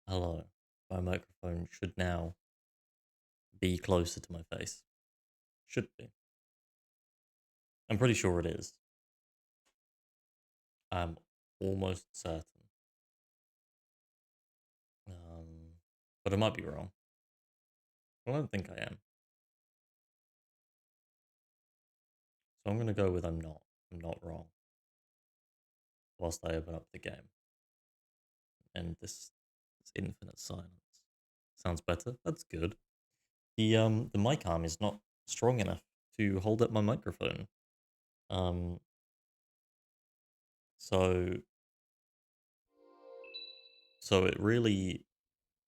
Hello. My microphone should now be closer to my face. Should be. I'm pretty sure it is. I'm almost certain. Um, but I might be wrong. I don't think I am. So I'm going to go with I'm not. I'm not wrong. Whilst I open up the game. And this infinite silence. Sounds better? That's good. The mic arm is not strong enough to hold up my microphone. Um, so so it really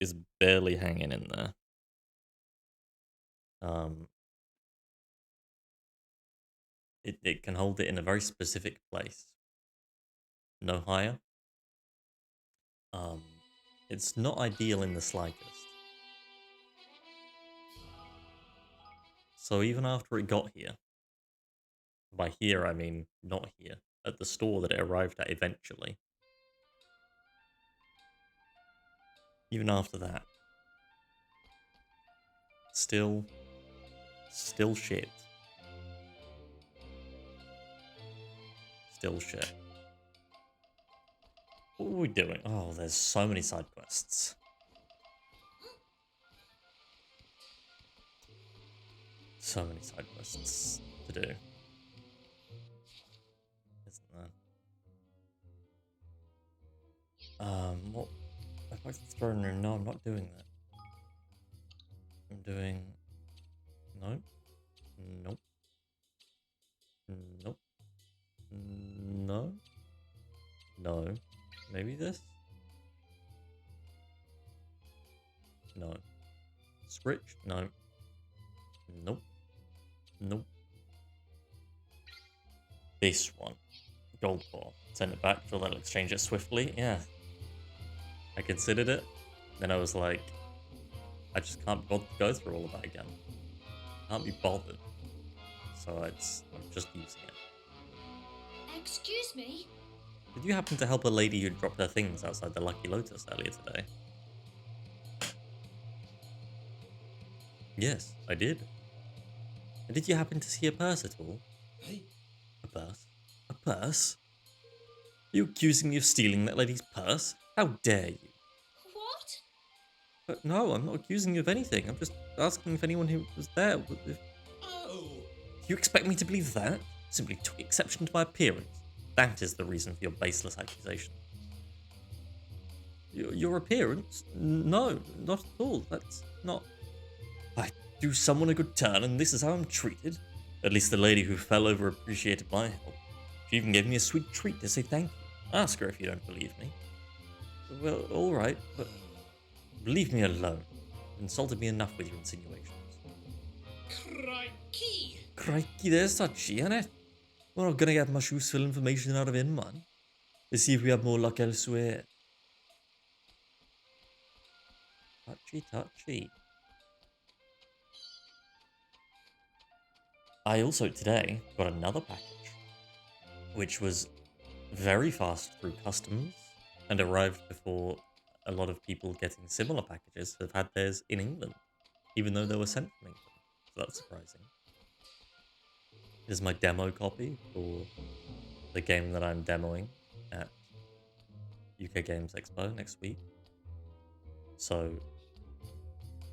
is barely hanging in there. Um, it can hold it in a very specific place, no higher. Um, it's not ideal in the slightest. So even after it got here, by here I mean not here, at the store that it arrived at eventually, even after that, still, still shit. Still shit. What are we doing? Oh, there's so many side quests. So many side quests to do. Isn't there? What? If I thrown in, no, I'm not doing that. I'm doing. Nope. Nope. Nope. No. No. Maybe this? No. Scritch? No. Nope. Nope. This one. Gold ball. Send it back, so I'll exchange it swiftly. Yeah. I considered it. Then I was like, I just can't be bothered to go through all of that again. Can't be bothered. So I'm just using it. Excuse me? Did you happen to help a lady who dropped her things outside the Lucky Lotus earlier today? Yes, I did. And did you happen to see a purse at all? Hey? A purse? A purse? Are you accusing me of stealing that lady's purse? How dare you? What? But no, I'm not accusing you of anything. I'm just asking if anyone who was there. If Oh! you expect me to believe that? Simply took exception to my appearance. That is the reason for your baseless accusation. Your appearance? No, not at all. That's not. I do someone a good turn, and this is how I'm treated. At least the lady who fell over appreciated my help. She even gave me a sweet treat to say thank you. Ask her if you don't believe me. Well, alright, but leave me alone. You've insulted me enough with your insinuations. Crikey! Crikey, there's touchy, ain't it? We're not gonna get much useful information out of him, man. Let's see if we have more luck elsewhere. Touchy, touchy. I also today got another package, which was very fast through customs and arrived before a lot of people getting similar packages have had theirs in England, even though they were sent from England. So that's surprising. It is my demo copy for the game that I'm demoing at UK Games Expo next week. So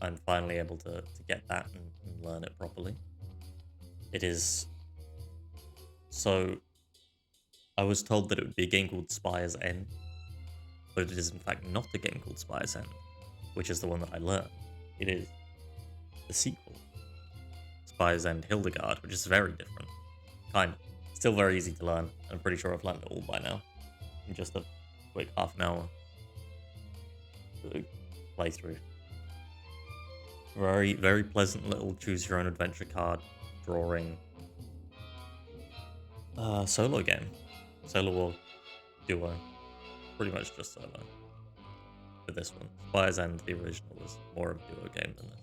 I'm finally able to get that and learn it properly. It is. So I was told that it would be a game called Spire's End, but it is in fact not a game called Spire's End, which is the one that I learned. It is the sequel, Spire's End Hildegard, which is very different. Kind of. Still very easy to learn. I'm pretty sure I've learned it all by now in just a quick half an hour playthrough. Very, very pleasant little choose your own adventure card drawing solo game. Solo or duo. Pretty much just solo. For this one. Spire's End, the original, was more of a duo game than this.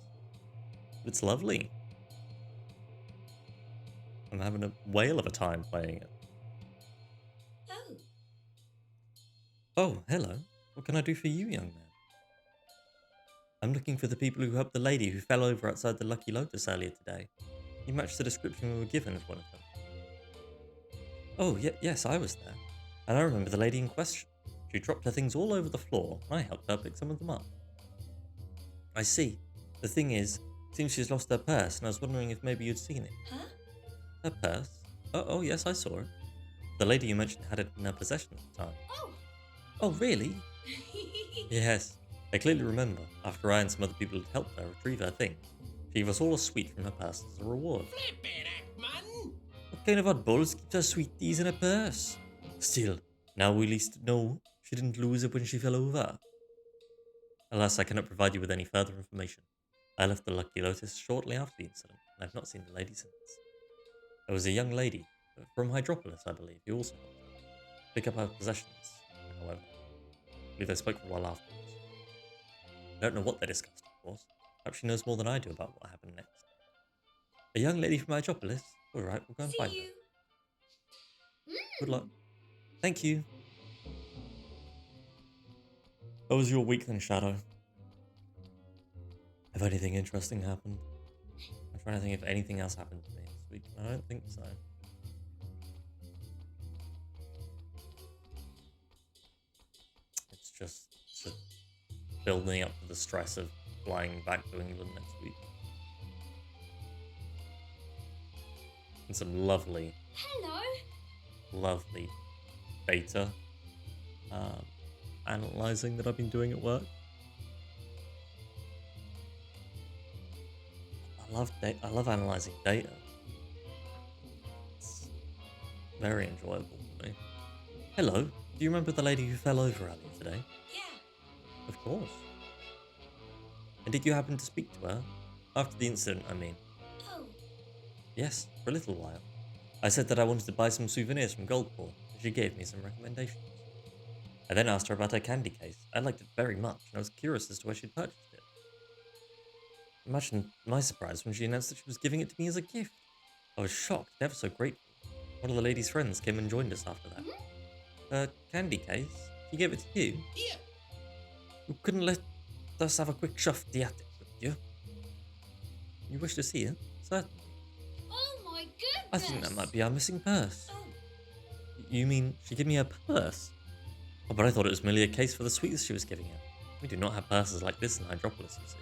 But it's lovely. I'm having a whale of a time playing it. Oh, Oh, hello. What can I do for you, young man? I'm looking for the people who helped the lady who fell over outside the Lucky Lotus earlier today. You matched the description we were given of one of them. Oh, yes, I was there. And I remember the lady in question. She dropped her things all over the floor, and I helped her pick some of them up. I see. The thing is, it seems she's lost her purse, and I was wondering if maybe you'd seen it. Huh? Her purse? Oh, yes, I saw it. The lady you mentioned had it in her possession at the time. Oh. Oh, really? Yes. I clearly remember, after I and some other people had helped her retrieve her things, she gave us all a sweet from her purse as a reward. Flip it, Ackman! What kind of oddballs keeps her sweeties in her purse? Still, now we at least know she didn't lose it when she fell over. Alas, I cannot provide you with any further information. I left the Lucky Lotus shortly after the incident, and I've not seen the lady since. There was a young lady, from Hydropolis, I believe, who also helped her pick up her possessions, however. I believe they spoke for a while afterwards. I don't know what they discussed, of course. Perhaps she knows more than I do about what happened next. A young lady from Hydropolis? Alright, we'll go and find See her. you. Good luck. Thank you. How was your week then, Shadow? Have anything interesting happened? I'm trying to think if anything else happened to me this week. I don't think so. It's just building up to the stress of flying back to England next week. And some lovely Hello. data analyzing that I've been doing at work. I love analyzing data. It's very enjoyable for me. Hello, do you remember the lady who fell over earlier today? Yeah. Of course. And did you happen to speak to her? After the incident, I mean. Oh. Yes, for a little while. I said that I wanted to buy some souvenirs from Goldport, and she gave me some recommendations. I then asked her about her candy case. I liked it very much, and I was curious as to where she'd purchased it. Imagine my surprise when she announced that she was giving it to me as a gift. I was shocked, never so grateful. One of the lady's friends came and joined us after that. Her candy case? She gave it to you? Yeah. You couldn't let us have a quick shufty at it, could you? You wish to see it? Certainly. Oh my goodness. I think that might be our missing purse. Oh. You mean she gave me a purse? Oh, but I thought it was merely a case for the sweets she was giving her. We do not have purses like this in Hydropolis, you see.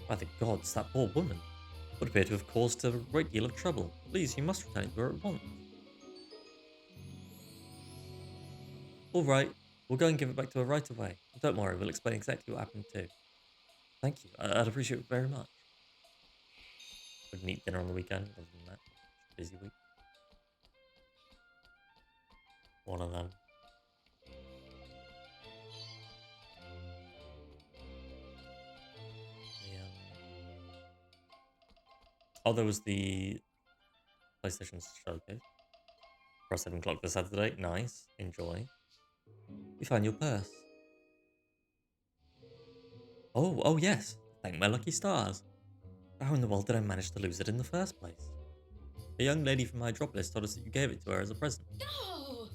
By the gods, that poor woman would appear to have caused her a great deal of trouble. Please, you must return it to her at once. Alright, we'll go and give it back to her right away. Don't worry, we'll explain exactly what happened too. Thank you, I'd appreciate it very much. Couldn't eat dinner on the weekend, other than that. Busy week. One of them. Oh, there was the PlayStation Showcase. For 7 o'clock this Saturday. Nice. Enjoy. We found your purse. Oh yes. Thank my lucky stars. How in the world did I manage to lose it in the first place? A young lady from Hydropolis told us that you gave it to her as a present. No.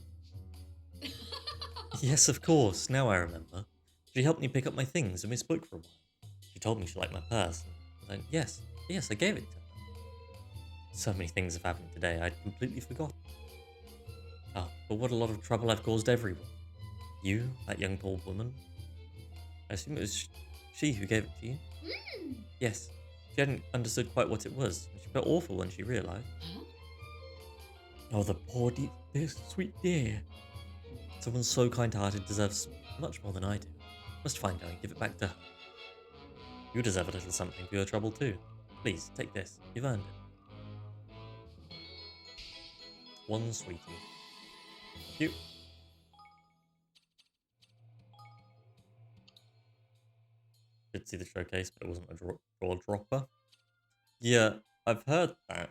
Yes, of course. Now I remember. She helped me pick up my things and we spoke for a while. She told me she liked my purse. And then, yes, I gave it to her. So many things have happened today, I'd completely forgotten. Oh, but what a lot of trouble I've caused everyone. You, that young poor woman. I assume it was she who gave it to you? Yes. She hadn't understood quite what it was, and she felt awful when she realised. Huh? Oh, the poor dear, sweet dear. Someone so kind-hearted deserves much more than I do. Must find her and give it back to her. You deserve a little something for your trouble too. Please, take this. You've earned it. One sweetie. Thank you. Did see the showcase, but it wasn't a draw dropper. Yeah, I've heard that.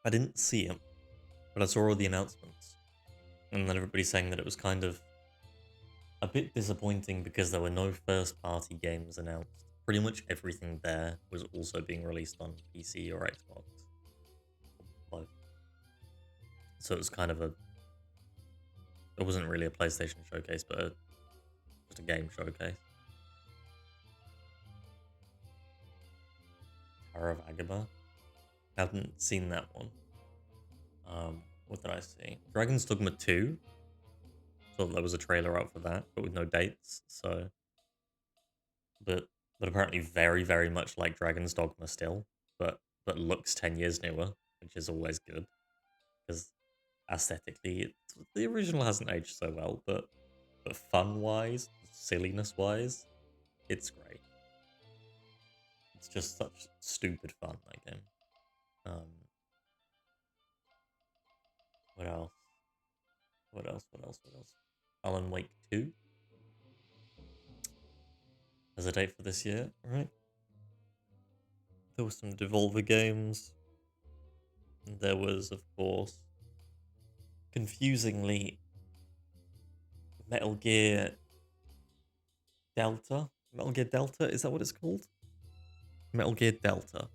I didn't see it, but I saw all the announcements. And then everybody saying that it was kind of a bit disappointing because there were no first-party games announced. Pretty much everything there was also being released on PC or Xbox. Both. So it was kind of it wasn't really a PlayStation showcase, but just a game showcase. Tower of Agrabah. Haven't seen that one. What did I see? Dragon's Dogma 2. So there was a trailer out for that, but with no dates. So, but apparently very very much like Dragon's Dogma still, but looks 10 years newer, which is always good because aesthetically the original hasn't aged so well, but fun wise, silliness wise, it's great. It's just such stupid fun, that game. What else? What else? What else? What else? Alan Wake 2 has a date for this year, right? There were some Devolver games. There was, of course, confusingly, Metal Gear Delta. Metal Gear Delta, is that what it's called? Metal Gear Delta.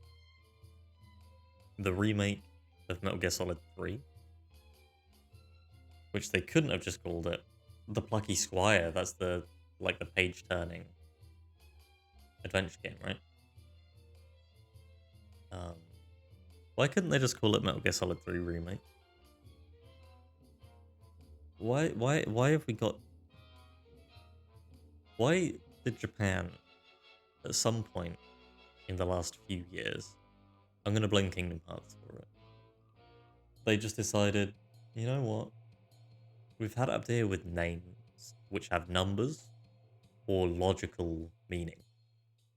The remake of Metal Gear Solid 3. Which they couldn't have just called it The Plucky Squire. That's the page turning adventure game, right? Why couldn't they just call it Metal Gear Solid 3 Remake? Why have we got... Why did Japan, at some point in the last few years, I'm gonna blame Kingdom Hearts for it, they just decided, you know what? We've had it up here with names which have numbers or logical meaning.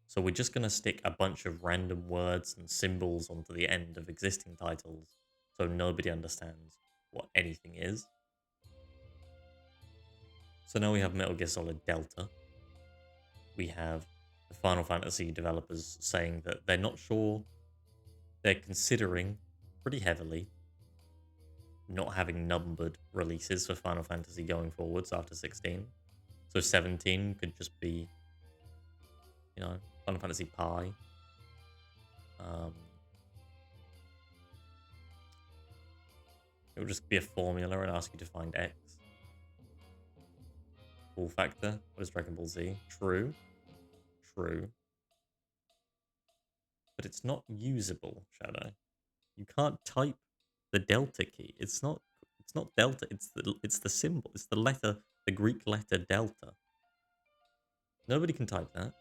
So we're just going to stick a bunch of random words and symbols onto the end of existing titles so nobody understands what anything is. So now we have Metal Gear Solid Delta. We have the Final Fantasy developers saying that they're not sure. They're considering pretty heavily not having numbered releases for Final Fantasy going forwards after 16. So 17 could just be, Final Fantasy Pi. It would just be a formula and ask you to find X. Cool factor. What is Dragon Ball Z? True. True. But it's not usable, Shadow. You can't type the delta key. It's not delta, it's the symbol. It's the letter, the Greek letter delta. Nobody can type that.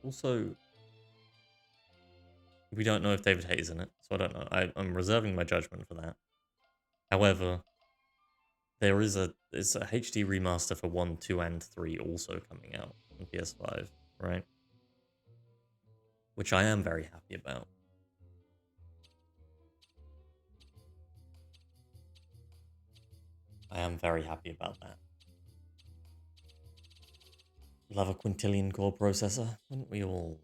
Also, we don't know if David Hayes in it, so I don't know. I'm reserving my judgment for that. However, there is it's a HD remaster for 1, 2, and 3 also coming out on PS5, right? Which I am very happy about. I am very happy about that. Love a quintillion core processor, wouldn't we all?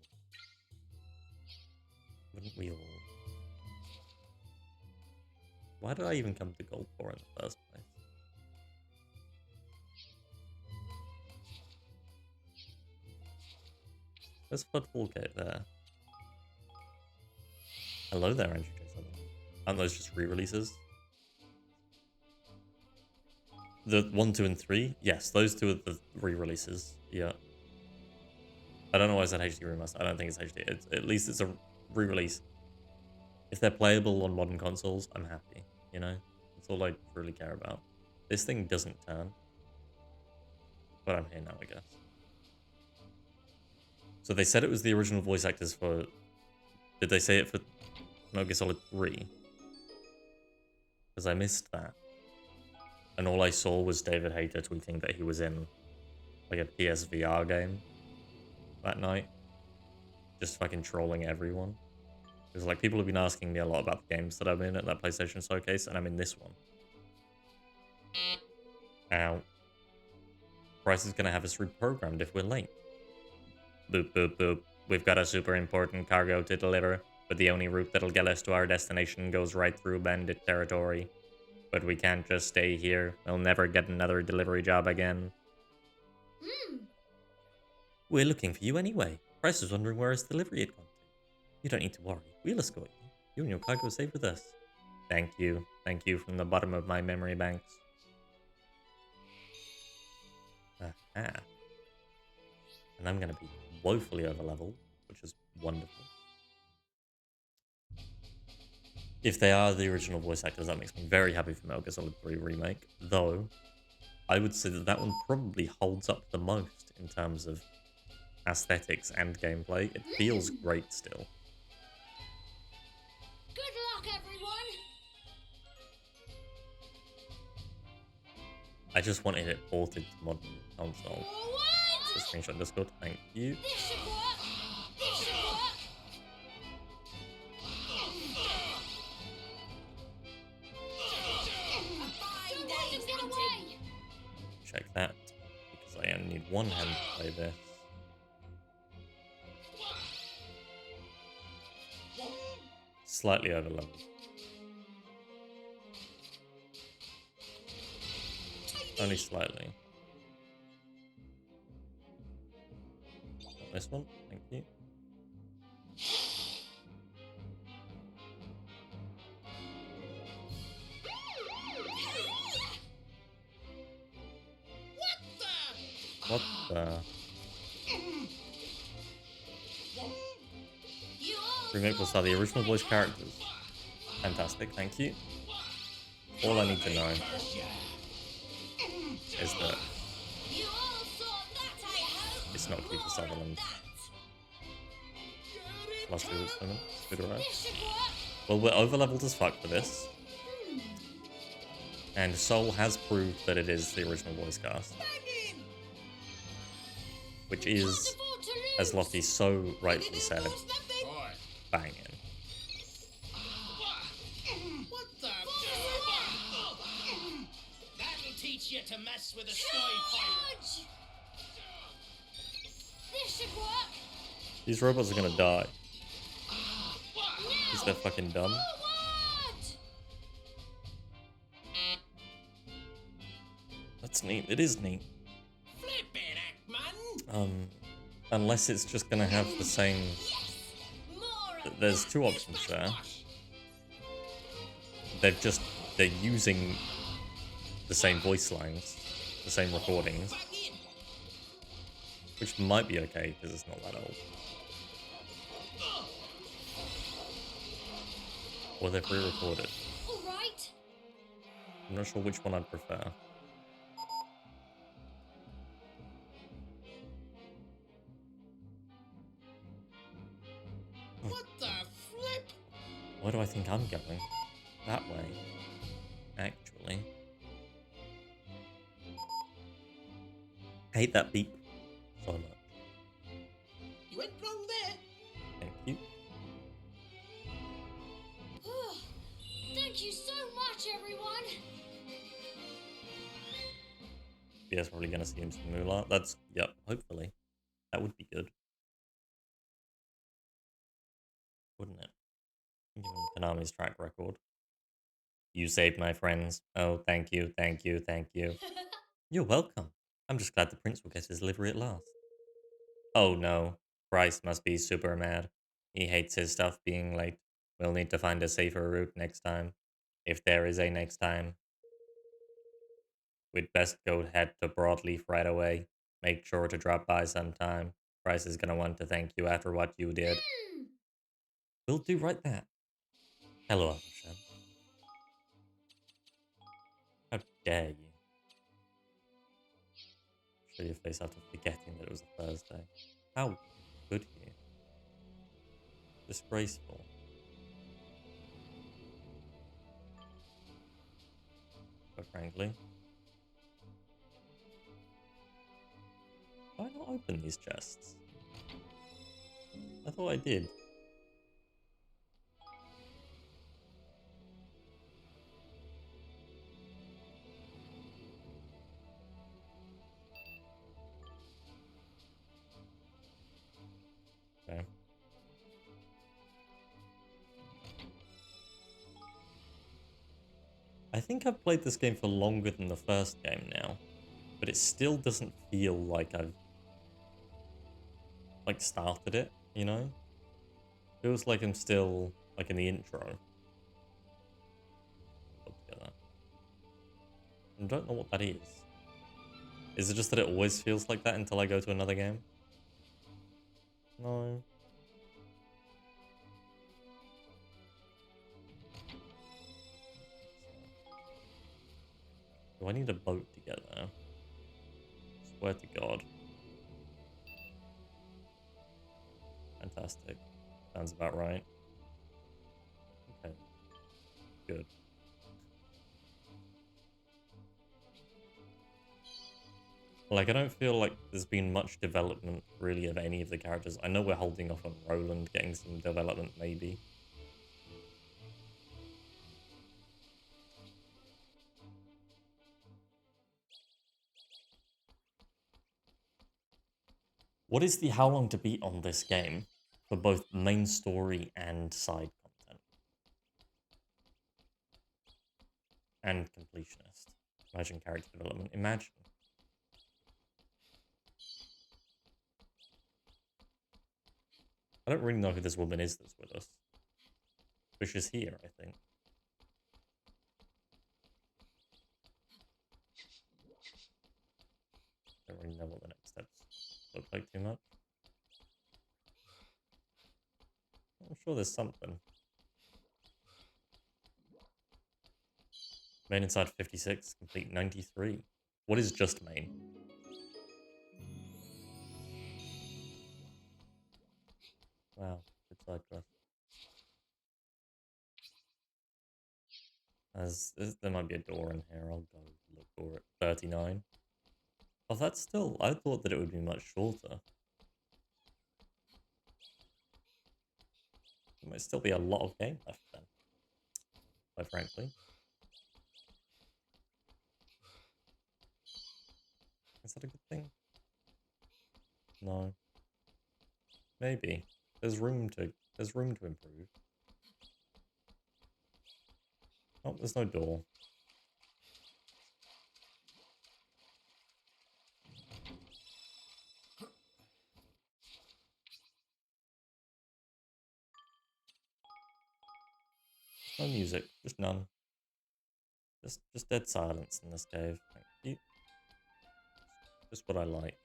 Wouldn't we all? Why did I even come to Gold Core in the first place? There's Football Gate there. Hello there, Andrew J. Aren't those just re-releases? The 1, 2, and 3? Yes, those two are the re-releases. Yeah. I don't know why I said HD remaster. I don't think it's HD. At least it's a re-release. If they're playable on modern consoles, I'm happy. That's all I really care about. This thing doesn't turn. But I'm here now, I guess. So they said it was the original voice actors for... Did they say it for Metal Gear Solid 3? Because I missed that. And all I saw was David Hayter tweeting that he was in like a PSVR game that night. Just fucking trolling everyone. Because like people have been asking me a lot about the games that I'm in at that PlayStation Showcase, and I'm in this one. Ow. Price is gonna have us reprogrammed if we're late. Boop boop boop. We've got a super important cargo to deliver, but the only route that'll get us to our destination goes right through bandit territory. But we can't just stay here. We'll never get another delivery job again. We're looking for you anyway. Price was wondering where his delivery had gone to. You don't need to worry. We'll escort you. You and your cargo are safe with us. Thank you. Thank you from the bottom of my memory banks. Aha. And I'm going to be woefully over leveled, which is wonderful. If they are the original voice actors, that makes me very happy for Metal Gear Solid 3 Remake. Though, I would say that that one probably holds up the most in terms of aesthetics and gameplay. It feels great still. Good luck, everyone. I just wanted it ported to modern console. Forward. So screenshot Discord, thank you. This should work. This should work. Don't let him get away. Check that, because I only need one hand to play this. Slightly over leveled. Only slightly. Not this one, thank you. What the? Remake will star the original voice characters. Fantastic, thank you. All I need to know is that it's not Kiefer Sutherland. Last two weeks, good right. Well, we're over leveled as fuck for this. And Soul has proved that it is the original voice cast. Which is, as Lofty so rightly said, banging. What the? That'll teach you to mess with a sky pirate. This should work. These robots are gonna die. Because they're fucking dumb. Forward. That's neat. It is neat. Flippin' heck, man. Unless it's just gonna have the same. More. There's two options there. They're using the same voice lines, the same recordings, which might be okay because it's not that old. Or they're pre-recorded. All right. I'm not sure which one I'd prefer. What the flip? Where do I think I'm going? That way. Actually. I hate that beep so much. You went wrong there. Thank you. Thank you so much, everyone. BS probably gonna see him some moolah. That's, yep, hopefully. That would be good. Wouldn't it? Given Konami's track record. You saved my friends. Oh, thank you, thank you, thank you. You're welcome. I'm just glad the prince will get his livery at last. Oh no. Bryce must be super mad. He hates his stuff being late. We'll need to find a safer route next time. If there is a next time. We'd best go head to Broadleaf right away. Make sure to drop by sometime. Bryce is gonna want to thank you after what you did. We'll do right that. Hello, Avishan. How dare you? Show your face after forgetting that it was a Thursday. How could you? Disgraceful. Quite frankly. Why not open these chests? I thought I did. Okay. I think I've played this game for longer than the first game now, but it still doesn't feel like I've started it, you know? Feels like I'm still like in the intro. Put together. I don't know what that is. Is it just that it always feels like that until I go to another game? No. Do I need a boat to get there? Swear to God. Fantastic. Sounds about right. Okay. Good. Like, I don't feel like there's been much development, really, of any of the characters. I know we're holding off on Roland getting some development, maybe. What is the how long to beat on this game for both main story and side content? And completionist. Imagine character development. Imagine. I don't really know who this woman is that's with us. But she's here, I think. Don't really know what the next steps look like too much. I'm sure there's something. Main inside 56, complete 93. What is just main? Wow, good side quest. There might be a door in here. I'll go look for it. 39. Oh, that's still. I thought that it would be much shorter. There might still be a lot of game left then, quite frankly. Is that a good thing? No. Maybe. There's room to improve. Oh, there's no door. No music, just none. Just dead silence in this cave. Thank you. Just what I like.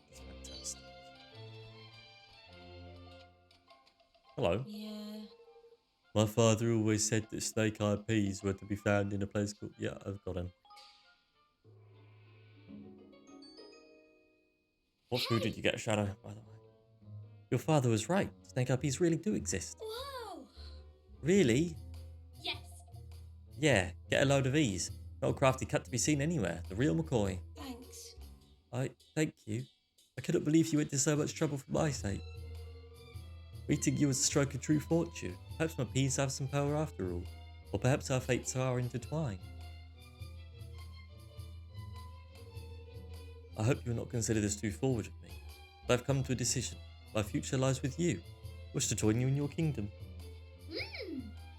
Just fantastic. Hello. Yeah. My father always said that snake-eyed peas were to be found in a place called... Yeah, I've got him. What food did you get, Shadow, by the way? Your father was right. Snake-eyed peas really do exist. Whoa. Really? Yes. Yeah, get a load of these. Not a crafty cut to be seen anywhere. The real McCoy. Thanks. Thank you. I couldn't believe you went to so much trouble for my sake. Meeting you was a stroke of true fortune. Perhaps my peas have some power after all. Or perhaps our fates are intertwined. I hope you will not consider this too forward of me, but I've come to a decision. My future lies with you. I wish to join you in your kingdom.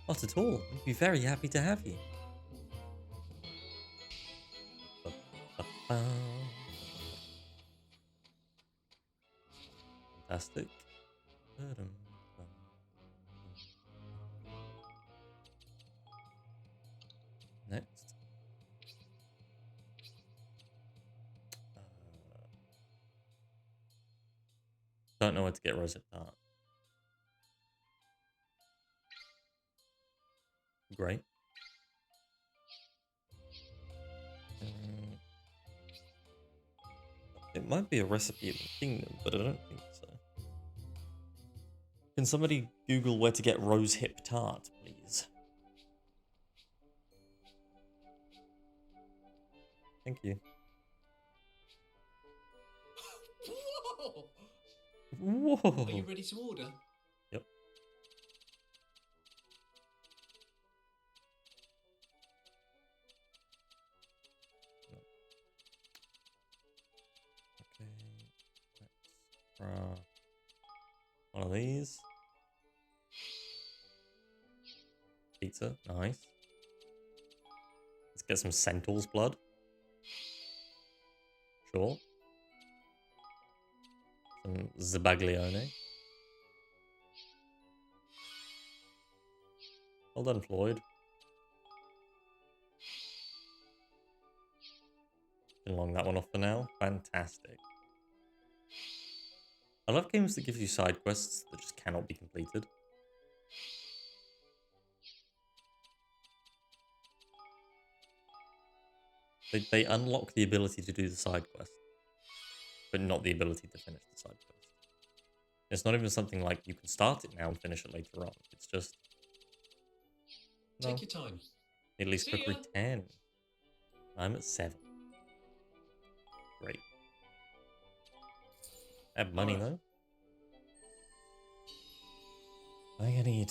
Not at all. I'd be very happy to have you. Ba-ba-ba. Fantastic. Ba-dum-bum. Next. Don't know where to get Rosette Tart. Great. Mm, it might be a recipe of the kingdom, but I don't think so. Can somebody Google where to get rose hip tart, please? Thank you. Whoa! Whoa. Are you ready to order? Yep. Okay. Let's one of these. Pizza. Nice. Let's get some centaur's blood. Sure. Some Zabaglione. Well done, Floyd. Can long that one off for now. Fantastic. I love games that give you side quests that just cannot be completed. They unlock the ability to do the side quest, but not the ability to finish the side quest. It's not even something like you can start it now and finish it later on. It's just no. Take your time. At least See cookery ya. 10. I'm at 7. Great. I have money Alright. though. I think I need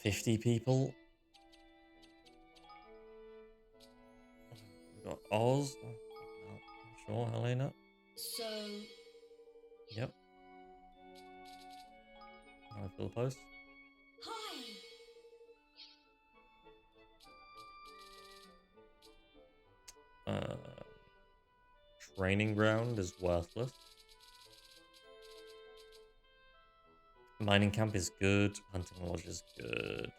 50 people. We've got Oz. Oh, no, sure, Helena. So, Yep. I fill the post. hi. Uh, training ground is worthless. Mining camp is good. Hunting lodge is good.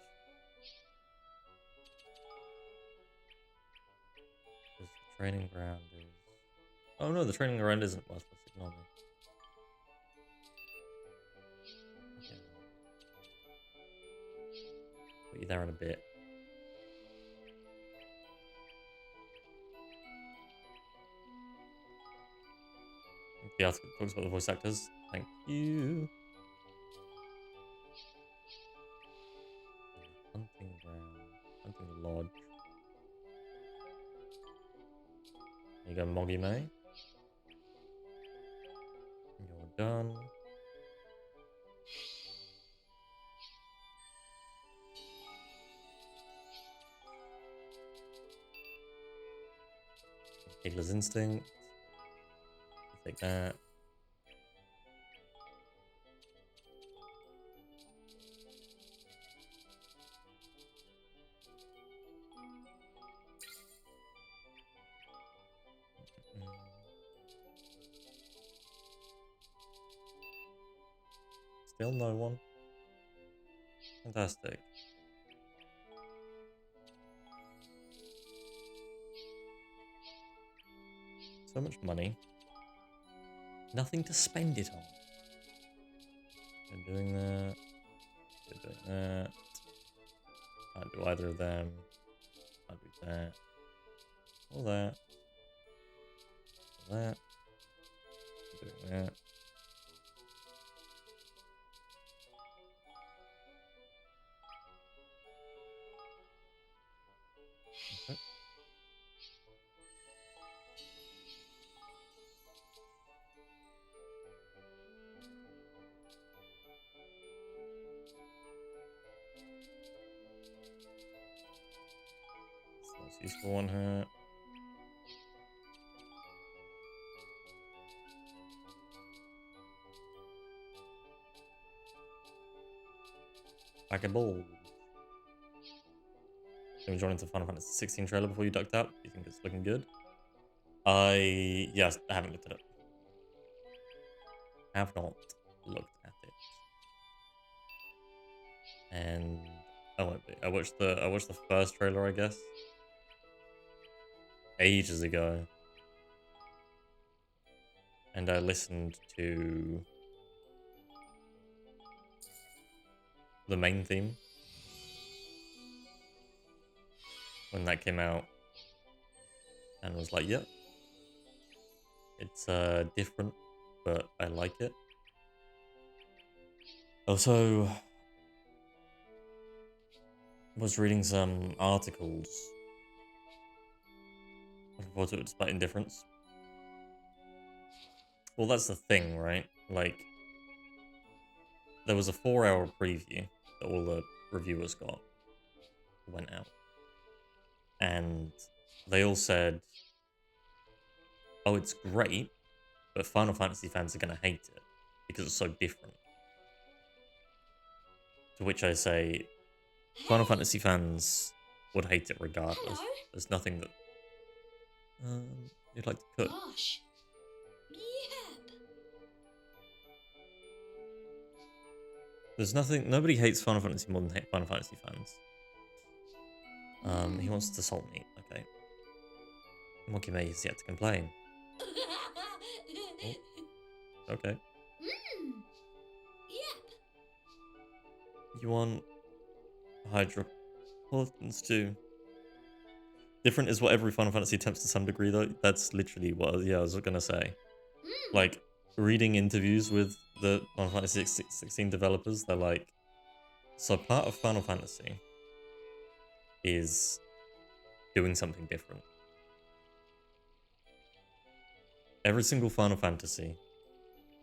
The training ground is. Oh no, the training ground isn't worthless. Ignore me. Okay. Put you there in a bit. The article talks about the voice actors. Thank you. Hunting ground. Hunting lodge. There you go, Moggy May. You're done. Kegler's Instinct. Take that. Still no one. Fantastic. So much money. Nothing to spend it on. They're doing that. They're doing that. Can't do either of them. Can't do that. Or that. Or that. Doing that. Okay. That's useful one here. Bag of balls. Can we join into Final Fantasy 16 trailer before you ducked out? Do you think it's looking good? Yes, I haven't looked at it. I have not looked at it. And I watched the first trailer, I guess, ages ago. And I listened to the main theme when that came out and was like, yep, it's different, but I like it. Also, was reading some articles. Looking forward to it despite indifference. Well, that's the thing, right? Like, there was a 4-hour preview that all the reviewers went out. And they all said, oh, it's great, but Final Fantasy fans are going to hate it because it's so different. To which I say, Final Fantasy fans would hate it regardless. Hello? There's nothing that you'd like to cook. Gosh. Yep. There's nothing. Nobody hates Final Fantasy more than Final Fantasy fans. He wants to salt meat. Okay. Mokime is yet to complain. Oh, okay. Yep. You want Hydropolitans too? Different is what every Final Fantasy attempts to some degree, though. That's literally what I was gonna say. Like, reading interviews with the Final Fantasy 16 developers, they're like, so part of Final Fantasy is doing something different. Every single Final Fantasy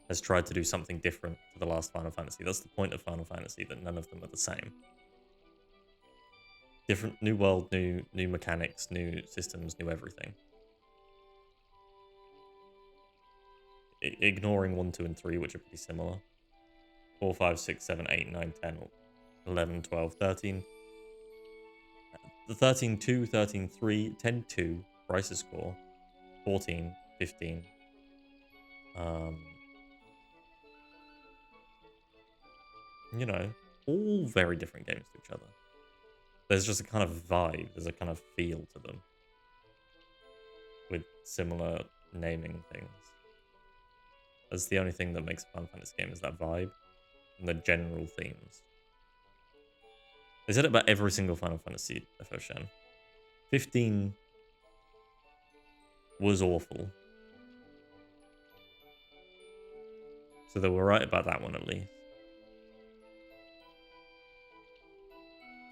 has tried to do something different to the last Final Fantasy. That's the point of Final Fantasy, that none of them are the same. Different, new world, new mechanics, new systems, new everything. Ignoring 1, 2, and 3, which are pretty similar. 4, 5, 6, 7, 8, 9, 10, 11, 12, 13. The 13, 2, 13, 3, 10, 2, Crisis Core, 14, 15. You know, all very different games to each other. There's just a kind of vibe, there's a kind of feel to them. With similar naming things. That's the only thing that makes a Final Fantasy game, is that vibe and the general themes. They said it about every single Final Fantasy FF. 15 was awful. So they were right about that one at least.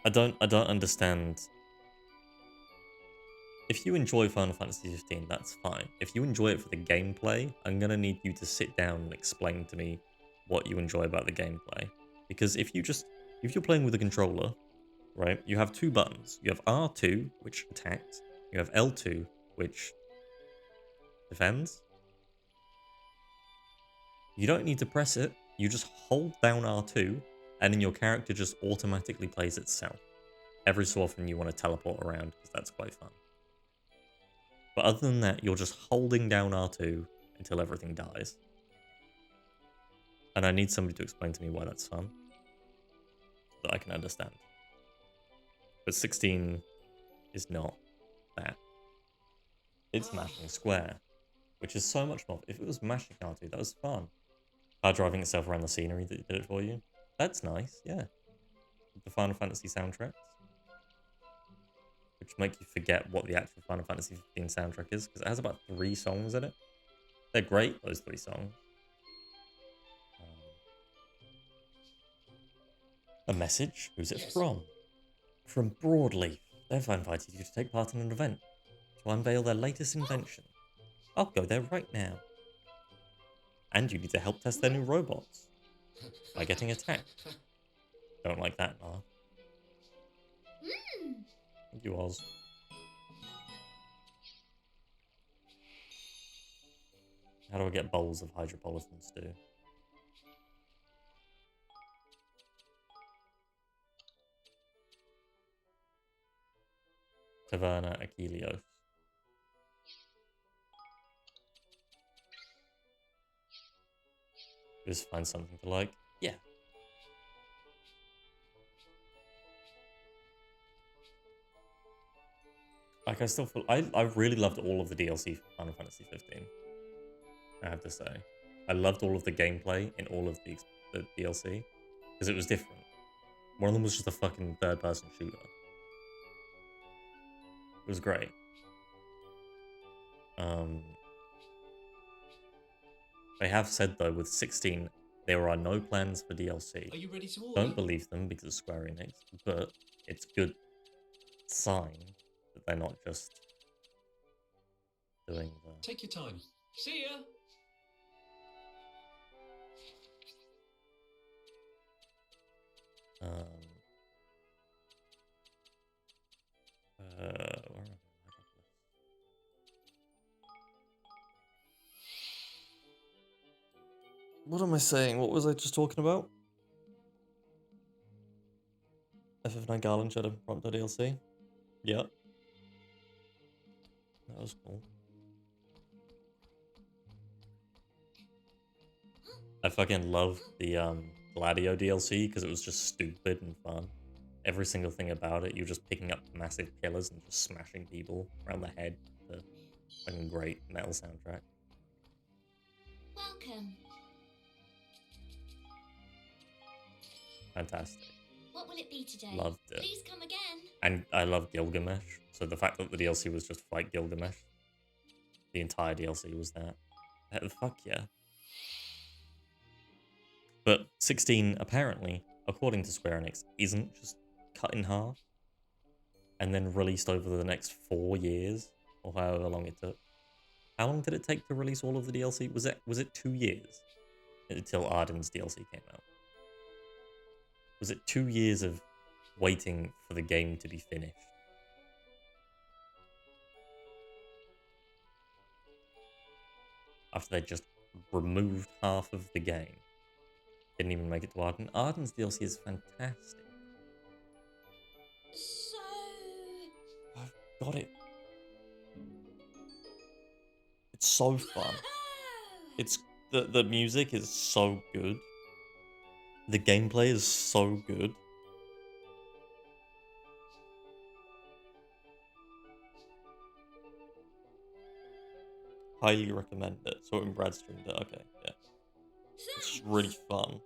I don't understand. If you enjoy Final Fantasy 15, that's fine. If you enjoy it for the gameplay, I'm gonna need you to sit down and explain to me what you enjoy about the gameplay. Because if you're playing with a controller, right, you have two buttons. You have R2, which attacks. You have L2, which defends. You don't need to press it. You just hold down R2, and then your character just automatically plays itself. Every so often you want to teleport around, because that's quite fun. But other than that, you're just holding down R2 until everything dies. And I need somebody to explain to me why that's fun, so that I can understand. But 16 is not that. It's mashing square, which is so much more. If it was mashing R2, that was fun. Driving itself around the scenery that did it for you. That's nice, yeah. The Final Fantasy soundtracks, which make you forget what the actual Final Fantasy 15 soundtrack is, because it has about 3 songs in it. They're great, those 3 songs. A message? Who's it from? From Broadleaf. They've invited you to take part in an event to unveil their latest invention. I'll go there right now. And you need to help test their new robots by getting attacked. Don't like that, nah. Thank you, Oz. How do I get bowls of Hydropolitan stew? Taverna Achilleos. Just find something to like. Yeah. Like, I still feel... I really loved all of the DLC for Final Fantasy 15. I have to say. I loved all of the gameplay in all of the DLC. Because it was different. One of them was just a fucking third-person shooter. It was great. They have said, though, with 16, there are no plans for DLC. Are you ready to order? Don't believe them because of Square Enix, but it's good sign that they're not just doing the... Take your time. See ya. where am I? What am I saying? What was I just talking about? FF9 Garland Shadow Prompto DLC? Yeah. That was cool. I fucking love the Gladio DLC because it was just stupid and fun. Every single thing about it, you're just picking up massive killers and just smashing people around the head. The fucking great metal soundtrack. Welcome. Fantastic. What will it be today? Loved it. Please come again. And I love Gilgamesh, so the fact that the DLC was just fight Gilgamesh, the entire DLC was that. Fuck yeah. But 16, apparently, according to Square Enix, isn't just cut in half and then released over the next 4 years, or however long it took. How long did it take to release all of the DLC? Was it 2 years until Arden's DLC came out? Was it 2 years of waiting for the game to be finished? After they just removed half of the game. Didn't even make it to Arden. Arden's DLC is fantastic. So... I've got it. It's so fun. It's the music is so good. The gameplay is so good. Highly recommend it. So when Brad streamed it, okay, yeah. It's just really fun.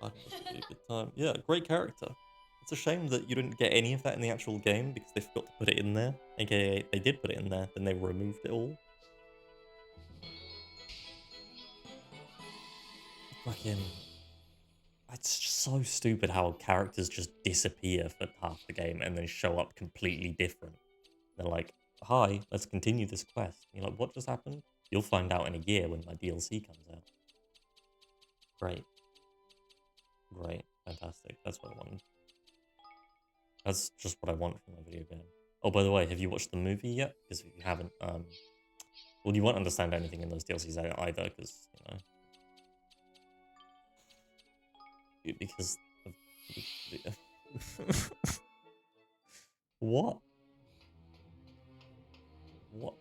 I think it's gonna be a good time. Yeah, great character. It's a shame that you didn't get any of that in the actual game because they forgot to put it in there. AKA, they did put it in there, then they removed it all. Fucking... It's just so stupid how characters just disappear for half the game and then show up completely different. They're like, hi, let's continue this quest. And you're like, what just happened? You'll find out in a year when my DLC comes out. Great. Great. Fantastic. That's what I wanted. That's just what I want from a video game. Oh, by the way, have you watched the movie yet? Because if you haven't, well, you won't understand anything in those DLCs either, because, you know... Because of... What? What?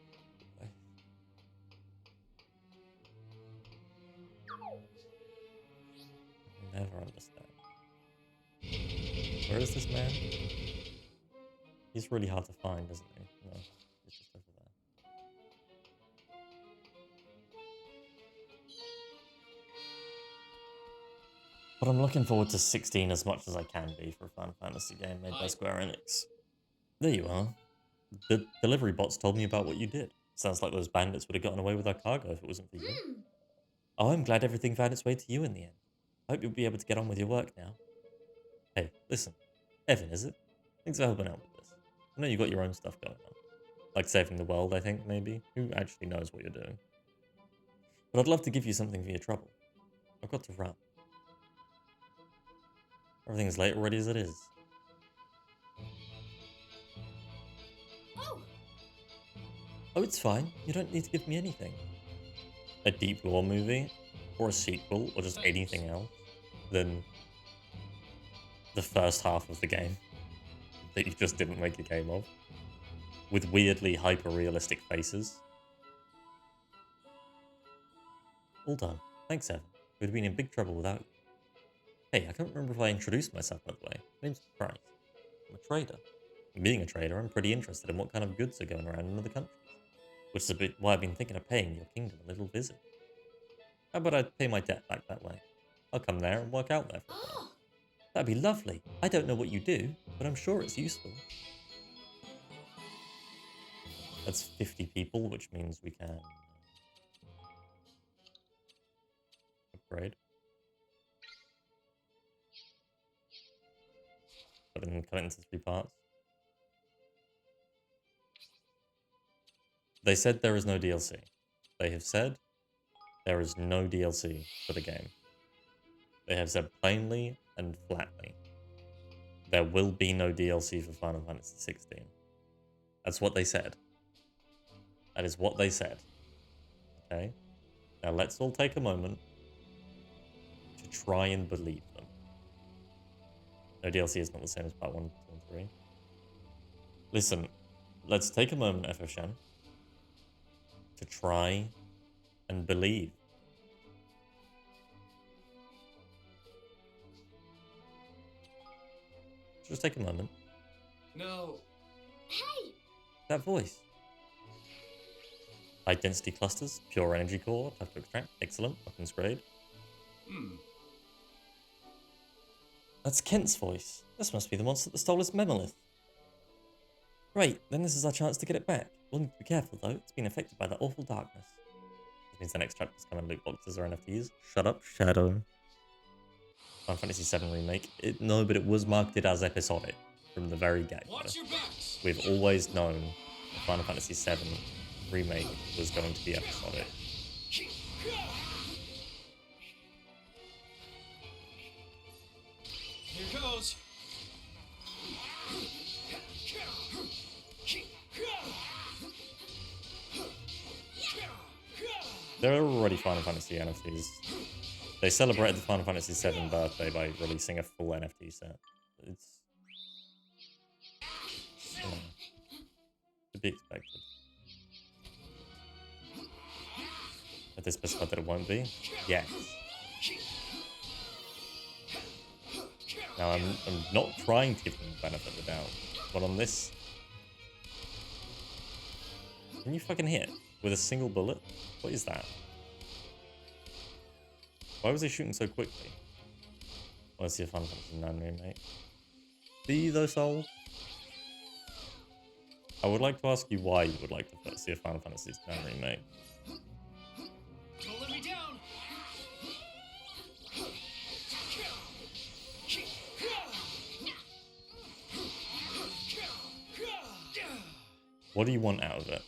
I never understand. Where is this man? He's really hard to find, isn't he? No, he's just over there. But I'm looking forward to 16 as much as I can be for a Final Fantasy game made by Square Enix. There you are. The delivery bots told me about what you did. Sounds like those bandits would have gotten away with our cargo if it wasn't for you. Oh, I'm glad everything found its way to you in the end. I hope you'll be able to get on with your work now. Hey, listen. Evan, is it? Thanks for helping out with this. I know you got your own stuff going on. Like saving the world, I think, maybe. Who actually knows what you're doing? But I'd love to give you something for your trouble. I've got to run. Everything's late already as it is. Oh, it's fine. You don't need to give me anything. A deep lore movie, or a sequel, or just anything else than the first half of the game that you just didn't make a game of, with weirdly hyper-realistic faces. All done. Thanks, Evan. We'd have been in big trouble without you. Hey, I can't remember if I introduced myself, by the way. My name's Bryce. I'm a trader. And being a trader, I'm pretty interested in what kind of goods are going around in other countries, which is a bit why I've been thinking of paying your kingdom a little visit. How about I pay my debt back that way? I'll come there and work out there for a while. That'd be lovely. I don't know what you do, but I'm sure it's useful. That's 50 people, which means we can upgrade. Cut it into 3 parts. They said there is no DLC. They have said there is no DLC for the game. They have said plainly and flatly, there will be no DLC for Final Fantasy 16. That's what they said. That is what they said. Okay? Now let's all take a moment to try and believe them. No DLC is not the same as part 1, 2, and 3. Listen, let's take a moment, FFshan, to try and believe. Just take a moment. No. Hey! That voice. High density clusters, pure energy core, tough to extract. Excellent. Weapons grade. That's Kent's voice. This must be the monster that stole his Memolith. Great, then this is our chance to get it back. We'll need to be careful though, it's been affected by that awful darkness. This means the next chapter's come in loot boxes or NFTs. Shut up, Shadow. Final Fantasy VII Remake. No, but it was marketed as episodic from the very get-go. Watch your backs. We've always known that Final Fantasy VII Remake was going to be episodic. Here goes. There are already Final Fantasy NFTs. They celebrated the Final Fantasy VII birthday by releasing a full NFT set. It's... you know, to be expected. Have they specified that it won't be? Yes. Now, I'm not trying to give them the benefit of the doubt, but on this... Can you fucking hit with a single bullet? What is that? Why was he shooting so quickly? I want to see a Final Fantasy IX remake. Be though, Soul? I would like to ask you why you would like to see a Final Fantasy IX remake. Don't let me down. What do you want out of it?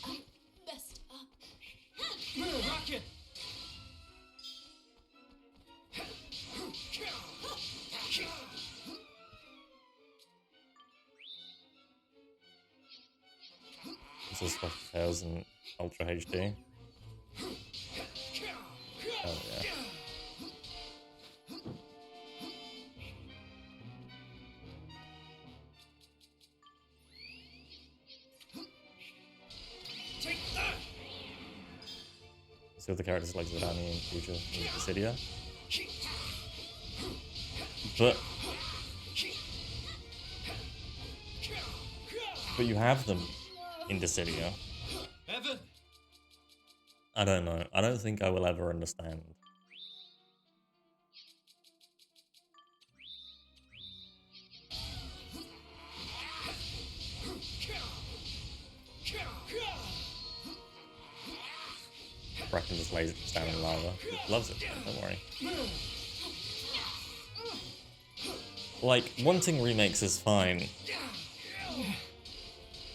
I messed up. Rocket. This is Swap Tales in Ultra HD. Oh yeah. Take that. See what the characters like Zidane and Future in Dissidia. But you have them in Dissidia. Evan. I don't know. I don't think I will ever understand. Bracken just lays it down in lava. Loves it. Don't worry. Like, wanting remakes is fine.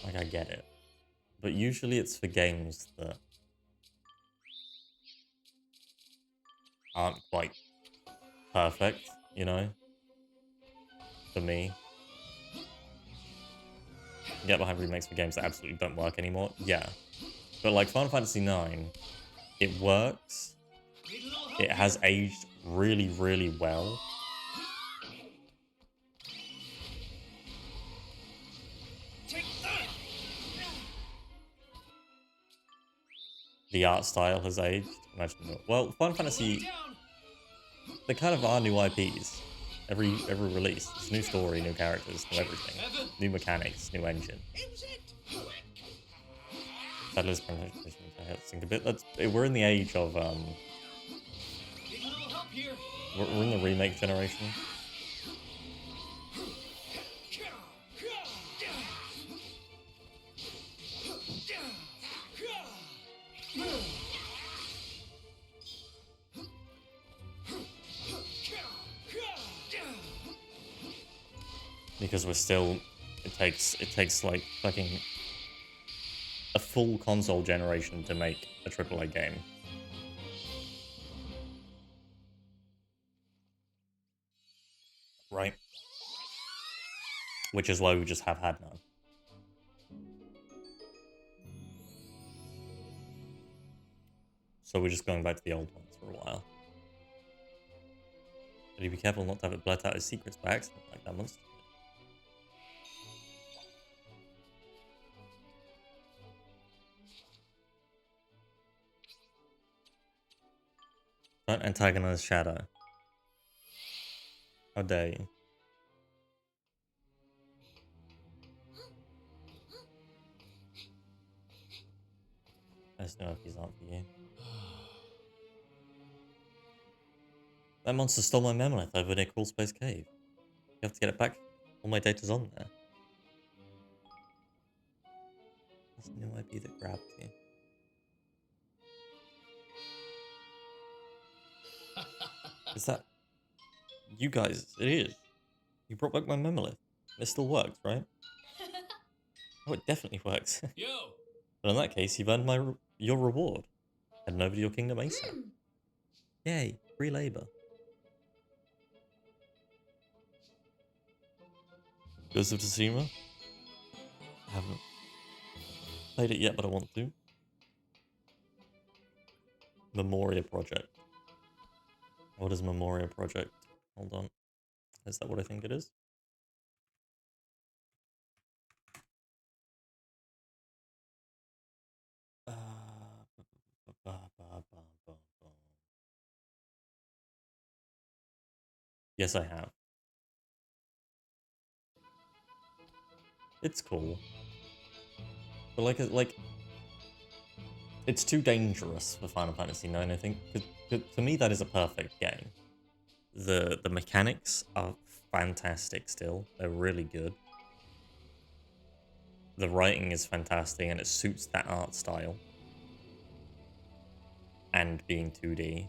Like, I get it. But usually it's for games that aren't quite perfect, you know? For me. Get behind remakes for games that absolutely don't work anymore. Yeah. But like Final Fantasy IX, it works. It has aged really, really well. Take that. The art style has aged. Imagine that. Well, Final Fantasy, Down. they kind of are new IPs. Every release, it's new story, new characters, new everything, new mechanics, new engine. That is presentation. I have to think a bit. We're in the age of Need a little help here. we're in the remake generation. Because we're still, it takes like fucking a full console generation to make a AAA game. Right? Which is why we just have had none. So we're just going back to the old ones for a while. But you be careful not to have it blurt out his secrets by accident like that monster. Don't antagonize Shadow. How dare you? I just know if these aren't for you. That monster stole my mammoth over near Crawl Space Cave. You have to get it back. All my data's on there. That's a new IP that grabbed you. Is that... You guys, it is. You brought back my mammoth. It still works, right? Oh, it definitely works. Yo! But in that case, you've earned your reward. Heading over to your kingdom ASAP. Hmm. Yay, free labor. Ghost of Tsushima? I haven't played it yet, but I want to. Memoria Project. What is Memoria Project? Hold on. Is that what I think it is? Yes, I have. It's cool. But like it's too dangerous for Final Fantasy IX, I think. 'Cause to me, that is a perfect game. The mechanics are fantastic still. They're really good. The writing is fantastic and it suits that art style. And being 2D.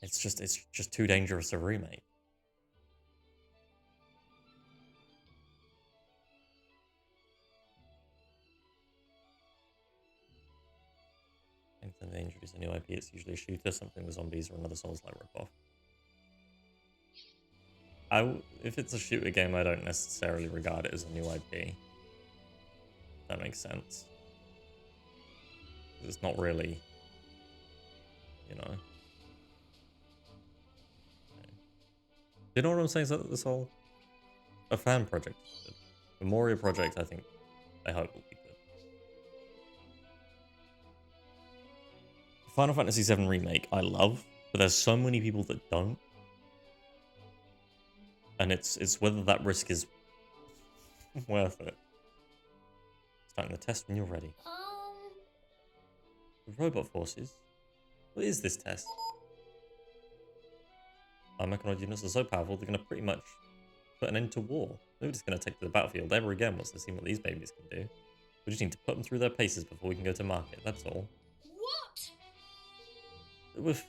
It's just too dangerous a remake. Anytime they introduce a new IP, it's usually a shooter, something with zombies, or another Souls-like ripoff. If it's a shooter game, I don't necessarily regard it as a new IP. That makes sense. It's not really, you know. You know what I'm saying? Is that this whole a fan project? The Moria project, I think, I hope will be good. Final Fantasy VII Remake, I love, but there's so many people that don't. And it's whether that risk is worth it. Starting the test when you're ready. The robot forces? What is this test? Our mechanoid units are so powerful, they're going to pretty much put an end to war. Nobody's going to take to the battlefield ever again once they've seen what these babies can do. We just need to put them through their paces before we can go to market, that's all. What?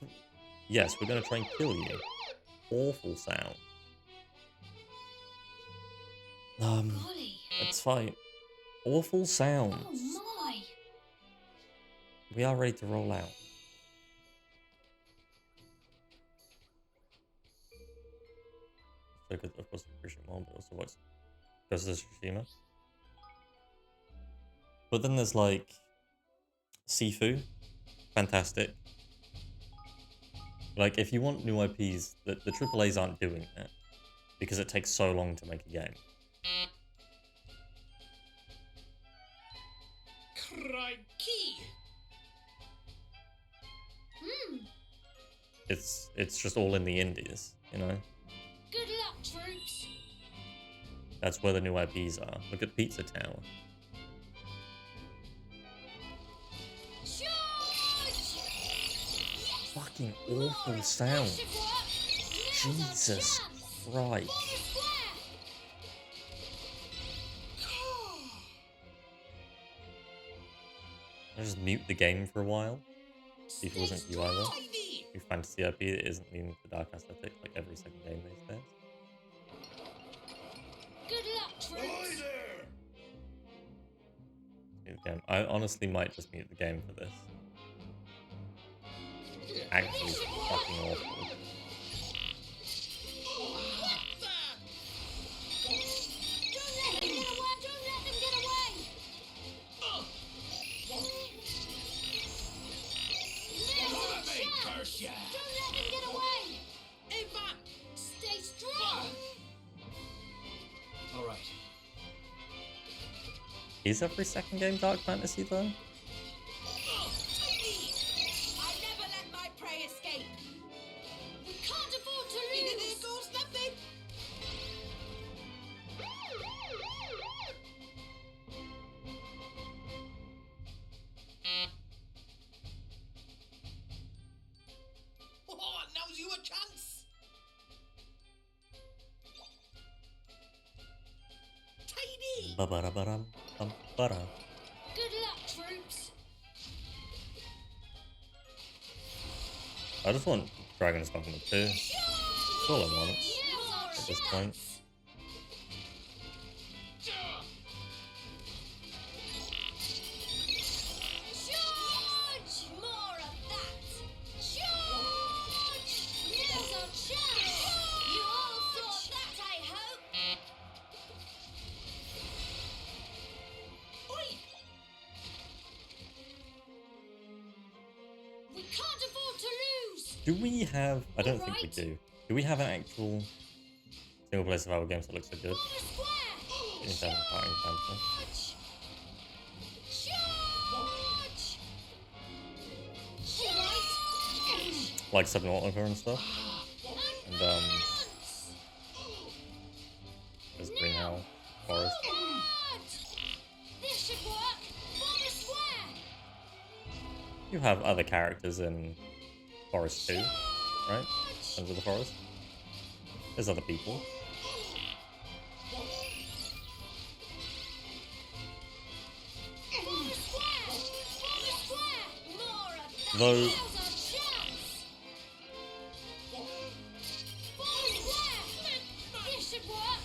Yes, we're going to try and kill you. Awful sound. Golly. Let's fight. Awful sounds. Oh my. We are ready to roll out. So good, of course, appreciate more, but also what's Ghost of Tsushima. But then there's like Sifu, fantastic. Like if you want new IPs, the AAAs aren't doing it because it takes so long to make a game. Crikey! Hmm. It's just all in the indies, you know? Good luck, troops. That's where the new IPs are. Look at Pizza Tower. Charge! Yes. Fucking awful sound. Jesus Christ. I just mute the game for a while. See if it wasn't you either. New fantasy IP that isn't leaning to the dark aesthetic like every second game these days. Good luck, troops. Mute the game. I honestly might just mute the game for this. Actually fucking awful. Yeah. Don't let them get away! Evan, stay strong! Alright. Is every second game dark fantasy though? Ba-ba-da-ba-dum, bum-ba-da. Good luck, troops. I just want Dragon's Dogma 2. That's all I want Now's our at this point. chance. Charge! More of that. Charge! Now's our chance. You all thought that, I hope. Oi! We can't afford to lose. Do we have... I don't think we Alright. do. Do we have an actual single player survival games that looks so good? Form a square. In terms of fighting fantasy. Charge! Charge! Alright. Like Subnautica and stuff. And there's Green Hell Forest. This should work. Form a square. You have other characters in Forest 2, right? Sons of the Forest. There's other people. Form a square. Form a square. More of that. Though- Now's our chance. Form a square. This should work.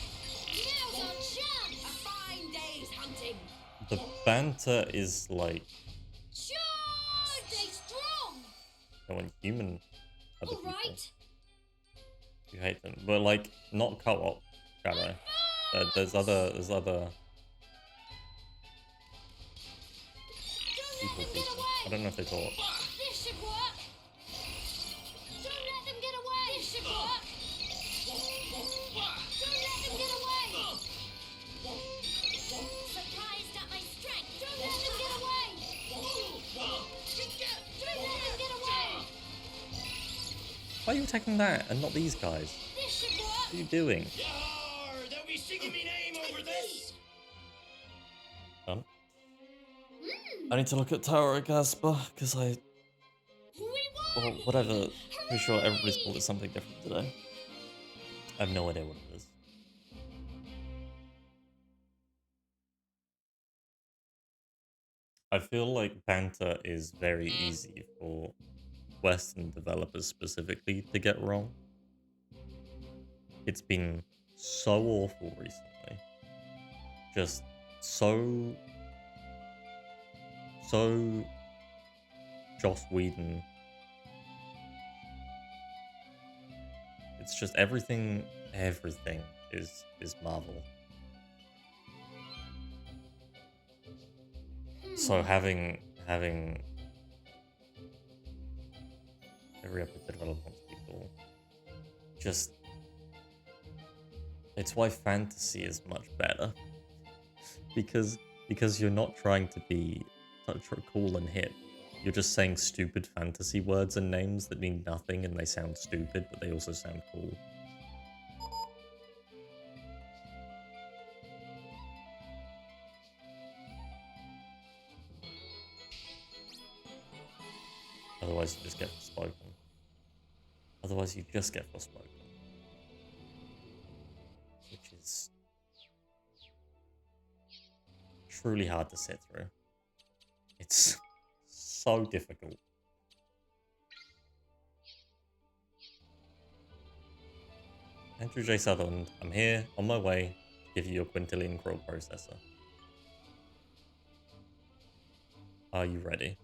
Now's our chance. A fine day's hunting. The banter is like Charge! Stay strong. when human other people. Alright. You hate them, but like not co-op. Shadow. There's other Don't people. let them get I away. don't know if they talk. This should work. Don't let them get away. This should work. Don't let them get away. Surprised at my strength. Don't let them get away. Don't let them get away. Why are you attacking that and not these guys? This should What work. are you doing? Yar! They'll be singing me name over this! Done. I need to look at Tower of Gasper because We or won. whatever. Pretty sure everybody's called it something different today. I have no idea what it is. I feel like banter is very easy for Western developers specifically to get wrong. It's been so awful recently. Just so Joss Whedon. It's just everything is Marvel. So having every episode develop wants people just it's why fantasy is much better. because you're not trying to be cool and hip. You're just saying stupid fantasy words and names that mean nothing and they sound stupid, but they also sound cool. Otherwise you just get Forspoken. Otherwise you just get Forspoken. Which is truly hard to sit through. It's so difficult. Andrew J. Sutherland, I'm here, on my way, to give you your quintillion core processor. Are you ready?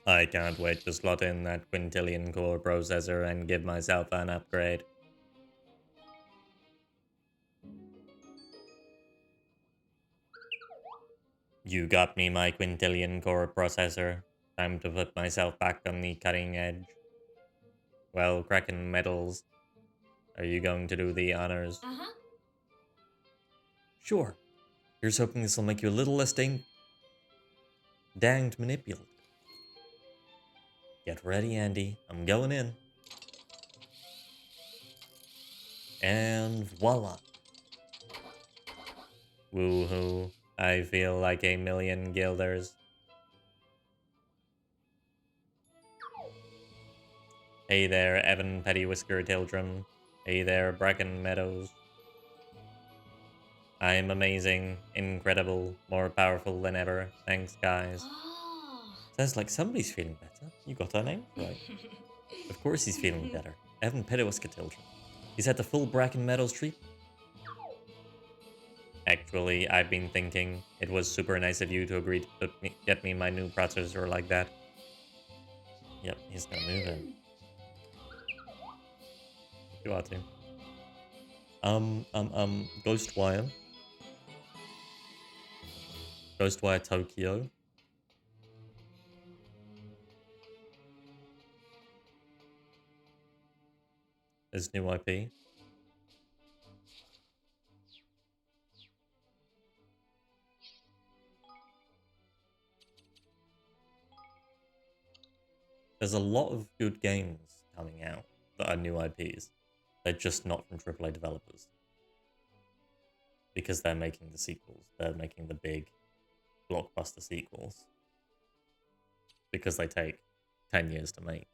I can't wait to slot in that quintillion core processor and give myself an upgrade. You got me my quintillion core processor. Time to put myself back on the cutting edge. Well, Kraken Metals, are you going to do the honors? Uh-huh. Sure. Here's hoping this will make you a little less danged manipulative. Get ready, Andy. I'm going in. And voila. Woohoo. I feel like 1,000,000 guilders. Hey there, Evan Pettywhisker Tildrum. Hey there, Bracken Meadows. I'm amazing, incredible, more powerful than ever. Thanks, guys. Oh. Sounds like somebody's feeling better. You got our name right. Of course he's feeling better. Evan Pettywhisker Tildrum. He's had the full Bracken Meadows treatment. Actually, I've been thinking it was super nice of you to agree to get me my new processor like that. Yep, he's gonna move in. You are too. Ghostwire. Ghostwire Tokyo. Is new IP. There's a lot of good games coming out that are new IPs. They're just not from AAA developers. Because they're making the sequels. They're making the big blockbuster sequels. Because they take 10 years to make.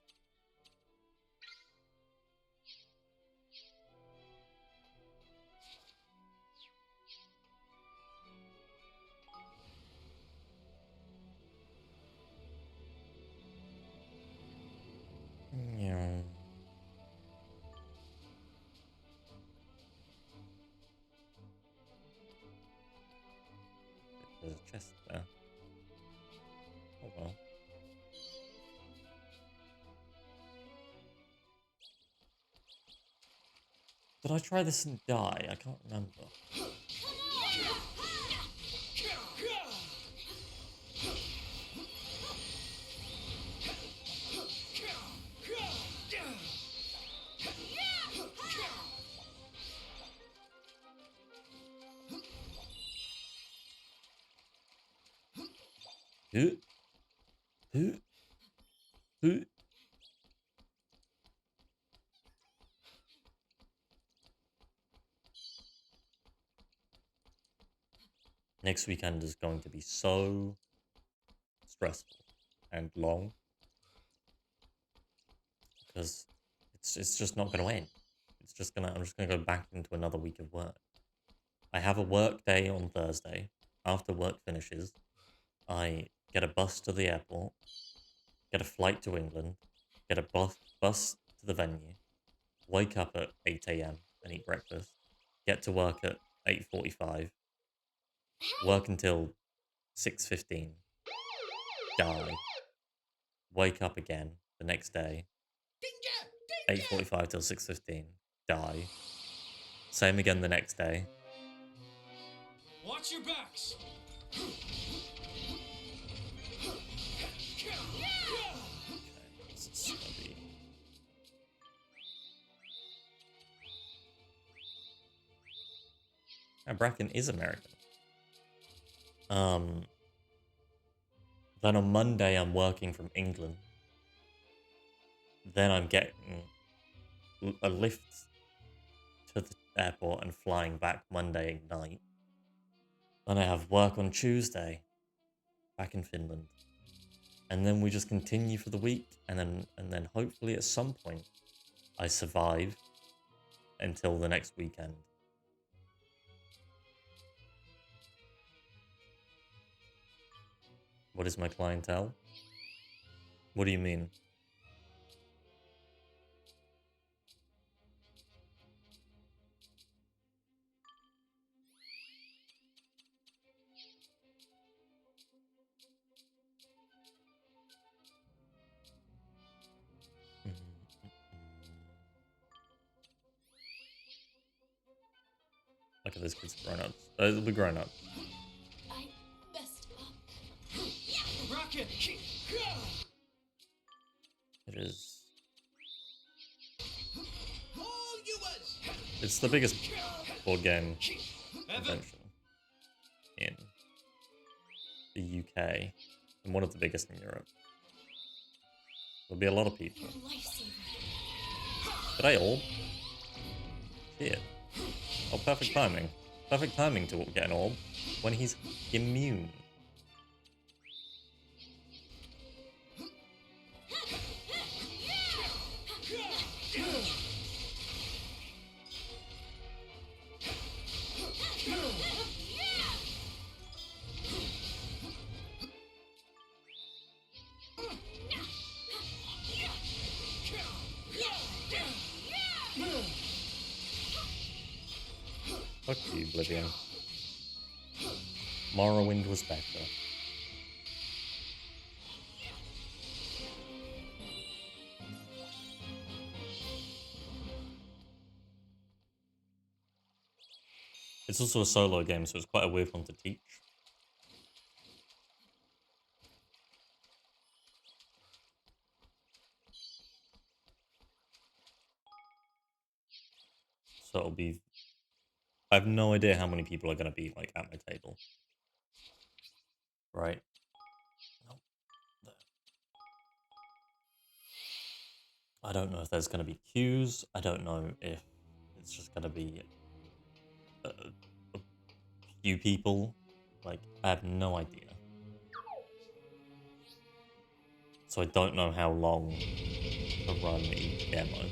Yeah. There's a chest there. Oh well. Did I try this and die? I can't remember. Who? Who? Who? Next weekend is going to be so stressful and long because it's just not going to end. I'm just gonna go back into another week of work. I have a work day on Thursday. After work finishes, I get a bus to the airport, get a flight to England, get a bus to the venue, wake up at 8 a.m. and eat breakfast, get to work at 8:45, work until 6:15, die, wake up again the next day, 8:45 till 6:15, die, same again the next day. Watch your backs. This is gonna be... Bracken is American. Then on Monday I'm working from England. Then I'm getting a lift to the airport and flying back Monday night. Then I have work on Tuesday, back in Finland. And then we just continue for the week, and then hopefully at some point I survive until the next weekend. What is my clientele? What do you mean? Look at this kid's grown up. It'll be grown up. I messed up. Rocket. It is. All you was. It's the biggest board game Evan. convention in the UK and one of the biggest in Europe. There'll be a lot of people. You're a lifesaver. Did I all? Shit. Oh, perfect timing. Perfect timing to get an orb when he's immune. Fuck you, Oblivion. Morrowind was better. It's also a solo game, so it's quite a weird one to teach. So it'll be... I have no idea how many people are going to be, like, at my table. Right. Nope. There. I don't know if there's going to be queues. I don't know if it's just going to be a few people. Like, I have no idea. So I don't know how long to run each demo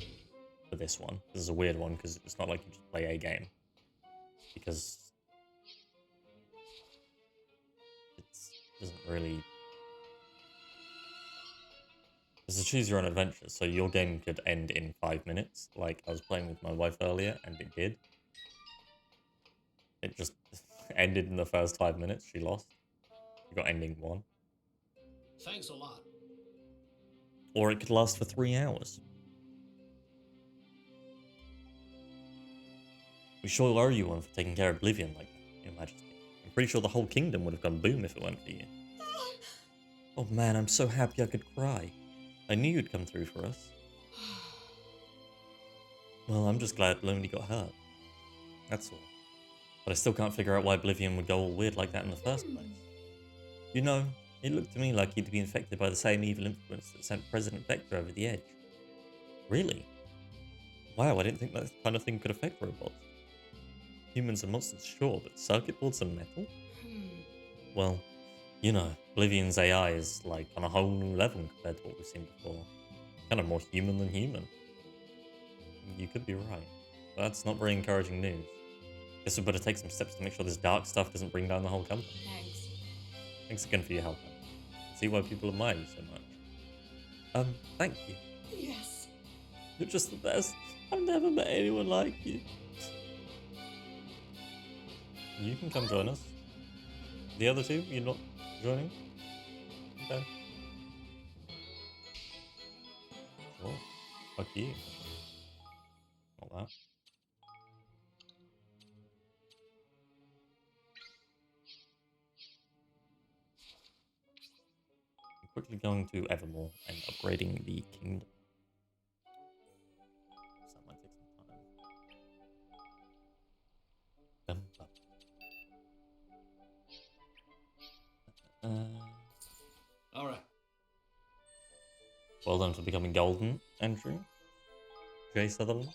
for this one. This is a weird one because it's not like you just play a game. Because it doesn't really... It's a choose your own adventure, so your game could end in 5 minutes. Like, I was playing with my wife earlier, and it did. It just ended in the first 5 minutes. She lost. She got ending 1. Thanks a lot. Or it could last for 3 hours. We sure owe you one for taking care of Oblivion like that, Your Majesty. I'm pretty sure the whole kingdom would have gone boom if it weren't for you. Oh man, I'm so happy I could cry. I knew you'd come through for us. Well, I'm just glad Lonely got hurt. That's all. But I still can't figure out why Oblivion would go all weird like that in the first place. You know, it looked to me like he'd be infected by the same evil influence that sent President Vector over the edge. Really? Wow, I didn't think that kind of thing could affect robots. Humans and monsters, sure, but circuit boards and metal? Well, you know, Oblivion's AI is like on a whole new level compared to what we've seen before. Kind of more human than human. You could be right. But that's not very encouraging news. Guess we better take some steps to make sure this dark stuff doesn't bring down the whole company. Thanks. Thanks again for your help. See why people admire you so much. Thank you. Yes. You're just the best. I've never met anyone like you. You can come join us. The other two, you're not joining? Okay. Sure. Fuck you. Not that. I'm quickly going to Evermore and upgrading the kingdom. So that might take some time. Bum. All right. Well done for becoming golden, Andrew. Jay Sutherland.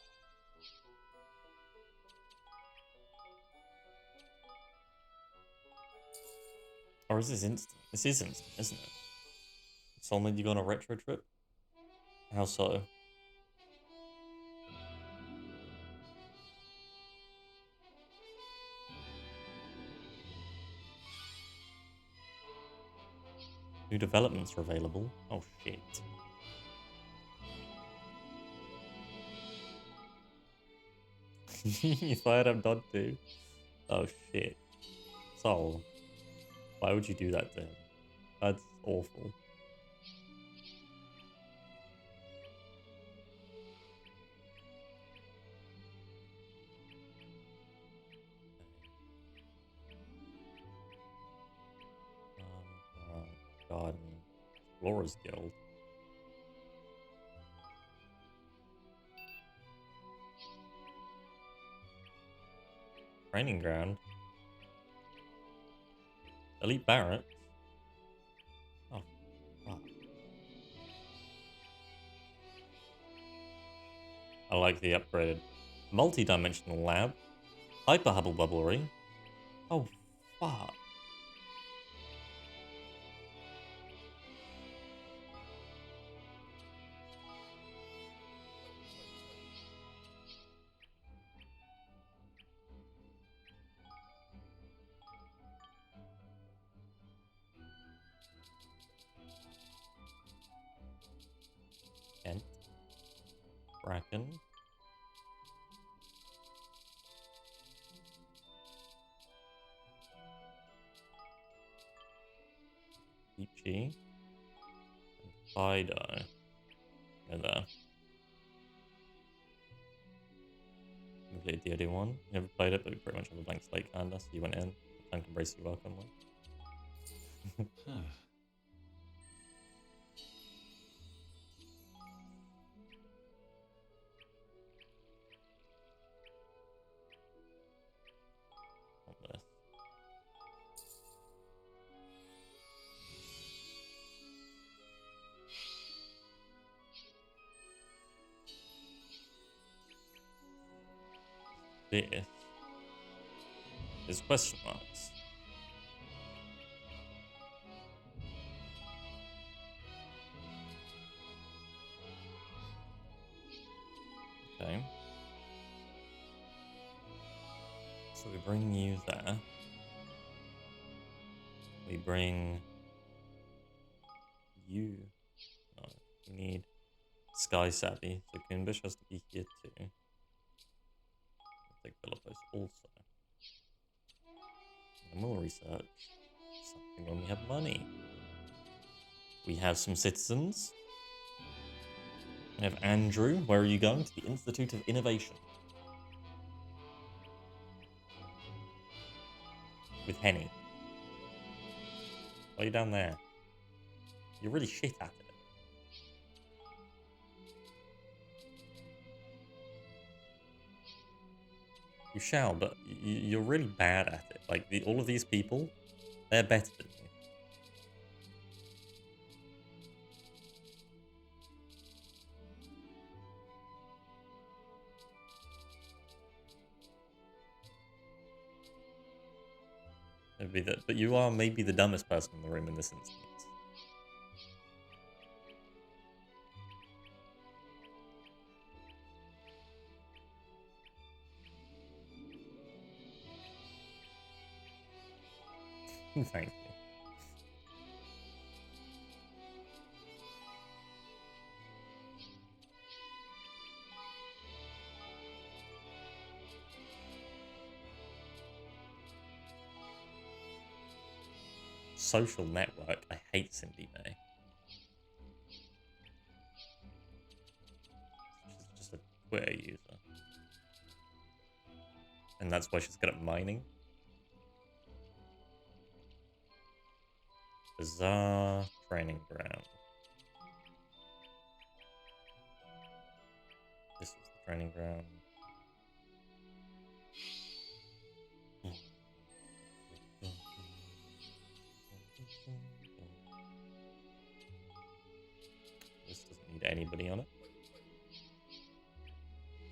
Or is this instant? This is instant, isn't it? Solomon, you go on a retro trip? How so? New developments are available. Oh shit. You fired up Dodd too? Oh shit. So, why would you do that to him? That's awful. Garden. Explorers Guild. Training ground. Elite Barracks. Oh, fuck. I like the upgraded multi-dimensional lab. Hyper Hubble Bubblery. Oh, fuck. Kent. Bracken. Peachy. And Fido. Right there. We played the DoD one. Never played it, but we pretty much have a blank slate kinda, so you went in. Thank embrace you welcome. Huh. On this. This is question marks. Okay. So we bring you there. We bring you. No, we need Sky Savvy. So Coonbush has to be here too. We'll take Philippos also. And we'll research something when we have money. We have some citizens. We have Andrew. Where are you going? To the Institute of Innovation. With Henny. Why are you down there? You're really shit at it. You shall, but you're really bad at it. Like, all of these people, they're better than you. Maybe that, but you are maybe the dumbest person in the room in this instance. Thank you. Social network. I hate Cindy May. She's just a Twitter user. And that's why she's good at mining. Bizarre training ground. This was the training ground. This doesn't need anybody on it.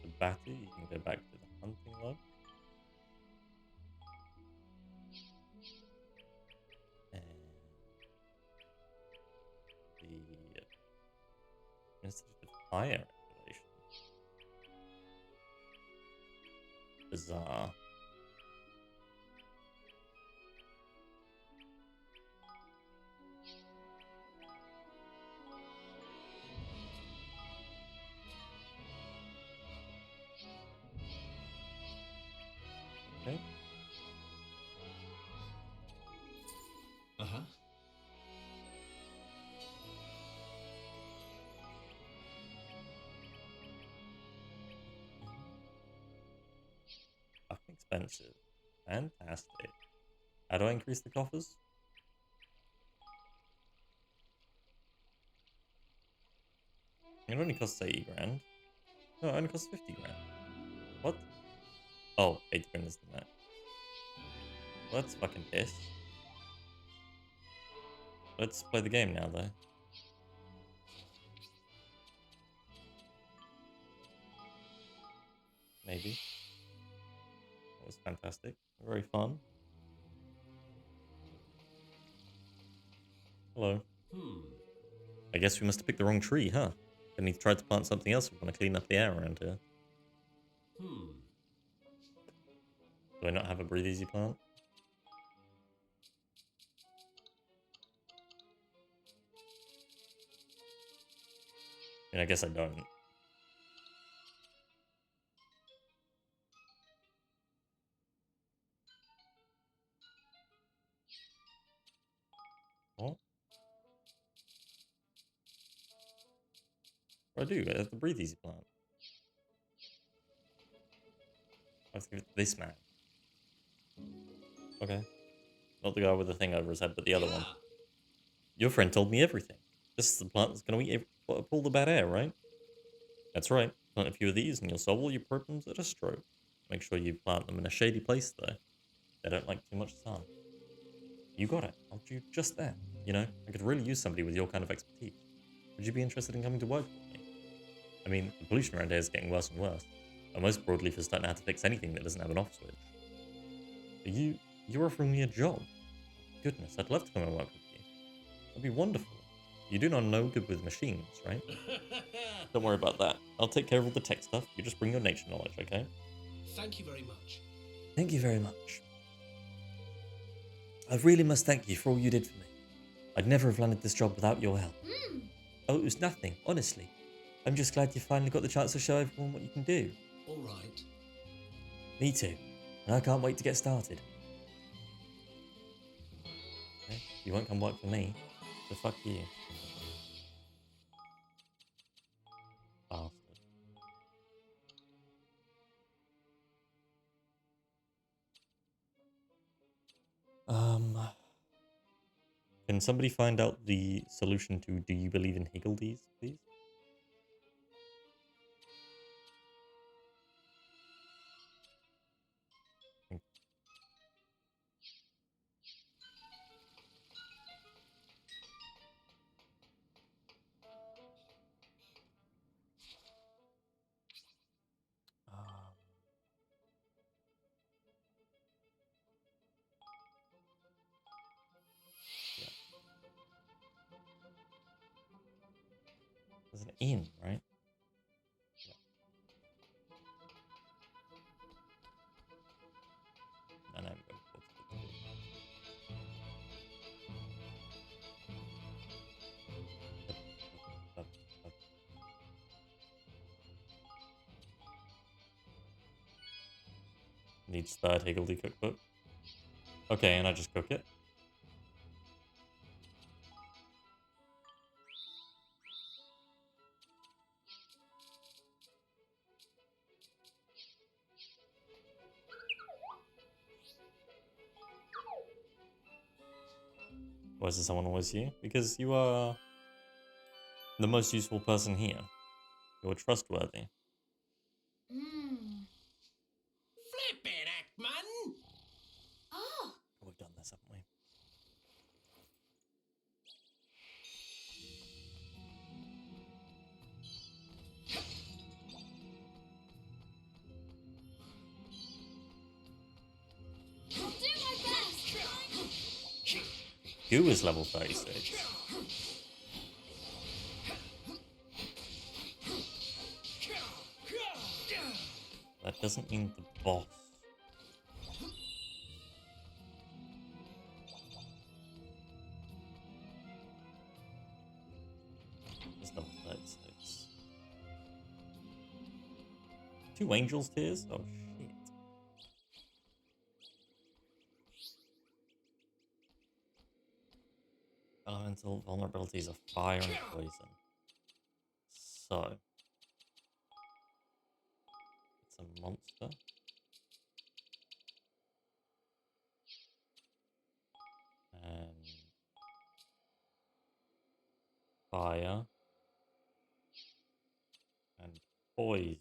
The Batu, you can go back to the hunting log. And the Institute of Higher Regulation. Bizarre. Okay. Uh-huh. Fucking expensive. Fantastic. How do I increase the coffers? It only costs 80 grand. No, it only costs 50 grand. What? Oh, 80 grand is the net. Well, that's fucking piss. Let's play the game now, though. Maybe. That was fantastic. Very fun. Hello. Hmm. I guess we must have picked the wrong tree, huh? Then he tried to plant something else if we want to clean up the air around here. Hmm. Do I not have a breathe easy plant? I mean, I guess I don't. What? I do. I have the breathe easy plant. I have to give it to this man. Okay. Not the guy with the thing over his head, but the other one. Yeah. Your friend told me everything. This is the plant that's going to eat all the bad air, right? That's right. Plant a few of these and you'll solve all your problems at a stroke. Make sure you plant them in a shady place, though. They don't like too much sun. You got it. Aren't you just there? You know, I could really use somebody with your kind of expertise. Would you be interested in coming to work with me? I mean, the pollution around here is getting worse and worse. And most broadleafers don't know how to fix anything that doesn't have an off switch. But you're offering me a job. Goodness, I'd love to come and work with you. That'd be wonderful. You do not know good with machines, right? Don't worry about that. I'll take care of all the tech stuff. You just bring your nature knowledge, okay? Thank you very much. Thank you very much. I really must thank you for all you did for me. I'd never have landed this job without your help. Oh, it was nothing, honestly. I'm just glad you finally got the chance to show everyone what you can do. All right. Me too. And I can't wait to get started. Okay? You won't come work for me, so fuck you. Bastard. Can somebody find out the solution to do you believe in Higgledies, please? Thank- Um, yeah. There's an inn, right? Yeah. And I'm going to go to the Needs third Higgledy cookbook. Okay, and I just cook it. Why is there someone always you? Because you are the most useful person here. You're trustworthy. Mmm. Flippin' heck, man! Oh. We've done this, haven't we? I'll do my best. Goo is level 36. That doesn't mean the boss. It's level 36. 2 angels tears? Oh shit. Elemental vulnerabilities are fire and poison. So it's a monster. And fire and poison.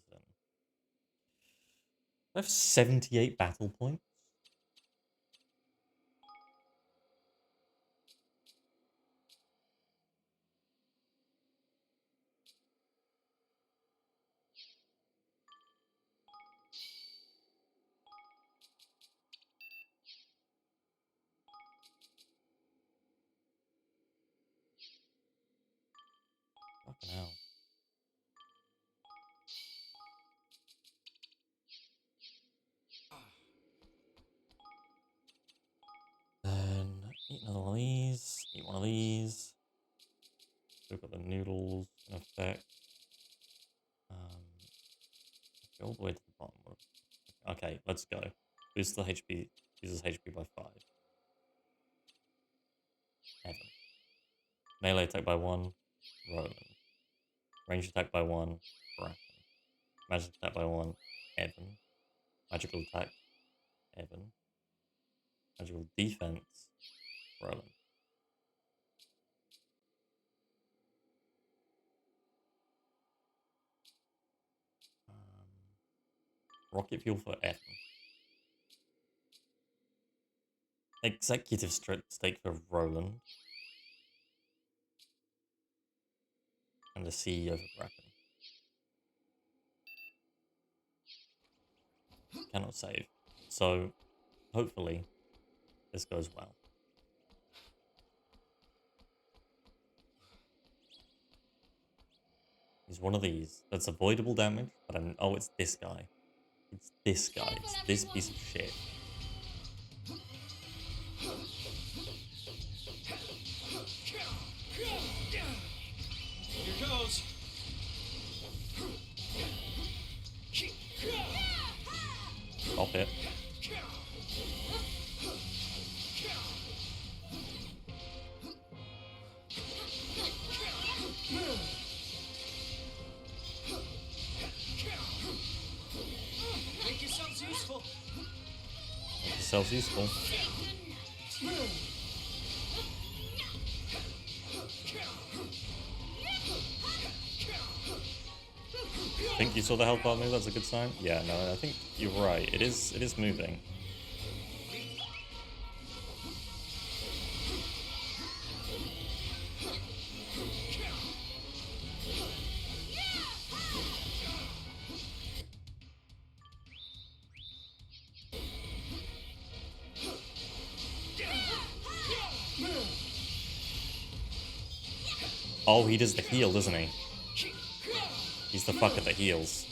I have 78 battle points. Another one of these. Eat one of these. Still got the noodles in effect. Go all the way to the bottom. Okay, let's go. Boost the HP. Uses HP by 5. Evan. Melee attack by 1. Roland. Range attack by 1. Bracken. Magic attack by 1. Evan. Magical attack. Evan. Magical defense. Roland. Rocket fuel for Evan. Executive stake for Roland. And the CEO for Bracken. Cannot save. So, hopefully, this goes well. He's one of these. That's avoidable damage, but I'm... Oh, it's this guy. It's this guy. It's this piece of shit. Here goes. Stop it. Make yourselves useful. Make yourselves useful. I think you saw the health bar move. That's a good sign. Yeah, no, I think you're right. It is moving. Oh, he does the heal, doesn't he? He's the fucker that heals.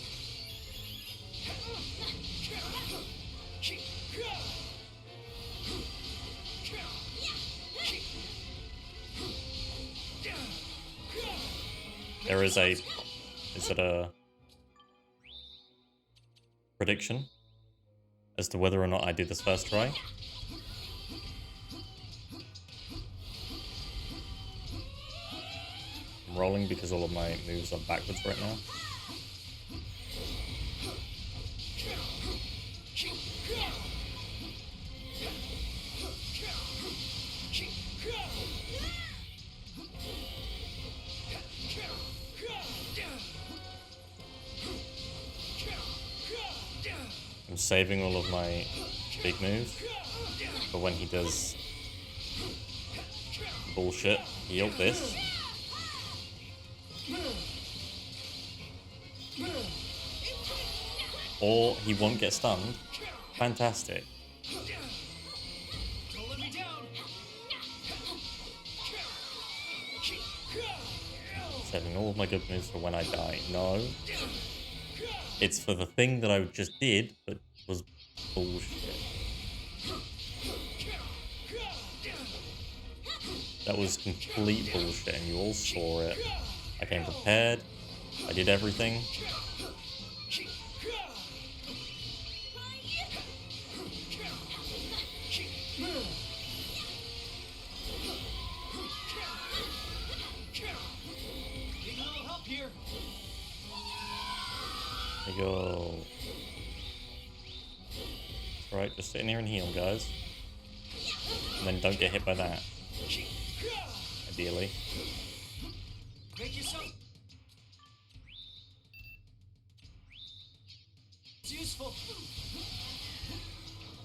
There is a... Is it a... prediction as to whether or not I do this first try? I'm rolling because all of my moves are backwards right now. I'm saving all of my big moves, but when he does bullshit, heal this. Or he won't get stunned. Fantastic. Don't let me down. Saving all of my good moves for when I die. No. It's for the thing that I just did, but was bullshit. That was complete bullshit, and you all saw it. I came prepared. I did everything. Need a little help here. There you go. Right, just sit in here and heal, guys. And then don't get hit by that. Ideally. Make yourself useful.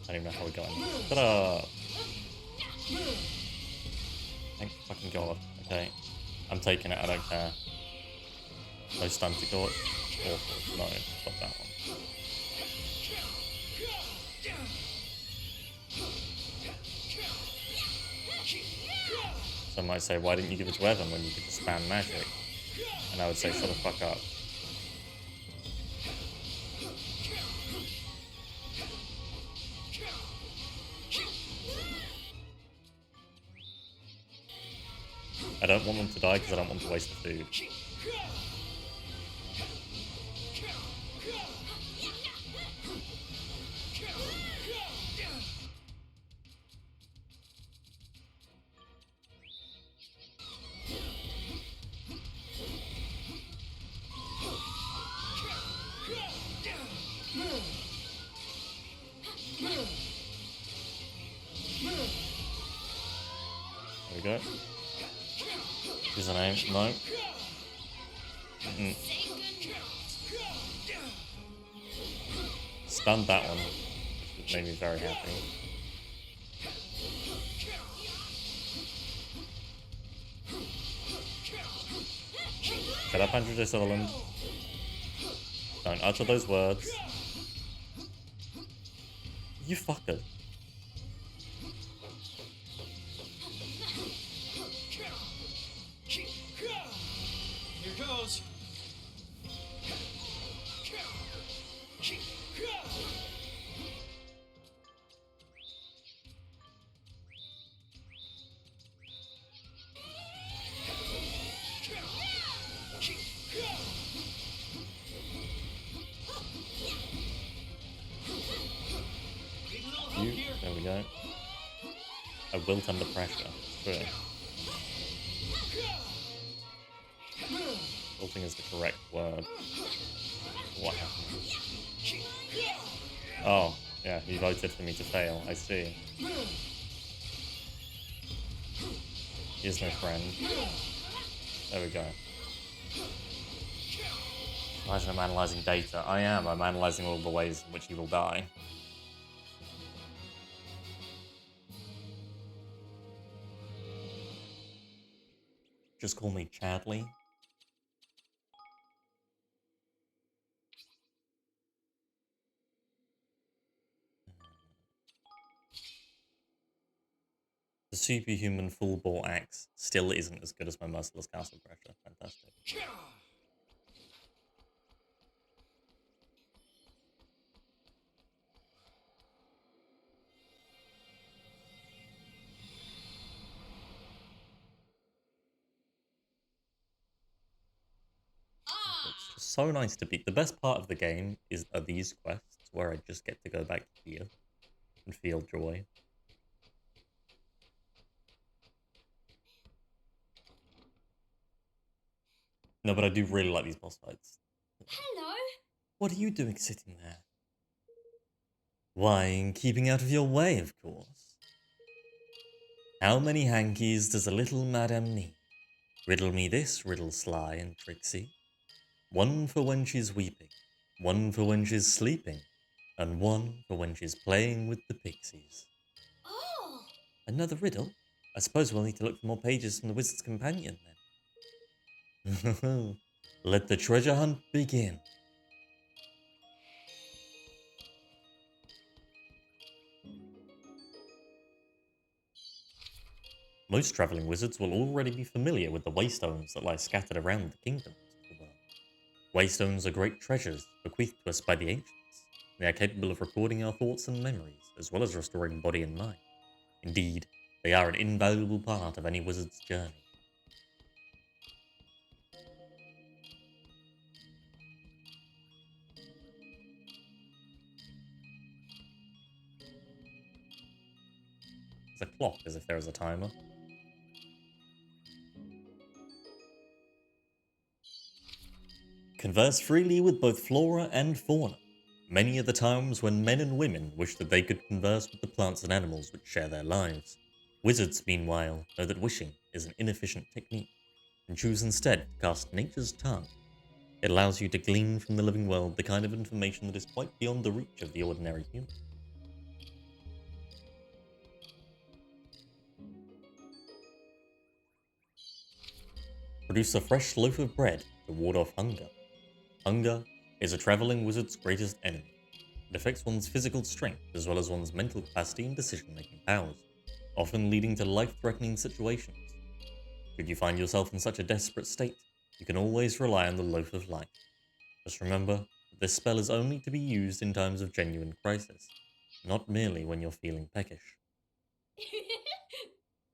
I don't even know how we're going. Ta-da! Thank fucking god. Okay. I'm taking it, I don't care. No stun to torch. Awful. No, stop that one. Some might say, why didn't you give it to Evan when you could just spam magic? And I would say, shut the fuck up. I don't want them to die because I don't want to waste the food. There we go. Use a name. No. Stunned that one, which made me very happy. Shut up, Andrew J. Sutherland. Don't utter those words. You fucker. Here goes. You. There we go. I wilt under pressure. Sure. Wilting is the correct word. What happened? Oh, yeah, he voted for me to fail. I see. He is no friend. There we go. Imagine I'm analysing data. I am. I'm analysing all the ways in which he will die. Just call me Chadley. The superhuman full bore axe still isn't as good as my merciless castle pressure. Fantastic. It's just so nice to beat. The best part of the game are these quests where I just get to go back here and feel joy. No, but I do really like these boss fights. Hello. What are you doing sitting there? Why, keeping out of your way, of course. How many hankies does a little madam need? Riddle me this, riddle sly and tricksy. One for when she's weeping, one for when she's sleeping, and one for when she's playing with the pixies. Oh. Another riddle? I suppose we'll need to look for more pages from the Wizard's Companion, then. Let the treasure hunt begin. Most travelling wizards will already be familiar with the waystones that lie scattered around the kingdoms of the world. Waystones are great treasures bequeathed to us by the ancients. They are capable of recording our thoughts and memories, as well as restoring body and mind. Indeed, they are an invaluable part of any wizard's journey. There's a clock as if there is a timer. Converse freely with both flora and fauna. Many are the times when men and women wish that they could converse with the plants and animals which share their lives. Wizards, meanwhile, know that wishing is an inefficient technique, and choose instead to cast nature's tongue. It allows you to glean from the living world the kind of information that is quite beyond the reach of the ordinary human. Produce a fresh loaf of bread to ward off hunger. Hunger is a travelling wizard's greatest enemy. It affects one's physical strength as well as one's mental capacity and decision-making powers, often leading to life-threatening situations. Should you find yourself in such a desperate state, you can always rely on the Loaf of Life. Just remember that this spell is only to be used in times of genuine crisis, not merely when you're feeling peckish.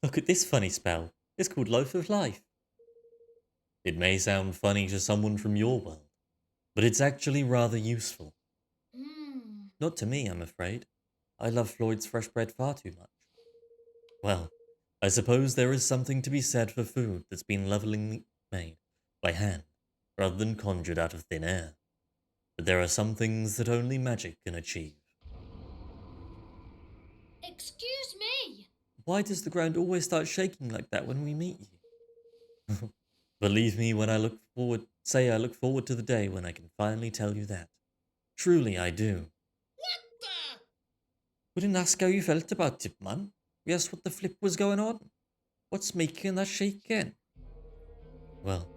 Look at this funny spell. It's called Loaf of Life. It may sound funny to someone from your world, but it's actually rather useful. Mmm. Not to me, I'm afraid. I love Floyd's fresh bread far too much. Well, I suppose there is something to be said for food that's been lovingly made by hand, rather than conjured out of thin air. But there are some things that only magic can achieve. Excuse me. Why does the ground always start shaking like that when we meet you? Believe me when I look forward to the day when I can finally tell you that. Truly I do. What the? We didn't ask how you felt about it, man. We asked what the flip was going on. What's making that shaking? Well,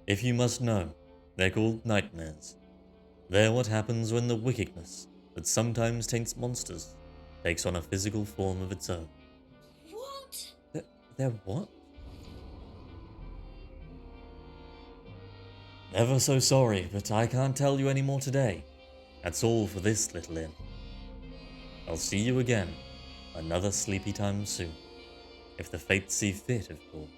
if you must know, they're called nightmares. They're what happens when the wickedness that sometimes taints monsters takes on a physical form of its own. What? They're what? Ever so sorry, but I can't tell you any more today. That's all for this little inn. I'll see you again, another sleepy time soon. If the fates see fit, of course.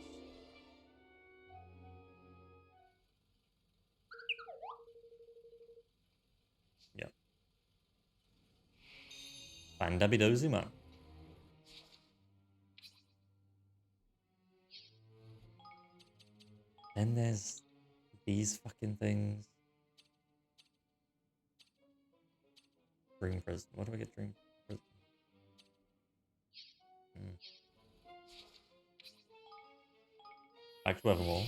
Yep. Fandabidozy man. Then there's these fucking things. Dream prison. What do I get dream prison? Back to Evermore.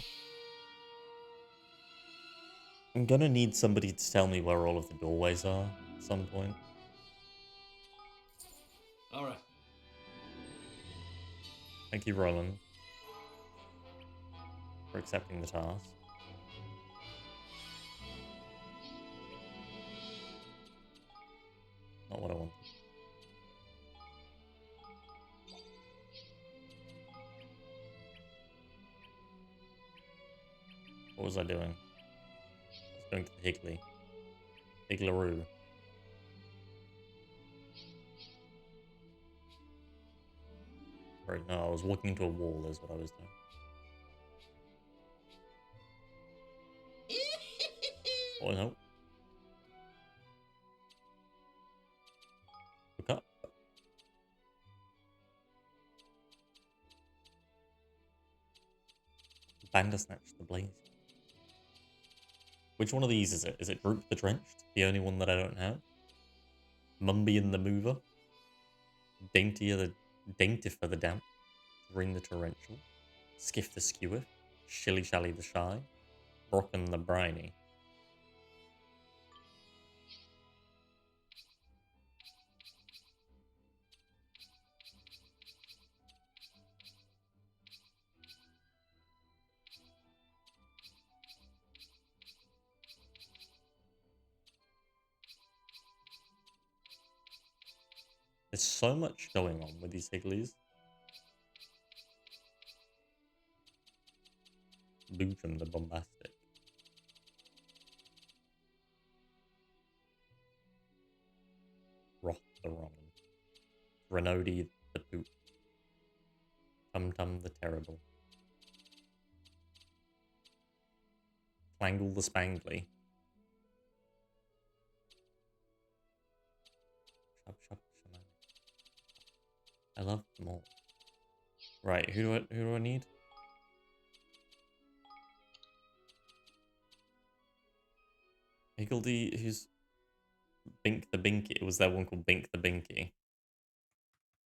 I'm gonna need somebody to tell me where all of the doorways are at some point. All right. Thank you, Roland, for accepting the task. Not what I wanted. What was I doing? I was going to the Higley. Higlaroo. Right, no, I was walking into a wall is what I was doing. Oh no. Look up. Bandersnatch the Blaze. Which one of these is it? Is it Droop the Drenched? The only one that I don't have? Mumbian the Mover? Daintifer the Damp? Ring the Torrential? Skiff the Skewer? Shilly Shally the Shy? Brocken the Briny? There's so much going on with these Higglies. Boojum the Bombastic. Roth the Ramen. Renodi the Poop. Tum Tum the Terrible. Clangle the Spangly. Shub Shub Shaman. I love them all. Right, who do I need? Higgledy, who's Bink the Binky? Was there one called Bink the Binky?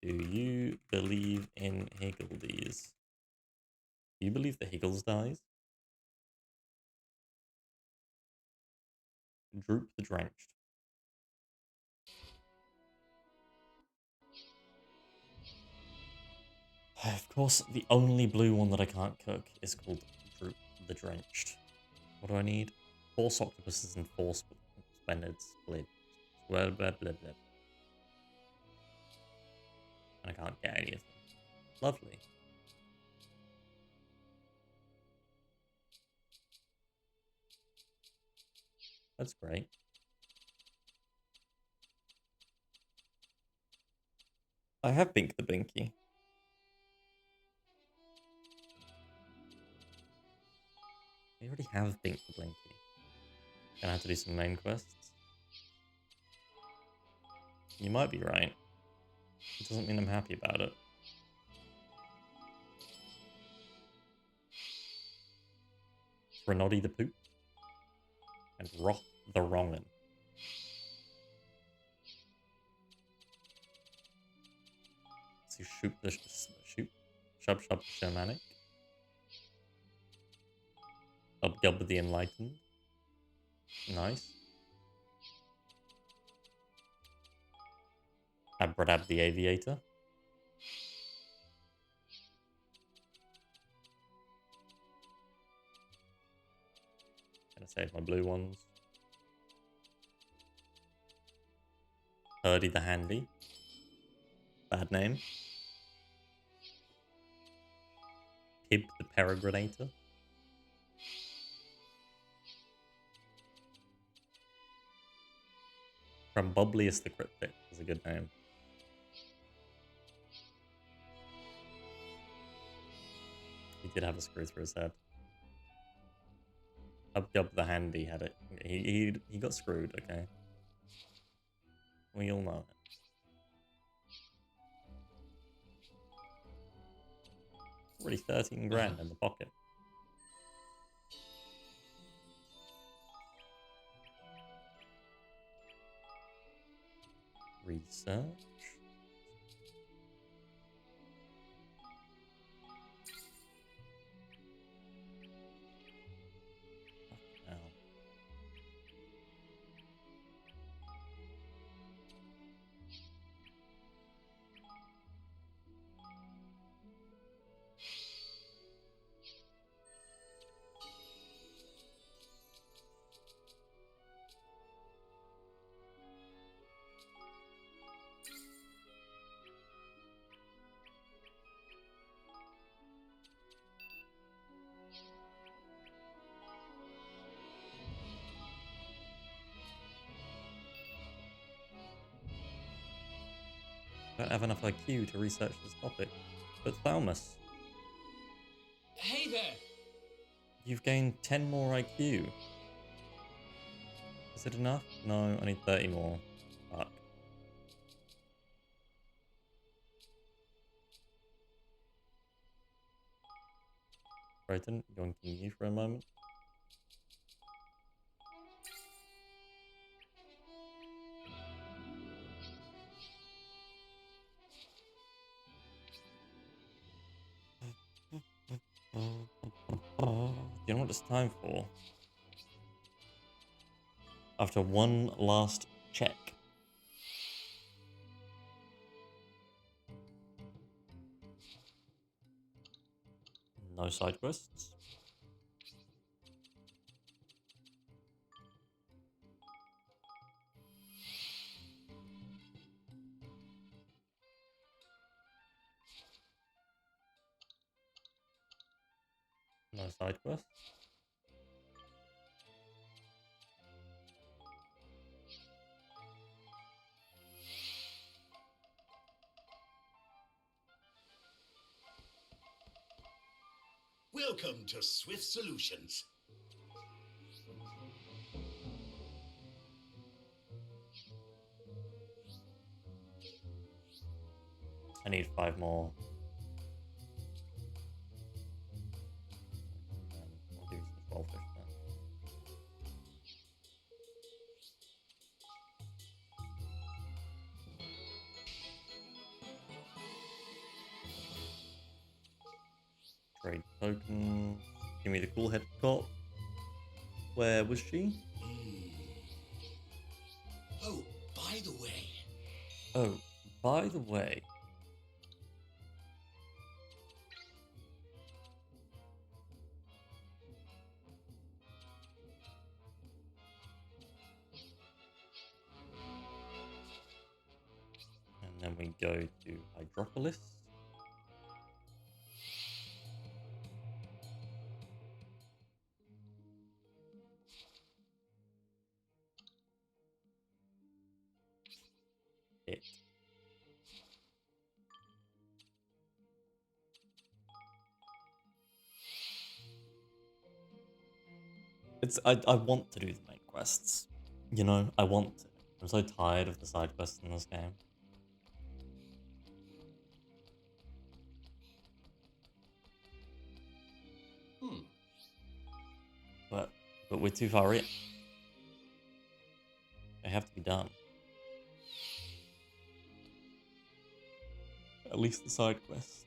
Do you believe in Higgledies? Do you believe the Higgles dies? Droop the Drenched. Of course, the only blue one that I can't cook is called Droop the Drenched. What do I need? 4 octopuses and 4 suspended split. Blah, blah, blah, blah. And I can't get any of them. Lovely. That's great. I have Bink the Binky. We already have Pink the Blinky. Gonna have to do some main quests. You might be right. It doesn't mean I'm happy about it. Renoddy the Poop. And Roth the Wrongin. So shoot the shoot. Shub Shub the Shamanic. Ubgub the Enlightened. Nice. Abradab the Aviator. Gonna save my blue ones. Purdy the Handy. Bad name. Pib the Peregrinator. Probumblius the Cryptic is a good name. He did have a screw through his head. Ubgub the Handy had it. He got screwed, okay. We all know it. Already 13 grand in the pocket. Research. Fucking hell. I don't have enough IQ to research this topic. But Thalmus, Hey there! you've gained 10 more IQ. Is it enough? No, I need 30 more. Fuck. Brighton, yoinking you for a moment. Do you know what it's time for? After one last check. No side quests. No side quests. Welcome to Swift Solutions. I need 5 more. I'll give you some 12 fish then. Trade tokens. Give me the cool head cop. Where was she? Oh, by the way, Oh, by the way. And then we go to Hydropolis. It. I want to do the main quests. You know, I want to. I'm so tired of the side quests in this game. But we're too far in. They have to be done. At least the side quests.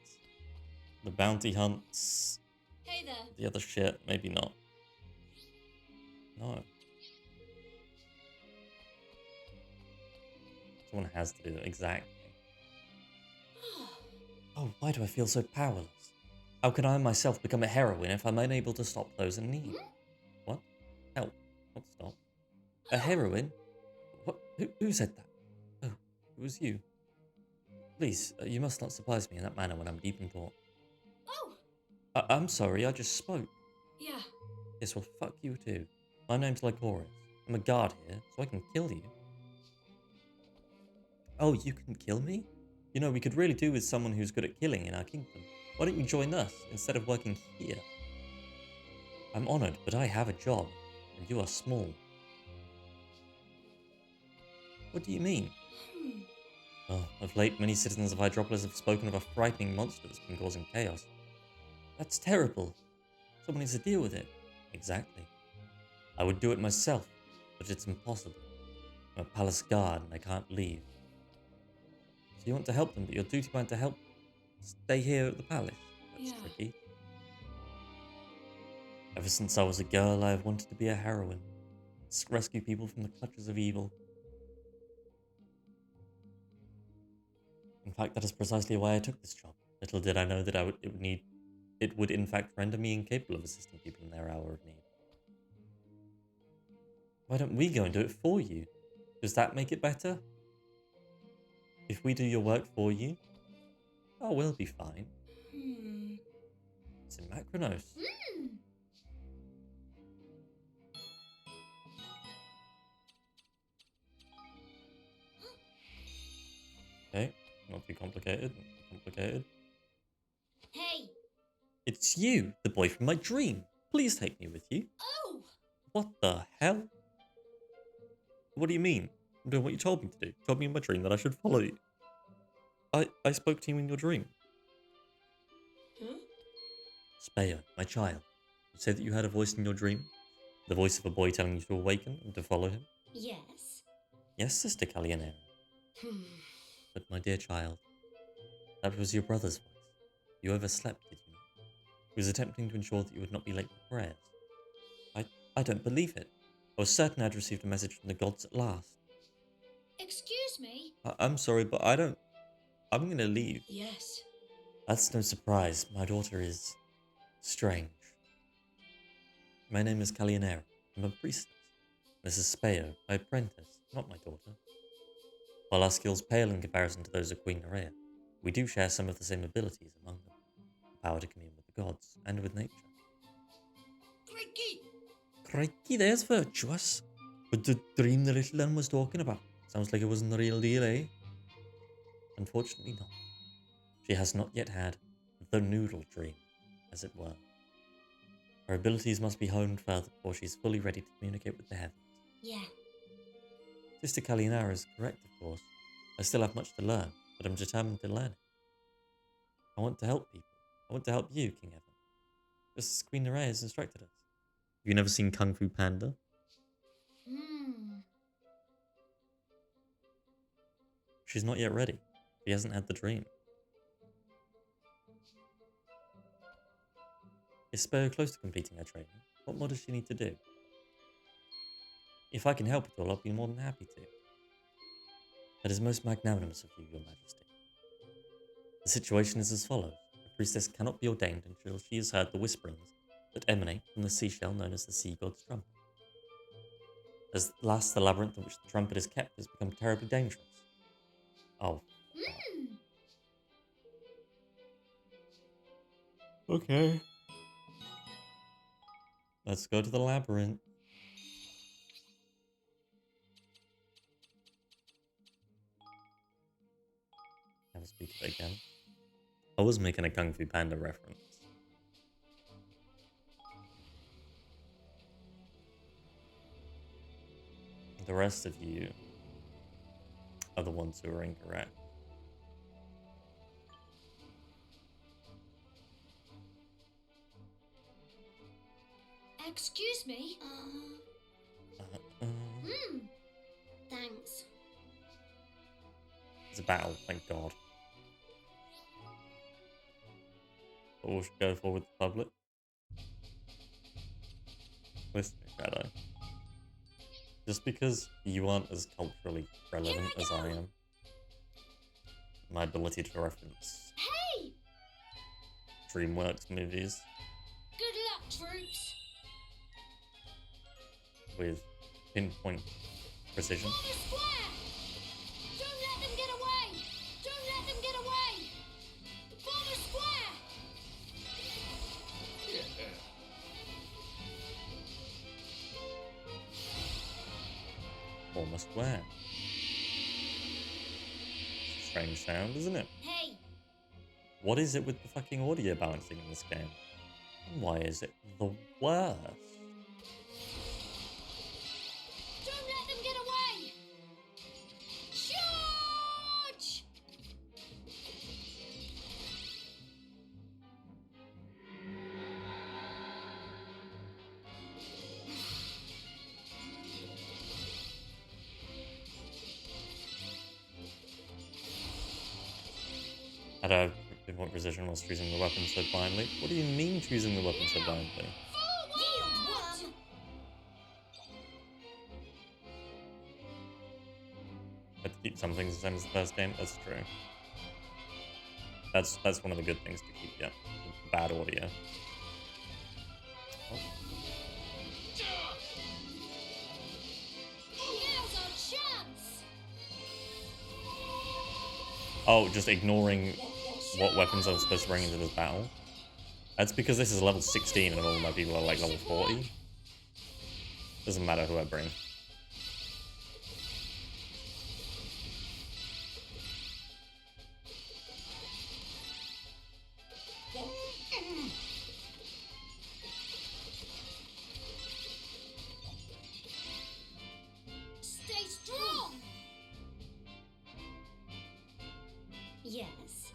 The bounty hunts. Hey there. The other shit, maybe not. No. Someone has to do that. Exactly. Oh, why do I feel so powerless? How can I myself become a heroine if I'm unable to stop those in need? What? Help. Not stop. A heroine? What? Who said that? Oh, it was you. Please, you must not surprise me in that manner when I'm deep in thought. Oh, I'm sorry, I just spoke. yeah. Yes, well, fuck you too. My name's Lycoris. I'm a guard here, so I can kill you. Oh, you can kill me? You know, we could really do with someone who's good at killing in our kingdom. Why don't you join us instead of working here? I'm honored, but I have a job, and you are small. What do you mean? Oh, of late, many citizens of Hydropolis have spoken of a frightening monster that's been causing chaos. That's terrible. Someone needs to deal with it. Exactly. I would do it myself, but it's impossible. I'm a palace guard and I can't leave. So you want to help them, but your duty bound to help stay here at the palace? That's Yeah. tricky. Ever since I was a girl, I have wanted to be a heroine. Rescue people from the clutches of evil. In fact, that is precisely why I took this job. Little did I know that it would in fact render me incapable of assisting people in their hour of need. Why don't we go and do it for you? Does that make it better? If we do your work for you, oh, we'll be fine. It's in Macronos. Okay, not too complicated. Not too complicated. Hey. It's you, the boy from my dream. Please take me with you. Oh. What the hell? What do you mean? I'm doing what you told me to do. You told me in my dream that I should follow you. I spoke to you in your dream. Huh? Speyer, my child. You said that you had a voice in your dream? The voice of a boy telling you to awaken and to follow him? Yes. Yes, Sister Calianera. But my dear child, that was your brother's voice. You overslept, did you not? He was attempting to ensure that you would not be late for prayers. I don't believe it. I was certain I'd received a message from the gods at last. Excuse me. I'm sorry, but I don't... I'm gonna leave. Yes. That's no surprise. My daughter is... strange. My name is Calianera. I'm a priestess. This is Speyo, my apprentice, not my daughter. While our skills pale in comparison to those of Queen Nerea, we do share some of the same abilities among them. The power to commune with the gods and with nature. Crikey! Crikey, there's virtuous. But the dream the little one was talking about sounds like it wasn't the real deal, eh? Unfortunately not. She has not yet had the noodle dream, as it were. Her abilities must be honed further before she's fully ready to communicate with the heavens. Yeah. Sister Kalinara is correct, of course. I still have much to learn, but I'm determined to learn it. I want to help people. I want to help you, King Evan. Just as Queen Nerea has instructed us. Have you never seen Kung Fu Panda? She's not yet ready. She hasn't had the dream. Is Speyo close to completing her training? What more does she need to do? If I can help at all, I'll be more than happy to. That is most magnanimous of you, Your Majesty. The situation is as follows. A priestess cannot be ordained until she has heard the whisperings that emanate from the seashell known as the sea god's trumpet. As last, the labyrinth in which the trumpet is kept has become terribly dangerous. Oh. Okay. Let's go to the labyrinth. Never speak of it again. I was making a Kung Fu Panda reference. The rest of you are the ones who are incorrect. Excuse me? Uh, Thanks. it's a battle, thank God. But we should go for with the public. Listen, Shadow. Just because you aren't as culturally relevant as I am, my ability to reference Hey! DreamWorks movies Good luck, troops. with pinpoint precision. Form a square! Don't let them get away! Don't let them get away! Form a square! Form a square. Strange sound, isn't it? Hey! What is it with the fucking audio balancing in this game? Why is it the worst? Don't let them get away! Charge! Had I pinpoint precision whilst choosing the weapon so blindly? What do you mean choosing the weapon so blindly? Yield one! Had to keep some things the same as the first game. That's true. That's one of the good things to keep. Yeah, the bad audio. Oh, Now's our chance! oh, just ignoring what weapons I'm supposed to bring into this battle. That's because this is level 16 and all of my people are like level 40. Doesn't matter who I bring. Stay strong! Yes.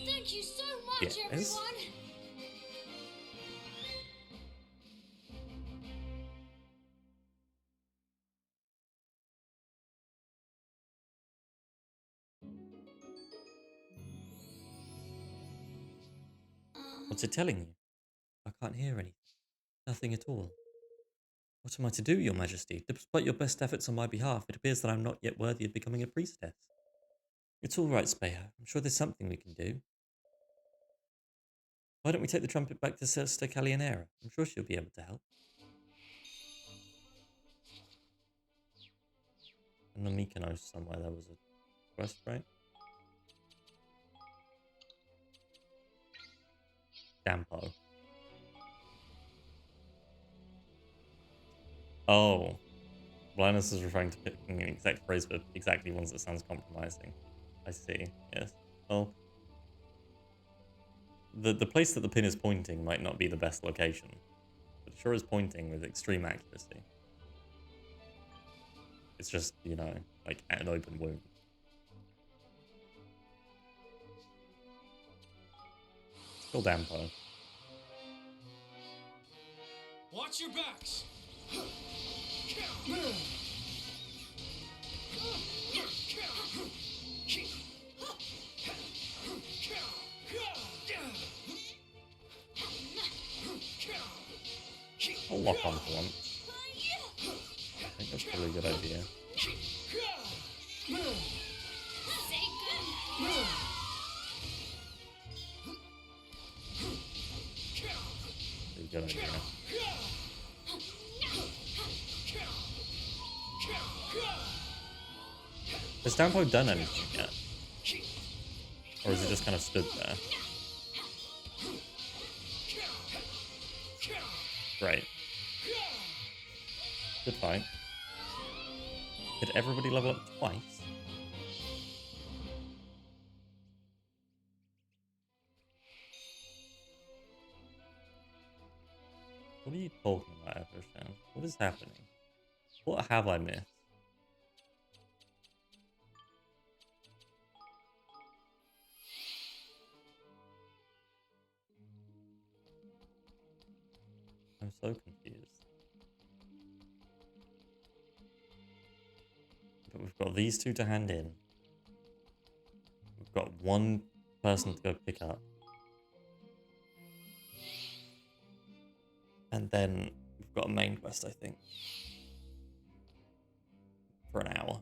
Thank you so much, Yes. everyone! What's it telling you? I can't hear anything. Nothing at all. What am I to do, Your Majesty? Despite your best efforts on my behalf, it appears that I'm not yet worthy of becoming a priestess. It's all right, Speyer. I'm sure there's something we can do. Why don't we take the trumpet back to Sister Calianera? I'm sure she'll be able to help. And the Mykonos somewhere there was a quest, right? Dampo. Oh. Linus is referring to picking an exact phrase for exactly ones that sounds compromising. I see, yes. Well, the place that the pin is pointing might not be the best location, but it sure is pointing with extreme accuracy. It's just, you know, like an open wound. Still Dampo. Watch your backs. I'll lock on for once. I think that's probably a good idea. Say good! Pretty good idea. Has Dampo done anything yet? Or has it just kind of stood there? Right. Good fight. Did everybody level up twice? What are you talking about, Evershan? What is happening? What have I missed? I'm so confused. But we've got these two to hand in. We've got one person to go pick up. And then we've got a main quest, I think. For an hour.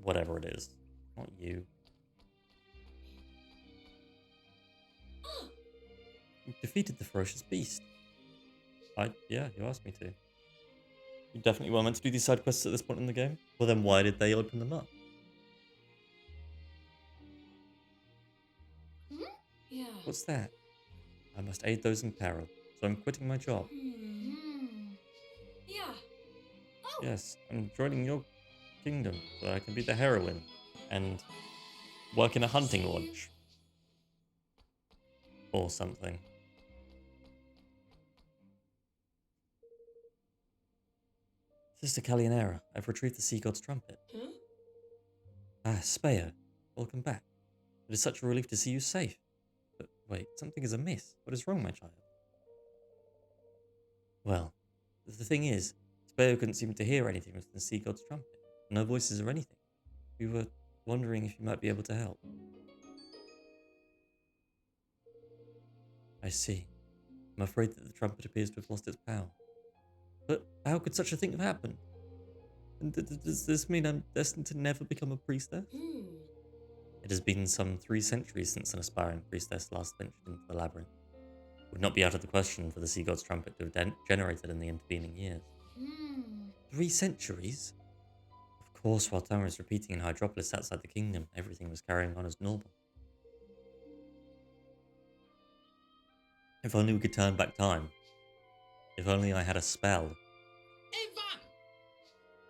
Whatever it is. Not you. You defeated the ferocious beast. Yeah, you asked me to. You definitely weren't meant to do these side quests at this point in the game? Well then why did they open them up? Yeah. What's that? I must aid those in peril, so I'm quitting my job. Yeah. Oh. Yes, I'm joining your kingdom so I can be the heroine and work in a hunting lodge. Or something. Sister Calianera, I've retrieved the sea god's trumpet. Huh? Ah, Speo, welcome back. It is such a relief to see you safe. But wait, something is amiss. What is wrong, my child? Well, the thing is, Speo couldn't seem to hear anything with the sea god's trumpet. No voices or anything. We were wondering if you might be able to help. I see. I'm afraid that the trumpet appears to have lost its power. But how could such a thing have happened? And does this mean I'm destined to never become a priestess? It has been some 3 centuries since an aspiring priestess last ventured into the labyrinth. It would not be out of the question for the sea god's trumpet to have generated in the intervening years. 3 centuries? Of course, while time was repeating in Hydropolis outside the kingdom, everything was carrying on as normal. If only we could turn back time. If only I had a spell. Ivan!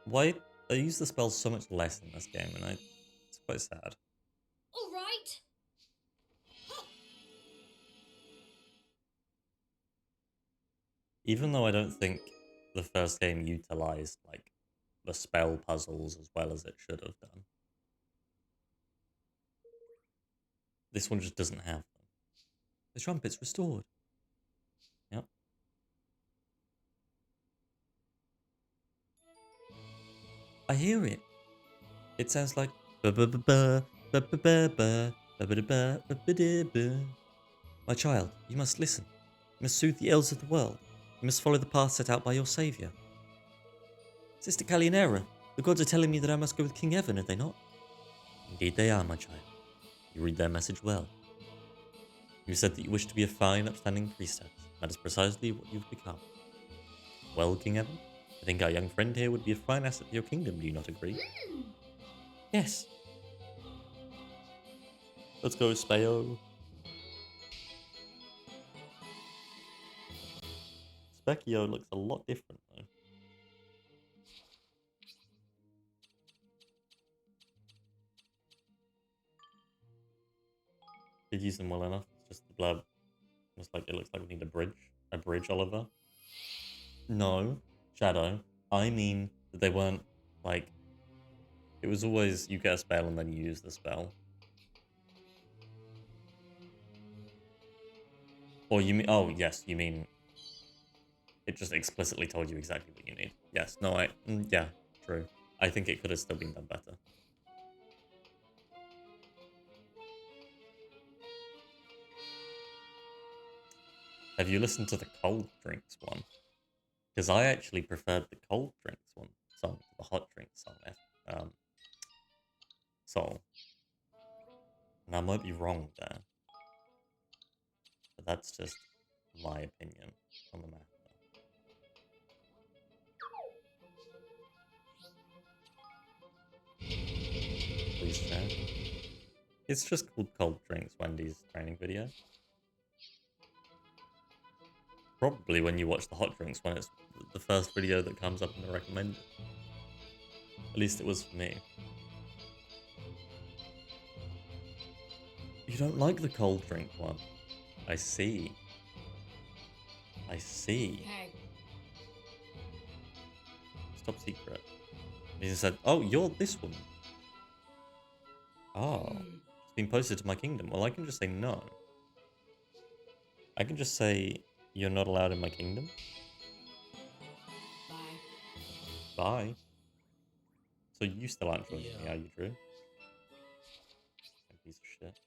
Why? I use the spell so much less in this game, and it's quite sad. All right. Even though I don't think the first game utilized, like, the spell puzzles as well as it should have done. This one just doesn't have them. The trumpet's restored. Yep. I hear it. It sounds like ba ba ba ba ba ba ba ba ba ba ba ba ba ba. My child, you must listen. You must soothe the ills of the world. You must follow the path set out by your savior. Sister Calianera, the gods are telling me that I must go with King Evan, are they not? Indeed they are, my child. You read their message well. You said that you wish to be a fine, upstanding priestess. That is precisely what you've become. Well, King Evan, I think our young friend here would be a fine asset to your kingdom, do you not agree? Yes. Let's go, Speo. Specchio looks a lot different, though. Did use them well enough. It's just the blurb. It looks like we need a bridge. A bridge, Oliver. No, Shadow. I mean that they weren't, like... It was always, you get a spell and then you use the spell. Or you mean... Oh, yes, you mean... It just explicitly told you exactly what you need. Yes, no, yeah, true. I think it could have still been done better. Have you listened to the cold drinks one? Because I actually preferred the cold drinks one song to the hot drinks song. And I might be wrong there. But that's just my opinion on the matter. Please share. It's just called Cold Drinks, Wendy's training video. Probably when you watch the hot drinks one, it's the first video that comes up in the recommended. At least it was for me. You don't like the cold drink one? I see. I see. Hey. Top secret. He just said, oh, you're this woman. Oh. It's been posted to my kingdom. Well, I can just say no. I can just say, you're not allowed in my kingdom. Bye. Bye. So you still aren't joining me, Yeah. are you, Drew? Piece of shit.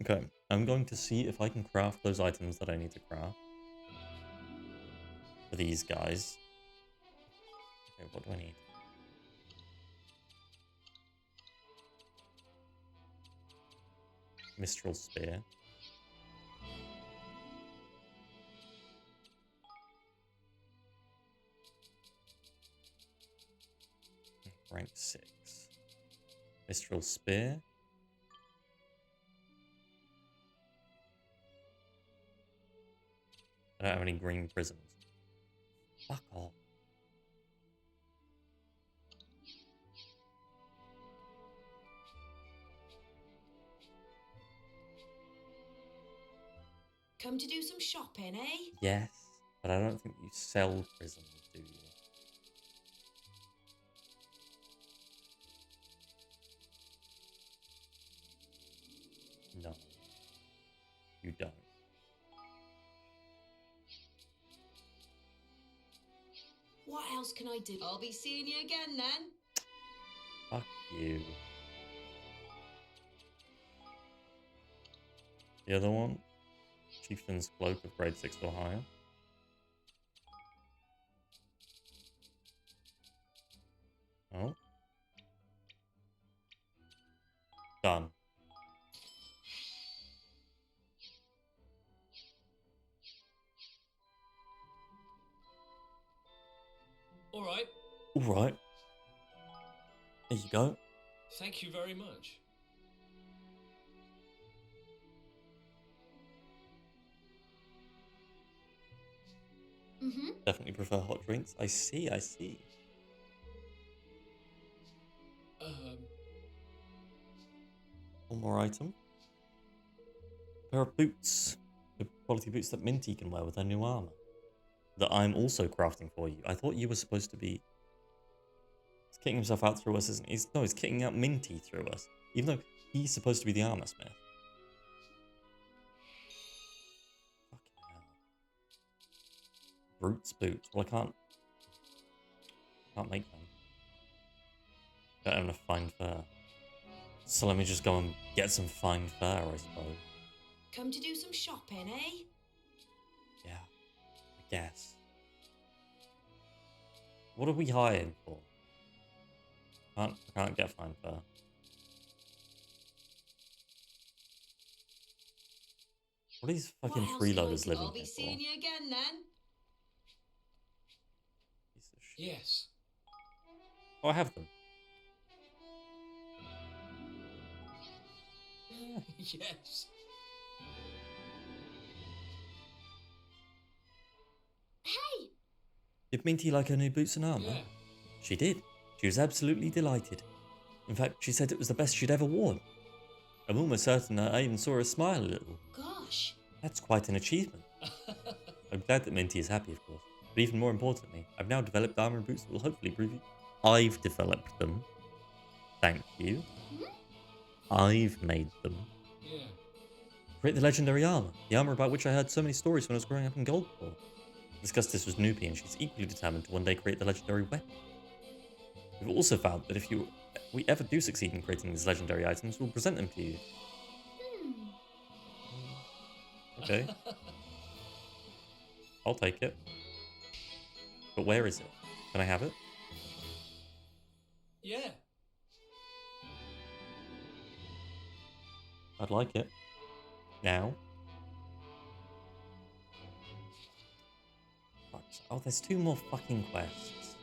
Okay, I'm going to see if I can craft those items that I need to craft. For these guys. Okay, what do I need? Mistral Spear. Rank 6. Mistral Spear. I don't have any green prisms. Fuck off. Come to do some shopping, eh? Yes, but I don't think you sell prisms, do you? No, you don't. What else can I do? I'll be seeing you again then. Fuck you. The other one? Chieftain's Cloak of grade 6 or higher. Oh. Done. All right. Alright. There you go. Thank you very much. Mm-hmm. Definitely prefer hot drinks. I see, I see. One more item. A pair of boots. Good quality boots that Minty can wear with her new armor. That I'm also crafting for you. I thought you were supposed to be... He's kicking himself out through us, isn't he? No, he's kicking out Minty through us. Even though he's supposed to be the armor smith. Fucking hell. Brutes boots. Well, I can't make them. Don't have enough fine fur. So let me just go and get some fine fur, I suppose. Come to do some shopping, eh? Yeah, I guess. What are we hiring for? I can't get fine fur. What are these fucking What else can I freeloaders do? living I'll be here seeing for? you again then. Piece of shit. Yes. Oh, I have them. Yes. Hey! Did Minty like her new boots and armor? Yeah. She did. She was absolutely delighted. In fact, she said it was the best she'd ever worn. I'm almost certain that I even saw her smile a little. Gosh. That's quite an achievement. I'm glad that Minty is happy, of course. But even more importantly, I've now developed armor and boots that will hopefully prove you. I've developed them. Thank you. I've made them. Yeah. Create the legendary armor. The armor about which I heard so many stories when I was growing up in Goldport. I discussed this with Snoopy, and she's equally determined to one day create the legendary weapon. We've also found that if we ever do succeed in creating these legendary items, we'll present them to you. Okay. I'll take it. But where is it? Can I have it? Yeah. I'd like it. Now. Right. Oh, there's 2 more fucking quests.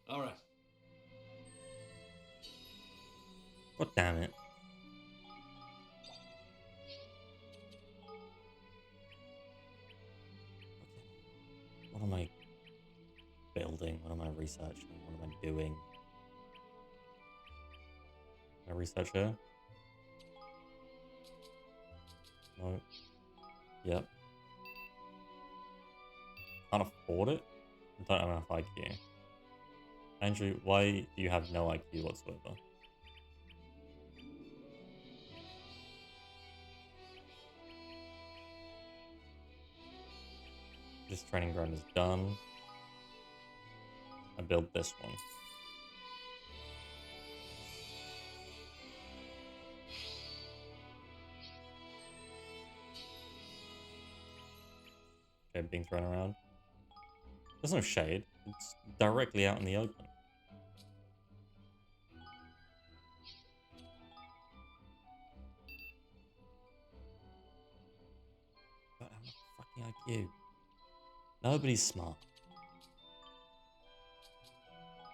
All right. God damn it. What am I building? What am I researching? What am I doing? Can I research here? No. Yep. Can't afford it? Don't have enough IQ. Andrew, why do you have no IQ whatsoever? This training ground is done. I built this one. Okay, being thrown around. There's no shade. It's directly out in the open. But how much fucking IQ? Nobody's smart.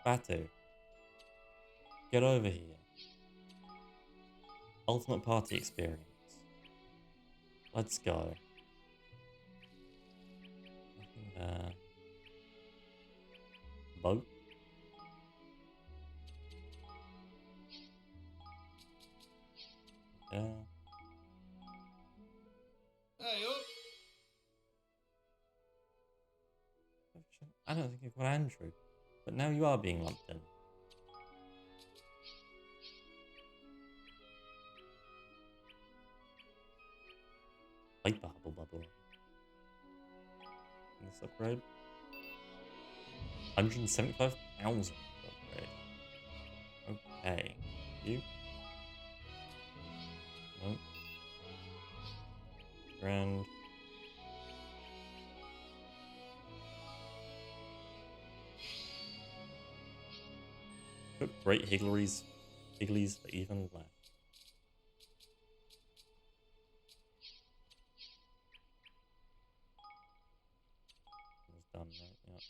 Batu. Get over here. Ultimate party experience. Let's go. Nothing there. Boat. Yeah. Hey, up. I don't think you've got Andrew. But now you are being lumped in. Hyper Hubble Bubble. This upgrade. 175,000 upgrade. Okay. You? Nope. Grand. Put great Higgley's for even less. It's done, right? Yeah.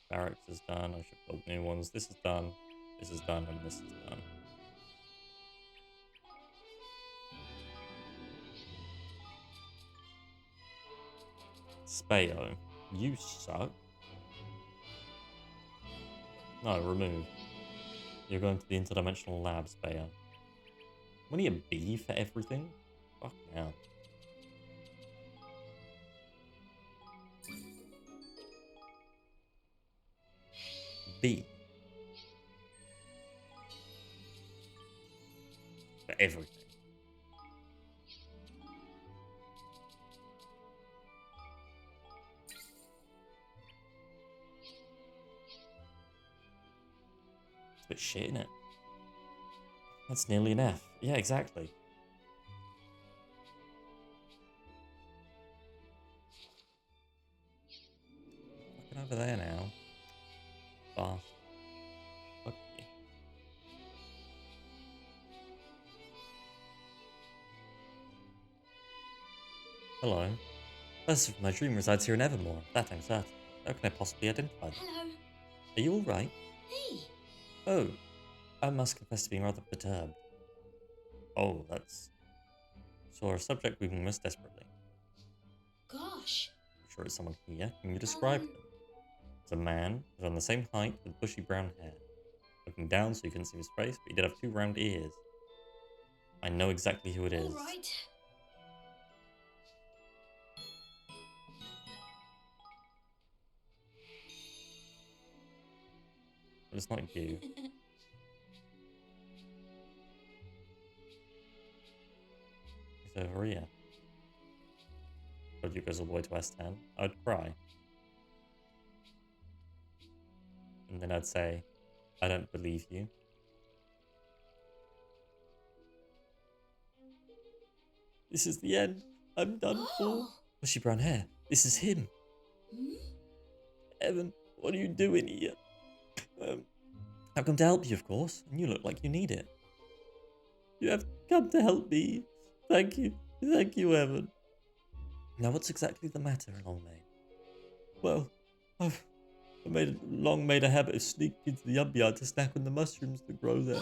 Barracks is done. I should build new ones. This is done. This is done, and this is done. Spayo, you suck. No, remove. You're going to the interdimensional lab, Spayo. What are you, a B for everything? Fuck now. B. For everything. It's a bit shit, isn't it? That's nearly an F. Yeah, exactly. Fucking over there now. Fast. Fuck you. Hello. Person from my dream resides here in Evermore. That I'm certain. How can I possibly identify them? Hello. Are you alright? Me. Oh, I must confess to being rather perturbed. Oh, that's... So a subject we miss desperately. Gosh. I'm sure it's someone here. Can you describe them? It's a man, who's on the same height with bushy brown hair. Looking down so you couldn't see his face, but he did have 2 round ears. I know exactly who it is. All right. But it's not you. He's over here. Told you goes all the way to S10. I'd cry. And then I'd say, I don't believe you. This is the end. I'm done for. Bushy brown hair. This is him. Hmm? Evan, what are you doing here? I've come to help you, of course, and you look like you need it. You have come to help me. Thank you. Thank you, Evan. Now, what's exactly the matter, Longmane? Well, I've long made a habit of sneaking into the yard to snack on the mushrooms that grow there.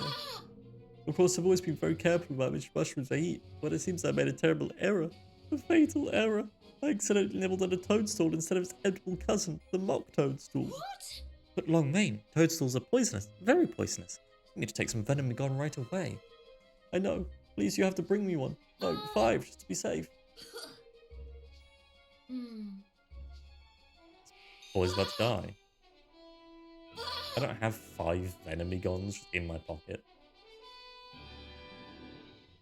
Of course, I've always been very careful about which mushrooms I eat, but it seems I made a terrible error. A fatal error. I accidentally nibbled on a toadstool instead of its edible cousin, the mock toadstool. What? But Longmane, toadstools are poisonous, very poisonous. need to take some venom gone right away. I know. Please, you have to bring me one. No, 5, just to be safe. Boy's about to die. I don't have 5 venomigons just in my pocket.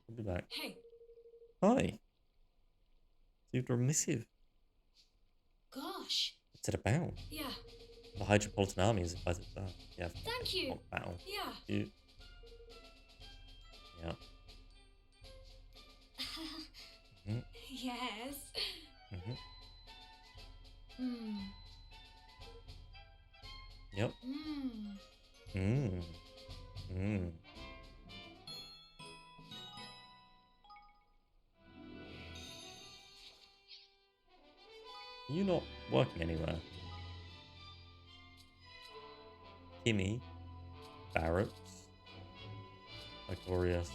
I'll be back. Hey, Hi. Received a missive. gosh. What's it about? Yeah, The Hydropolitan Army is invited to yeah, thank you. not battle. Yeah. You. Yeah. Yes. Mm-hmm. Hmm. Yep. Hmm. You're not working anywhere. Kimmy. Barracks. Victorious.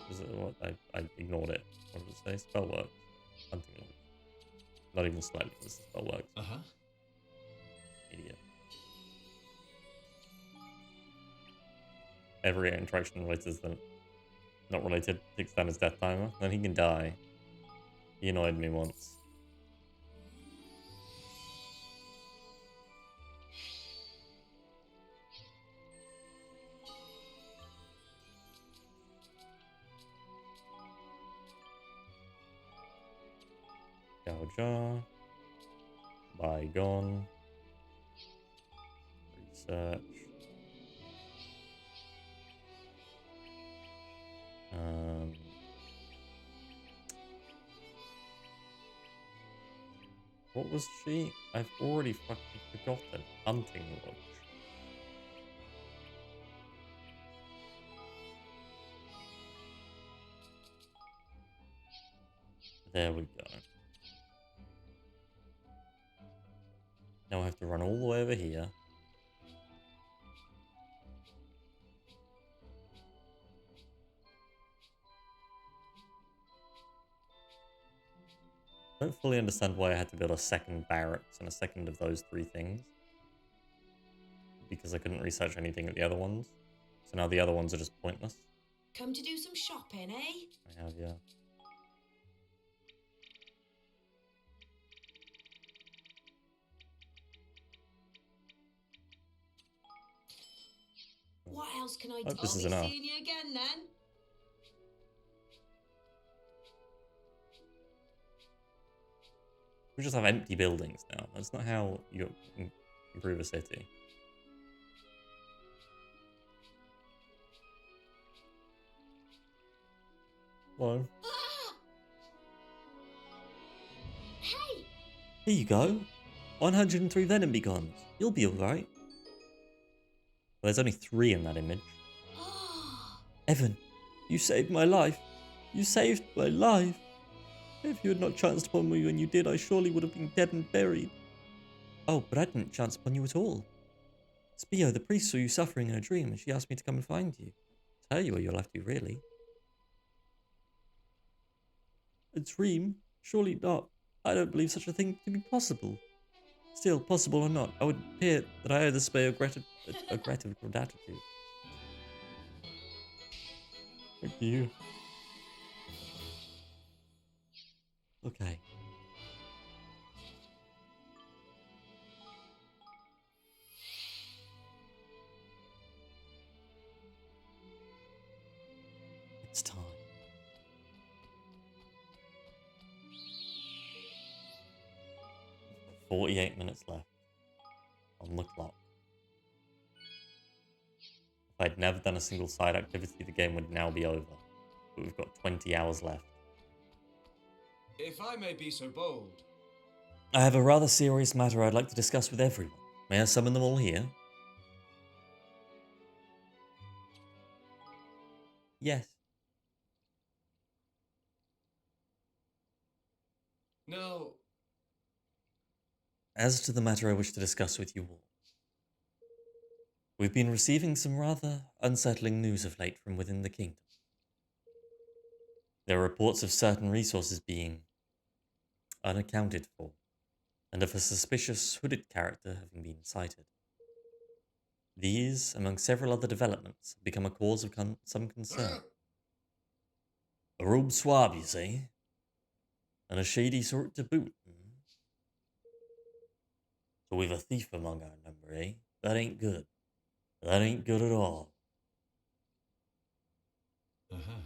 Is it what? I ignored it. What did it say? Spell works. Something like not even slightly. This is spell works. Uh-huh. Idiot. Every interaction related is not related takes down his death timer. Then he can die. He annoyed me once. Gouger. Bygone. Research. What was she? I've already fucking forgotten. Hunting Lodge. There we go. Now I have to run all the way over here. I don't fully understand why I had to build a second barracks and a second of those 3 things. Because I couldn't research anything at the other ones. So now the other ones are just pointless. Come to do some shopping, eh? I have, yeah. What else can I do? Hope this I'll is be enough. seeing you again then. We just have empty buildings now. That's not how you improve a city. Hello. Ah! Hey! Here you go. 103 venom begons. You'll be alright. Well, there's only 3 in that image. Ah! Evan, you saved my life. You saved my life. If you had not chanced upon me when you did, I surely would have been dead and buried. Oh, but I didn't chance upon you at all. Spio, the priest, saw you suffering in a dream, and she asked me to come and find you. Tell you where you'll have to, really. A dream? Surely not. I don't believe such a thing to be possible. Still, possible or not, I would appear that I owe the Spio a gratitude. Thank you. Okay. It's time. 48 minutes left on the clock. If I'd never done a single side activity, the game would now be over. But we've got 20 hours left. If I may be so bold. I have a rather serious matter I'd like to discuss with everyone. May I summon them all here? Yes. No. As to the matter I wish to discuss with you all, we've been receiving some rather unsettling news of late from within the kingdom. There are reports of certain resources being unaccounted for, and of a suspicious hooded character having been sighted. These, among several other developments, have become a cause of some concern. A robe swab, you say? And a shady sort to boot. So we've a thief among our number, eh? That ain't good. That ain't good at all. Uh-huh.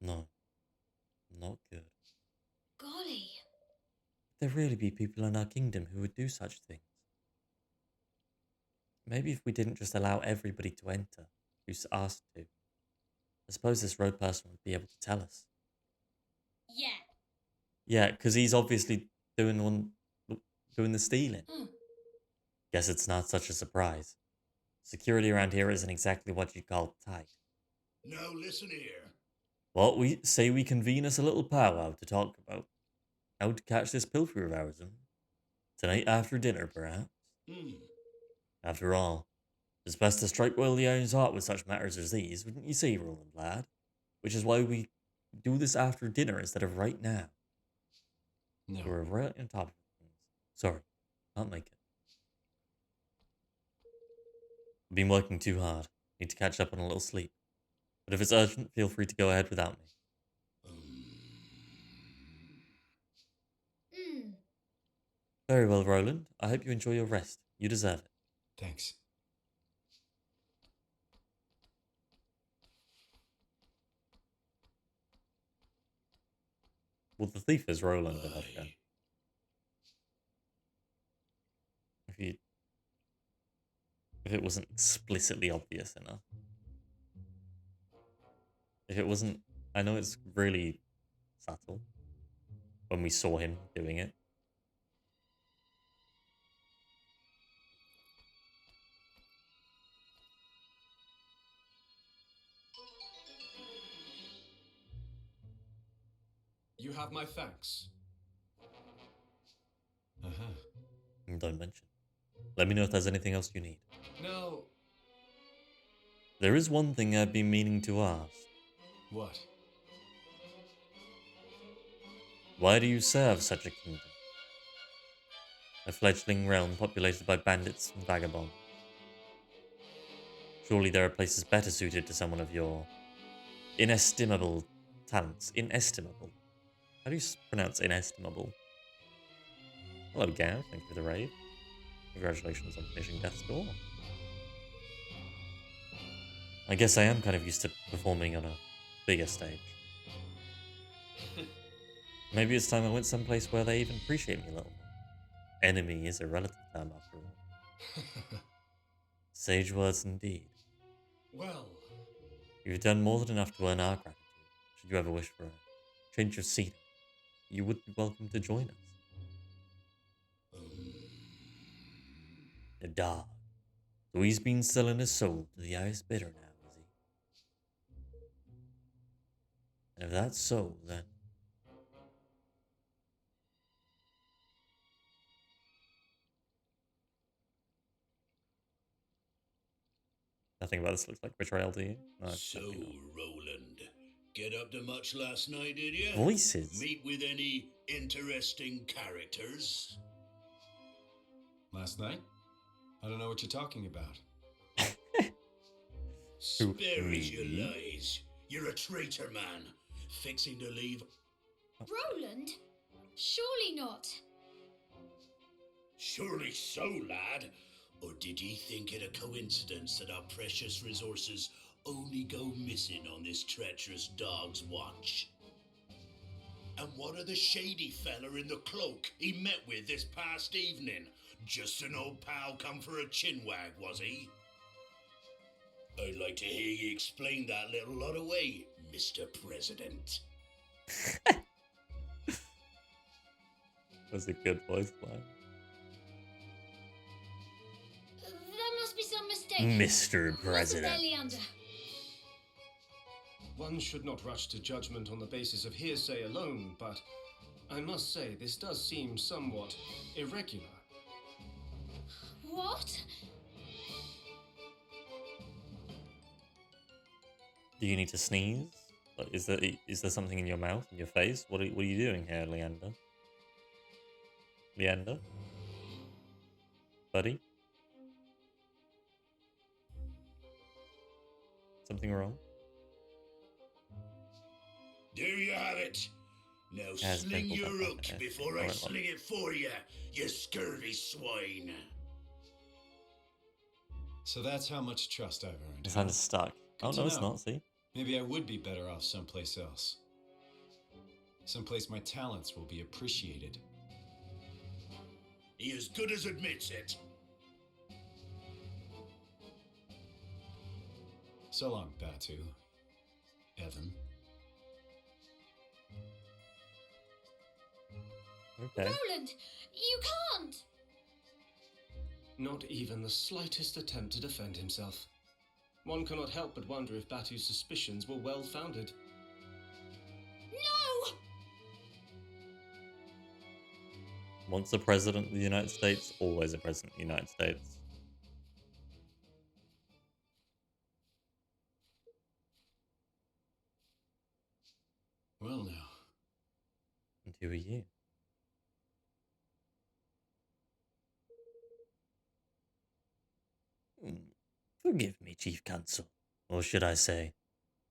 No, not good. Golly. There really be people in our kingdom who would do such things. Maybe if we didn't just allow everybody to enter who's asked to, I suppose this road person would be able to tell us. Yeah. Yeah, because he's obviously doing the stealing. Guess it's not such a surprise. Security around here isn't exactly what you'd call tight. Now listen here. Well, we say we convene us a little powwow to talk about how to catch this pilfer of ours. Tonight after dinner, perhaps. After all, it's best to strike while the iron's hot with such matters as these, wouldn't you say, Roland lad? Which is why we do this after dinner instead of right now. No. We're right on top of things. Sorry, can't make it. I've been working too hard. Need to catch up on a little sleep. But if it's urgent, feel free to go ahead without me. Very well, Roland. I hope you enjoy your rest. You deserve it. Thanks. Well, the thief is Roland, I think. If it wasn't explicitly obvious enough. If it wasn't, I know it's really subtle when we saw him doing it. You have my thanks. Uh-huh. And don't mention. Let me know if there's anything else you need. Now, There is one thing I've been meaning to ask. what? Why do you serve such a kingdom? A fledgling realm populated by bandits and vagabonds. Surely there are places better suited to someone of your inestimable talents. Inestimable. How do you pronounce inestimable? Hello, Gav. Thank you for the raid. Congratulations on finishing Death's Door. I guess I am kind of used to performing on a bigger stage. Maybe it's time I went someplace where they even appreciate me a little more. Enemy is a relative term after all. Sage words indeed. Well, You've done more than enough to earn our gratitude. Should you ever wish for a change of scenery, you would be welcome to join us. The dog. So he's been selling his soul to the highest bidder now, is he? And if that's so, then... Nothing about this looks like betrayal to you? No, it's So, definitely not. Roland, get up to much last night, did you? Voices? Meet with any interesting characters? last night? I don't know what you're talking about. Spares your me? lies. You're a traitor, man. Fixing to leave. Roland? Surely not. Surely so, lad. Or did ye think it a coincidence that our precious resources only go missing on this treacherous dog's watch? And what of the shady fella in the cloak he met with this past evening? Just an old pal come for a chinwag, was he? I'd like to hear you explain that little lot away, Mr. President. That's a good voice line. There must be some mistake. Mr. Wasn't there, President. Leander? One should not rush to judgment on the basis of hearsay alone, but I must say this does seem somewhat irregular. What? Do you need to sneeze? Like, is there something in your mouth, in your face? What are you doing here, Leander? Leander? Buddy? something wrong? There you have it. Now Has been sling pulled your up by hook the before I Alright, look. sling it for you, you scurvy swine. So that's how much trust I've earned. His Huh? hand is stuck. Good Oh to no, it's know. not, see? Maybe I would be better off someplace else. Someplace my talents will be appreciated. He as good as admits it. So long, Batu. Evan. Okay. Roland, you can't! Not even the slightest attempt to defend himself. One cannot help but wonder if Batu's suspicions were well founded. No! Once a president of the United States, always a president of the United States. Well now. And who are you? Forgive me, Chief Counsel. Or should I say,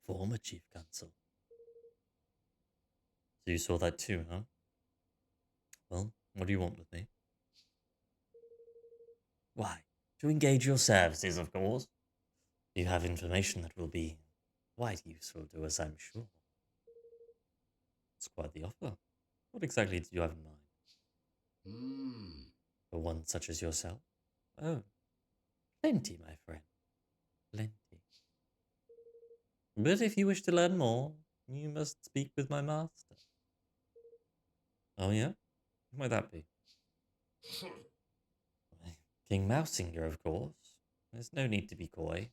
former Chief Counsel. So you saw that too, huh? Well, what do you want with me? Why, to engage your services, of course. You have information that will be quite useful to us, I'm sure. It's quite the offer. What exactly do you have in mind? For one such as yourself? Oh, plenty, my friend. Plenty. But if you wish to learn more, you must speak with my master. Oh, yeah? Who might that be? King Mousinger, of course. There's no need to be coy.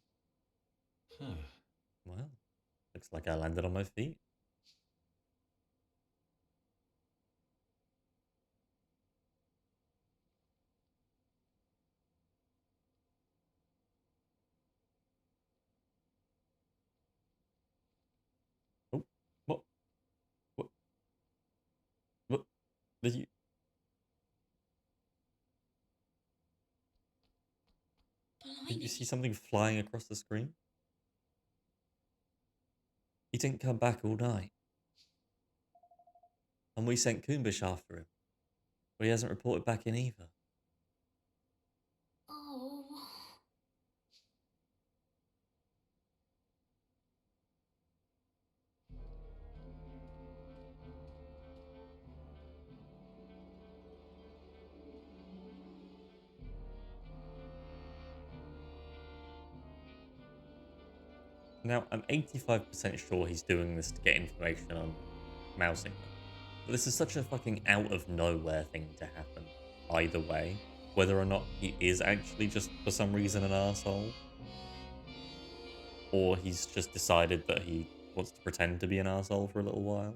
Huh. Well, looks like I landed on my feet. Oh, what? What? What? Did you? Did you Blimey. see something flying across the screen? He didn't come back all night. And we sent Kumbish after him. But he hasn't reported back in either. Oh. Now, I'm 85% sure he's doing this to get information on Mousinger. But this is such a fucking out of nowhere thing to happen. Either way, whether or not he is actually just for some reason an asshole, or he's just decided that he wants to pretend to be an asshole for a little while.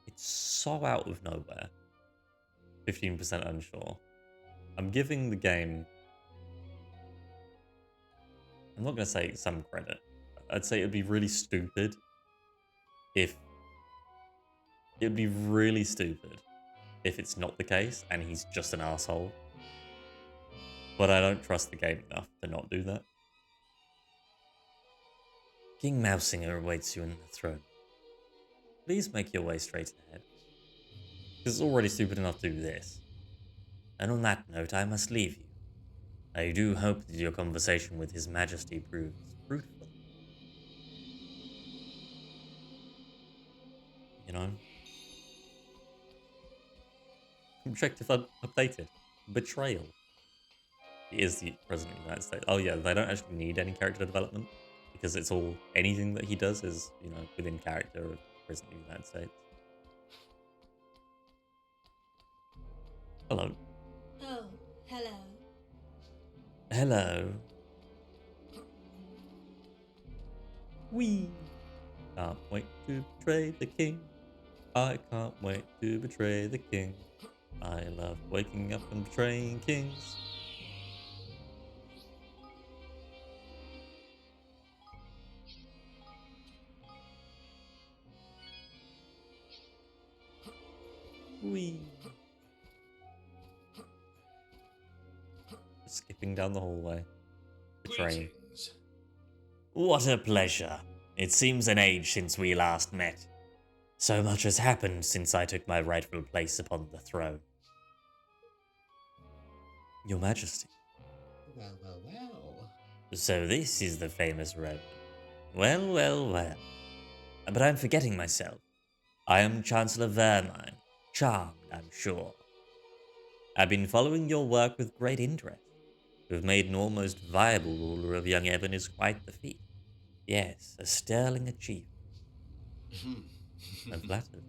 It's so out of nowhere. 15% unsure. I'm giving the game, I'm not going to say some credit. I'd say it'd be really stupid if it's not the case and he's just an asshole. But I don't trust the game enough to not do that. King Mousinger awaits you in the throne. Please make your way straight ahead. Because it's already stupid enough to do this. And on that note, I must leave you. I do hope that your conversation with His Majesty proves fruitful. You know? Objective updated. Betrayal. He is the President of the United States. Oh yeah, they don't actually need any character development. Because it's all, anything that he does is, you know, within character of President of the United States. Hello. Oh, hello. Hello. Wee. Can't wait to betray the king. I can't wait to betray the king. I love waking up and betraying kings. Wee. Skipping down the hallway. Betraying. Greetings. What a pleasure. It seems an age since we last met. So much has happened since I took my rightful place upon the throne. Your Majesty. Well. So this is the famous Revenant. Well. But I'm forgetting myself. I am Chancellor Vermine. Charmed, I'm sure. I've been following your work with great interest. To have made an almost viable ruler of young Evan is quite the feat. Yes, a sterling achievement. I'm flattered.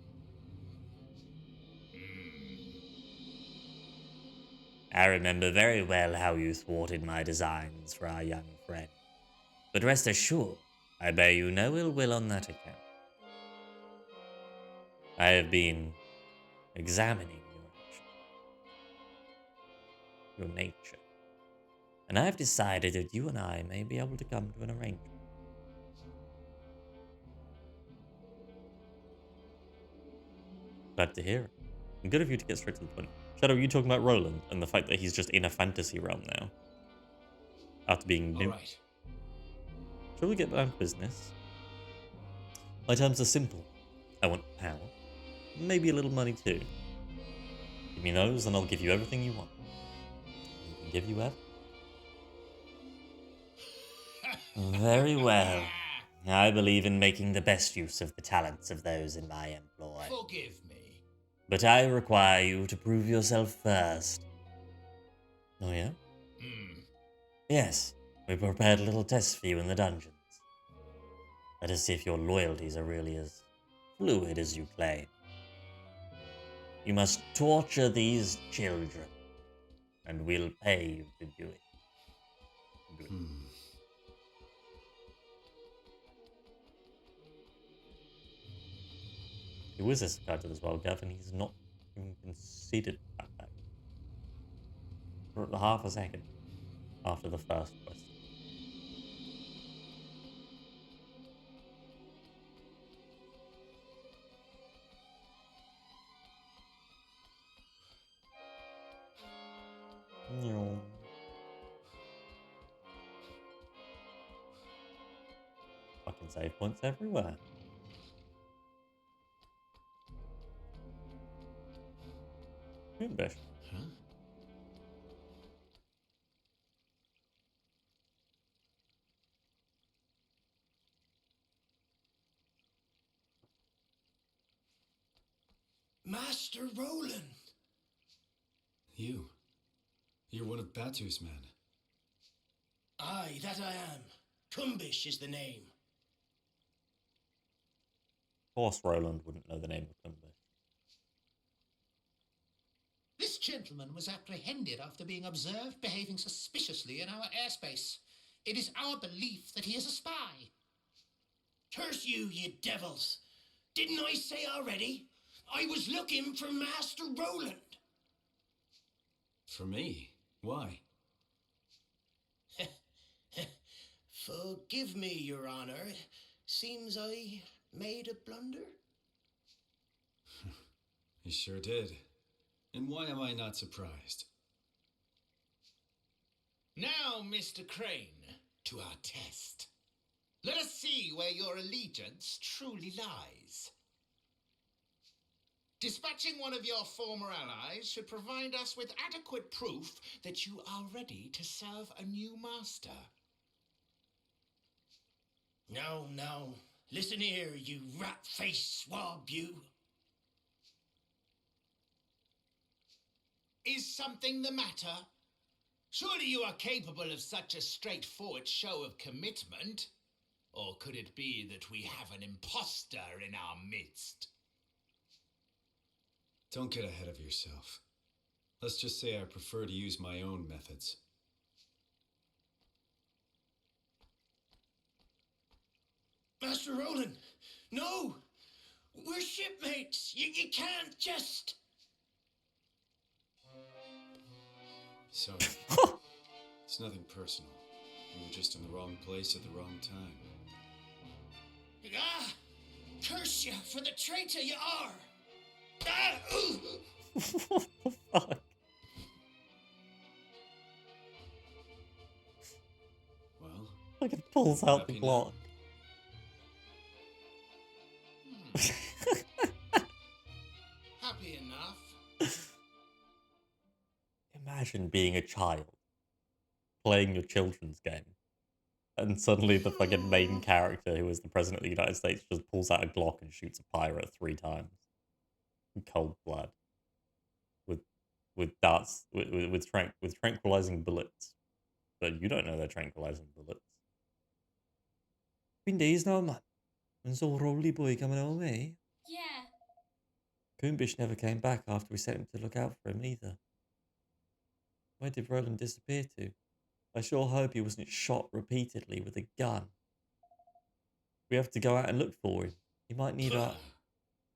I remember very well how you thwarted my designs for our young friend. But rest assured, I bear you no ill will on that account. I have been examining your nature, and I have decided that you and I may be able to come to an arrangement. Glad to hear it. Good of you to get straight to the point. Shadow, you talking about Roland and the fact that he's just in a fantasy realm now? After being new. Alright. Shall we get down to business? My terms are simple. I want power. Maybe a little money too. Give me those and I'll give you everything you want. I can give you everything. Very well. I believe in making the best use of the talents of those in my employ. Forgive me. But I require you to prove yourself first. Oh yeah? Yes, we prepared a little test for you in the dungeons. Let us see if your loyalties are really as fluid as you claim. You must torture these children, and we'll pay you to do it. Who is this character as well, Gavin? He's not even considered that back. For half a second after the first quest. No. Fucking save points everywhere. Moonbush. Huh? Master Roland! You're one of Batu's men. Aye, that I am. Kumbish is the name. Of course Roland wouldn't know the name of Moonbush. This gentleman was apprehended after being observed behaving suspiciously in our airspace. It is our belief that he is a spy. Curse you, ye devils! Didn't I say already? I was looking for Master Roland. For me? Why? Forgive me, Your Honor. Seems I made a blunder. You sure did. And why am I not surprised? Now, Mr. Crane, to our test. Let us see where your allegiance truly lies. Dispatching one of your former allies should provide us with adequate proof that you are ready to serve a new master. Now, listen here, you rat-faced swab, you. Is something the matter? Surely you are capable of such a straightforward show of commitment? Or could it be that we have an imposter in our midst? Don't get ahead of yourself. Let's just say I prefer to use my own methods. Master Roland, no! We're shipmates. You can't just... Sorry. It's nothing personal. You were just in the wrong place at the wrong time. Ah! Curse you for the traitor you are! Ah! Ooh. What the fuck? Well, Fucking pulls out the Happy now? Glock. Happy enough. Imagine being a child playing your children's game, and suddenly the fucking main character, who is the president of the United States, just pulls out a Glock and shoots a pirate 3 times in cold blood with darts with tranquilizing bullets. But you don't know they're tranquilizing bullets. Been days now, man. When's old Rolly boy coming home, eh? Yeah. Coombish never came back after we sent him to look out for him either. Where did Roland disappear to? I sure hope he wasn't shot repeatedly with a gun. We have to go out and look for him. He might need our...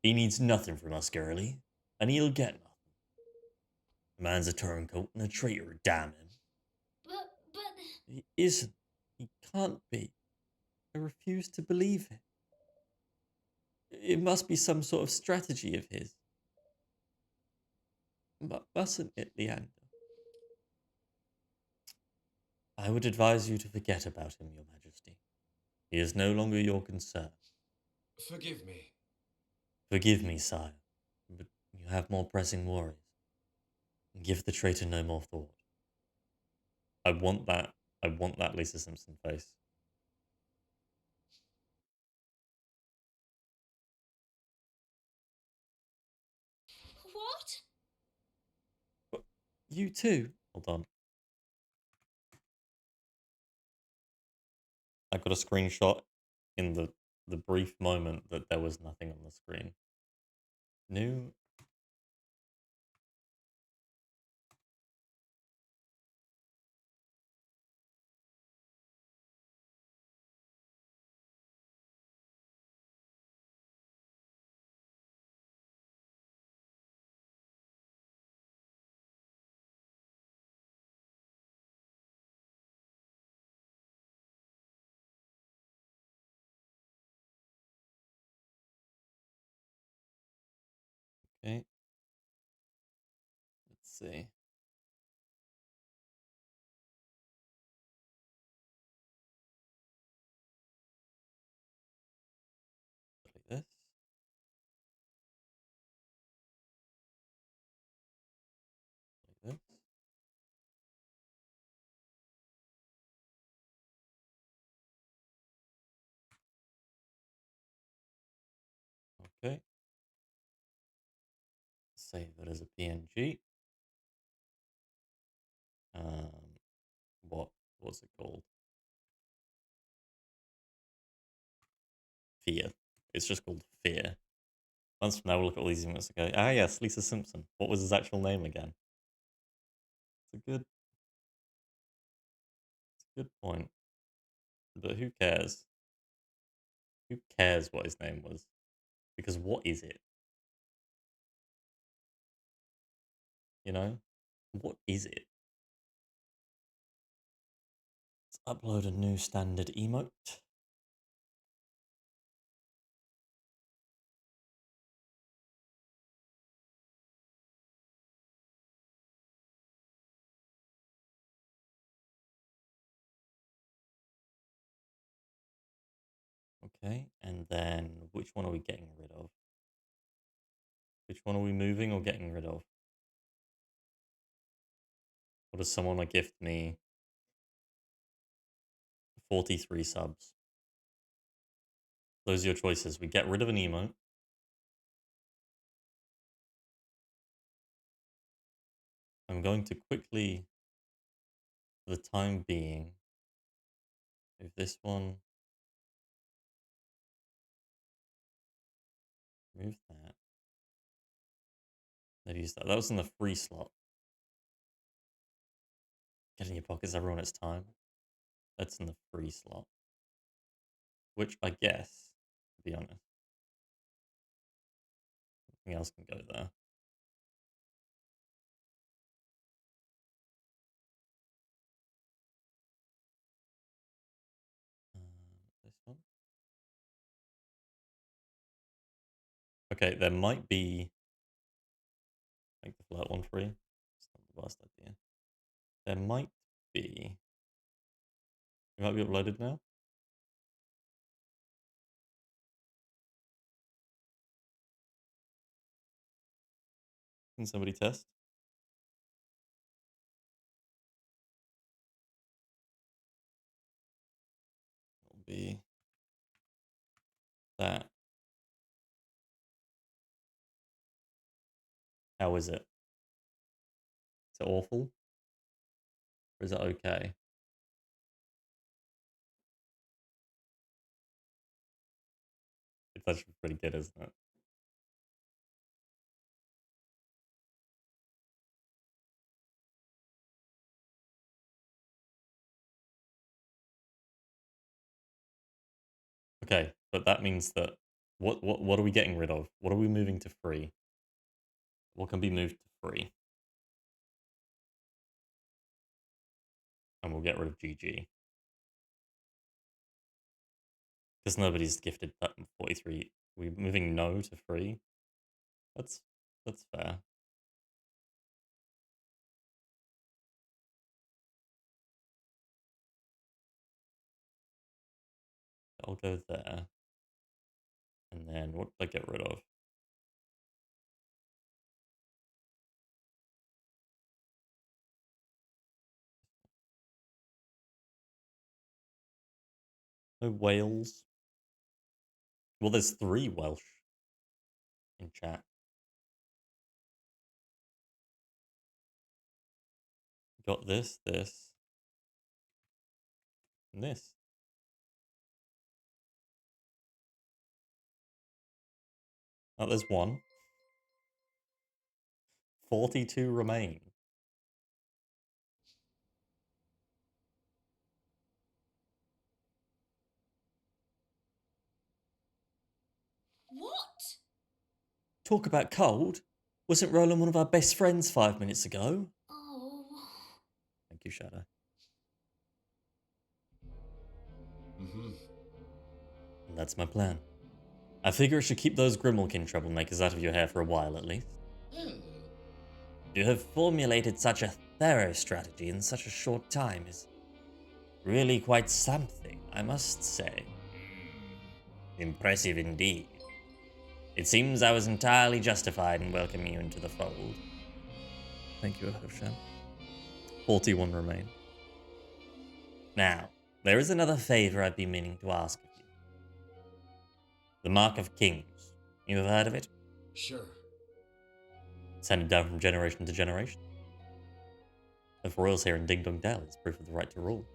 He needs nothing from us, girlie. And he'll get nothing. The man's a turncoat and a traitor, damn him. But... He isn't. He can't be. I refuse to believe it. It must be some sort of strategy of his. But mustn't it, Leander? I would advise you to forget about him, Your Majesty. He is no longer your concern. Forgive me. Forgive me, sire, but you have more pressing worries. Give the traitor no more thought. I want that. I want that Lisa Simpson face. What? But you too. Hold on. I got a screenshot in the brief moment that there was nothing on the screen. New. Okay. Let's see. Like this. Like this. Okay. Save it as a PNG. Um, what's it called? Fear. It's just called Fear. Months from now, we'll look at all these images and go, ah, yes, Lisa Simpson. What was his actual name again? It's a good point. But who cares? Who cares what his name was? Because what is it? You know? What is it? Let's upload a new standard emote. Okay, and then which one are we getting rid of? Which one are we moving or getting rid of? Or does someone want to gift me 43 subs? Those are your choices. We get rid of an emote. I'm going to quickly, for the time being, move this one. Move that. They've used that. That was in the free slot. Get in your pockets, everyone, it's time. That's in the free slot. Which I guess, to be honest, nothing else can go there. This one. Okay, there might be. Make the flirt one free. It's not the worst idea. There might be. It might be uploaded now. Can somebody test? It'll be that. How is it? Is it awful? Or is it okay? It's actually pretty good, isn't it? Okay, but that means that what are we getting rid of? What are we moving to free? What can be moved to free? And we'll get rid of GG. Because nobody's gifted that 43. We're moving no to free. That's fair. I'll go there. And then what did I get rid of? No Wales. Well, there's 3 Welsh in chat. Got this, and this. Oh, there's 1. 42 remain. What? Talk about cold. Wasn't Roland one of our best friends 5 minutes ago? Oh. Thank you, Shadow. And that's my plan. I figure I should keep those Grimalkin troublemakers out of your hair for a while at least. Oh, To have formulated such a thorough strategy in such a short time is really quite something, I must say. Impressive indeed. It seems I was entirely justified in welcoming you into the fold. Thank you, Hoshan. 41 remain. Now, there is another favor I've been meaning to ask of you. The Mark of Kings. You have heard of it? Sure. It's handed down from generation to generation. If royals here in Ding Dong Dell, it's proof of the right to rule.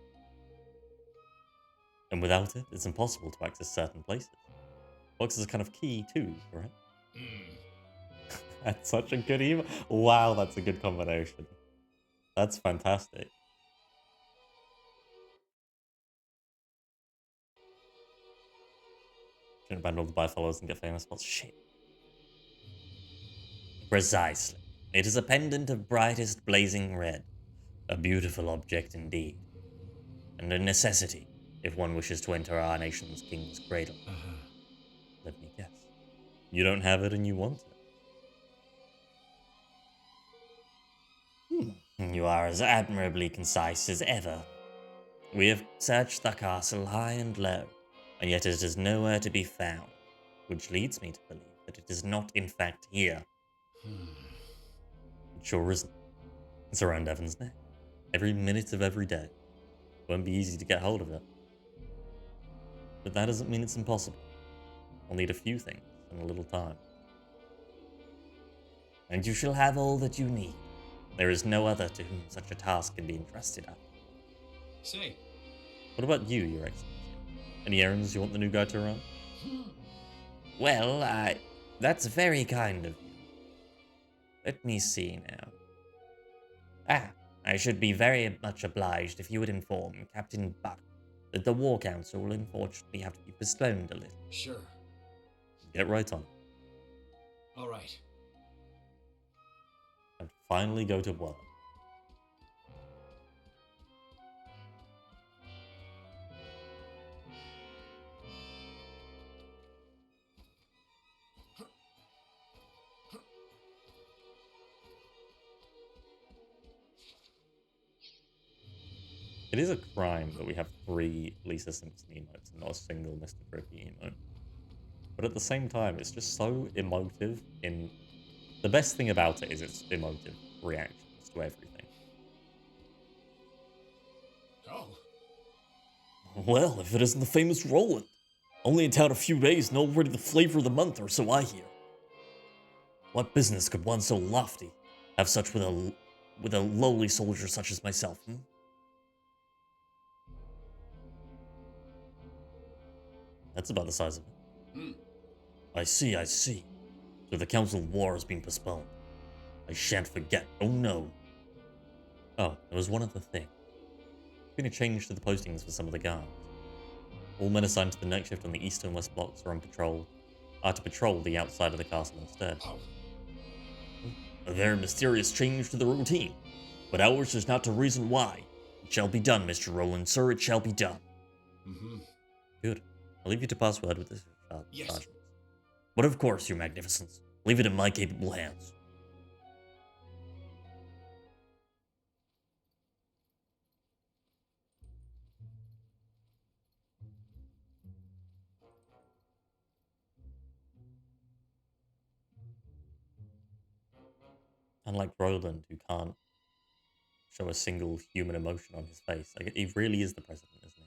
And without it, it's impossible to access certain places. Books is kind of key too, right? That's such a good email. Wow, that's a good combination. That's fantastic. Shouldn't ban all the buy follows and get famous spots. Shit. Precisely. It is a pendant of brightest blazing red. A beautiful object indeed. And a necessity if one wishes to enter our nation's king's cradle. Let me guess. You don't have it and you want it. You are as admirably concise as ever. We have searched the castle high and low, and yet it is nowhere to be found, which leads me to believe that it is not in fact here. It sure isn't. It's around Evan's neck. Every minute of every day. Won't be easy to get hold of it. But that doesn't mean it's impossible. I'll need a few things and a little time. And you shall have all that you need. There is no other to whom such a task can be entrusted at. Say, What about you, Your Excellency? Any errands you want the new guy to run? Well, that's very kind of you. Let me see now. I should be very much obliged if you would inform Captain Buck that the War Council will unfortunately have to be postponed a little. sure. Get right on it. All right. And finally go to work. It is a crime that we have 3 Lisa Simpson emotes and not a single Mr. Drippy emote. But at the same time, it's just so emotive in The best thing about it is its emotive reactions to everything. Oh, Well, if it isn't the famous Roland. Only in town a few days and already the flavor of the month, or so I hear. What business could one so lofty have such with a lowly soldier such as myself, hmm? That's about the size of it. hmm. I see, I see. So the Council of War has been postponed. I shan't forget, oh no. Oh, there was one other thing. There's been a change to the postings for some of the guards. All men assigned to the night shift on the east and west blocks are to patrol the outside of the castle instead. Oh, A very mysterious change to the routine, but ours is not to reason why. It shall be done, Mr. Roland, sir, it shall be done. Mm-hmm. Good. I'll leave you to pass word with this, Yes. Sergeant. But of course, your magnificence. Leave it in my capable hands. Unlike Roland, who can't show a single human emotion on his face. Like, he really is the president, isn't he?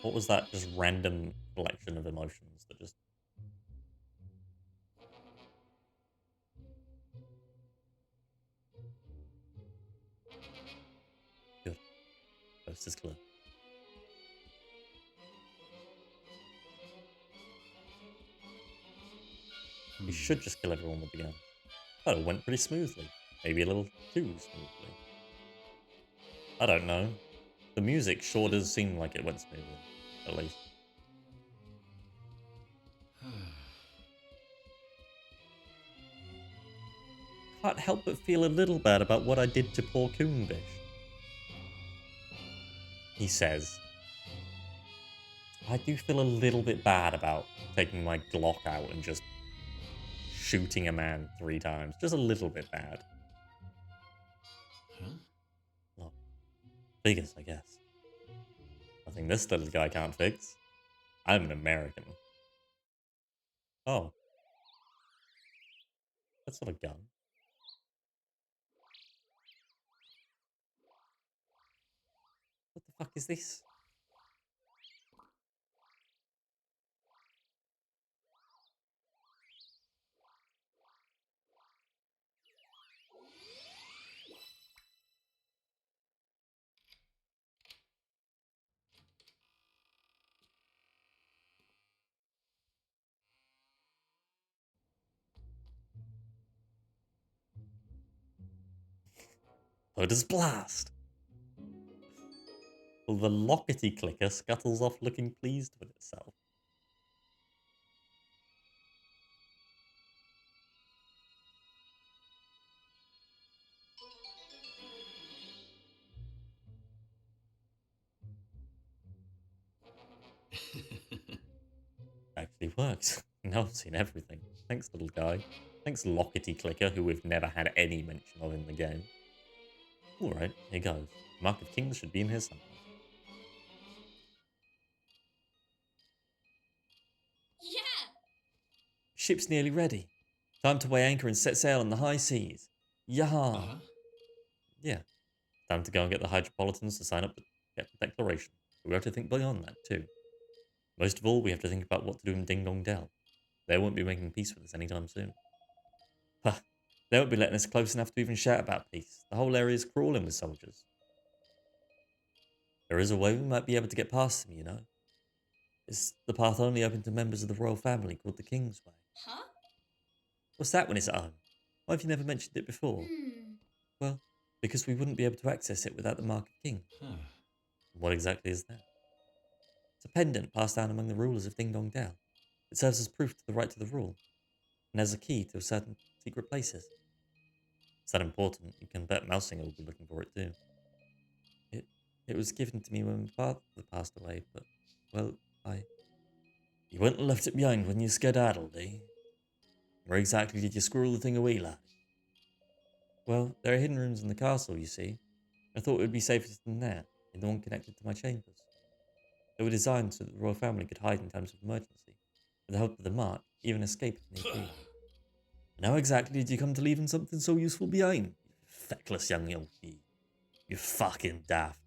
What was that just random collection of emotions that just... Good. Coast is clear. We should just kill everyone with the gun. Oh, it went pretty smoothly. Maybe a little too smoothly. I don't know. The music sure does seem like it went smoothly, at least. Can't help but feel a little bad about what I did to poor Coonbish. He says, I do feel a little bit bad about taking my Glock out and just shooting a man 3 times. Just a little bit bad. Huh? Well, figures, I guess. Nothing this little guy can't fix. I'm an American. Oh. That's not a gun. What the fuck is this? Hoda's blast! Well, the lockety clicker scuttles off looking pleased with itself. Actually works. Now I've seen everything. Thanks, little guy. Thanks, Lockety Clicker, who we've never had any mention of in the game. Alright, here goes. Mark of Kings should be in here somewhere. Yeah! Ship's nearly ready. Time to weigh anchor and set sail on the high seas. Yaha! Uh-huh. Yeah. Time to go and get the Hydropolitans to sign up to get the declaration. But we have to think beyond that, too. Most of all, we have to think about what to do in Ding Dong Dell. They won't be making peace with us anytime soon. Huh. They won't be letting us close enough to even shout about peace. The whole area is crawling with soldiers. There is a way we might be able to get past them, you know. It's the path only open to members of the royal family called the King's Way. Huh? What's that when it's at home? Why have you never mentioned it before? Well, because we wouldn't be able to access it without the Mark of King. Huh. What exactly is that? It's a pendant passed down among the rulers of Ding Dong Dell. It serves as proof to the right to the rule, and as a key to certain secret places. It's that important, you can bet Mousinger will be looking for it too. It was given to me when my father passed away, but, well, You went and left it behind when you skedaddled, eh? Where exactly did you squirrel the thing away, lad? Well, there are hidden rooms in the castle, you see. I thought it would be safest in there, in the one connected to my chambers. They were designed so that the royal family could hide in times of emergency. With the help of the mark, even escape if need be. And how exactly did you come to leaving something so useful behind? You feckless young Yogi. You fucking daft.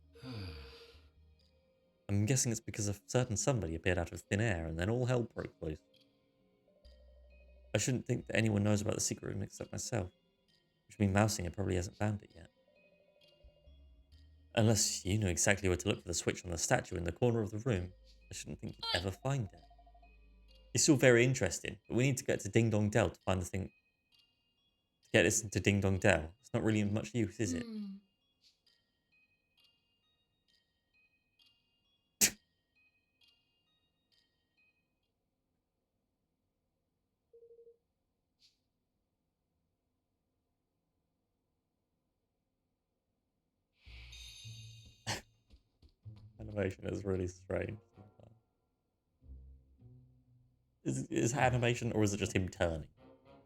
I'm guessing it's because a certain somebody appeared out of thin air and then all hell broke loose. I shouldn't think that anyone knows about the secret room except myself, which means Mousing probably hasn't found it yet. Unless you know exactly where to look for the switch on the statue in the corner of the room, I shouldn't think you'd ever find it. It's all very interesting, but we need to get to Ding Dong Dell to find the thing. To get this into Ding Dong Dell, it's not really much use, is it? Animation is really strange. Is animation, or is it just him turning?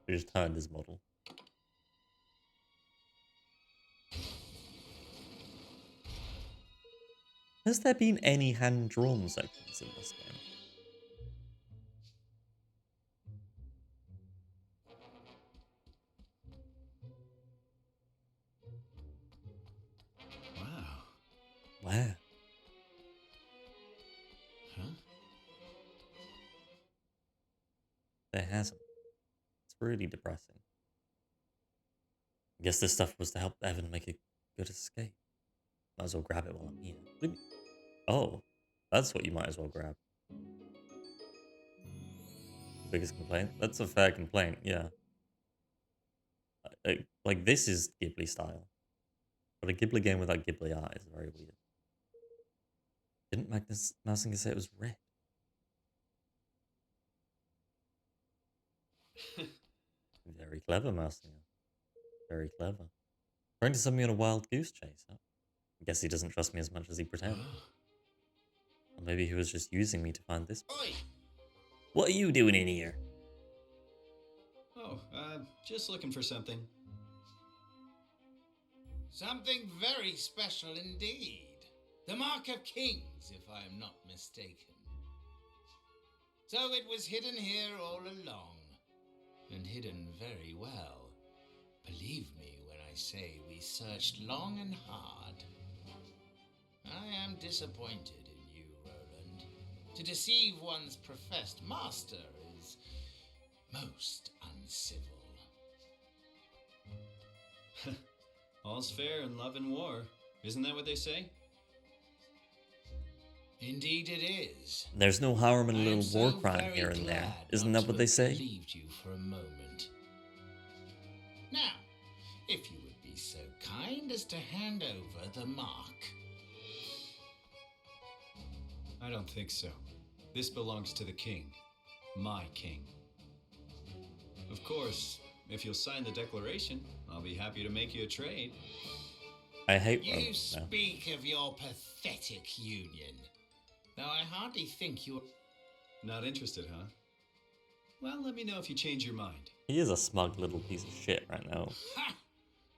He just turned his model. Has there been any hand-drawn sections in this game? Wow. Where? Huh? There hasn't. It's really depressing. I guess this stuff was to help Evan make a good escape. Might as well grab it while I'm here. What do you mean? Oh, that's what you might as well grab. Biggest complaint? That's a fair complaint, yeah. Like, this is Ghibli style. But a Ghibli game without Ghibli art is very weird. Didn't Magnus Mousinger say it was red? Very clever, Mousinger. Very clever. Trying to send me on a wild goose chase, huh? I guess he doesn't trust me as much as he pretends. Or maybe he was just using me to find this. Oi! What are you doing in here? Oh, just looking for something. Something very special indeed. The Mark of Kings, if I am not mistaken. So it was hidden here all along, and hidden very well. Believe me when I say we searched long and hard. I am disappointed in you, Roland. To deceive one's professed master is most uncivil. All's fair in love and war. Isn't that what they say? Indeed it is. There's no harm in a I am little so war crime very here and there. glad Isn't not that to what they have say? Believed you for a moment. Now, if you would be so kind as to hand over the mark. I don't think so. This belongs to the king. My king. Of course, if you'll sign the declaration, I'll be happy to make you a trade. I hate You Rome now. speak of your pathetic union. Though I hardly think you... Not interested, huh? Well, let me know if you change your mind. He is a smug little piece of shit right now. Ha!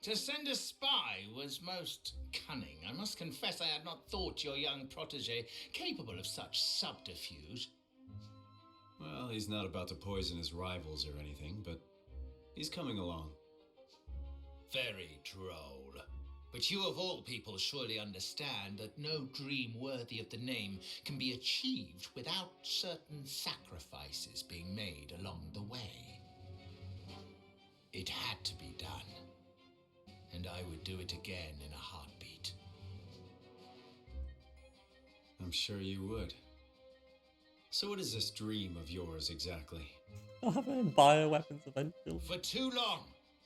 To send a spy was most cunning. I must confess I had not thought your young protege capable of such subterfuge. Well, he's not about to poison his rivals or anything, but he's coming along. Very droll. But you of all people surely understand that no dream worthy of the name can be achieved without certain sacrifices being made along the way. It had to be done. And I would do it again in a heartbeat. I'm sure you would. So what is this dream of yours exactly? I'll have bioweapons eventually. For too long,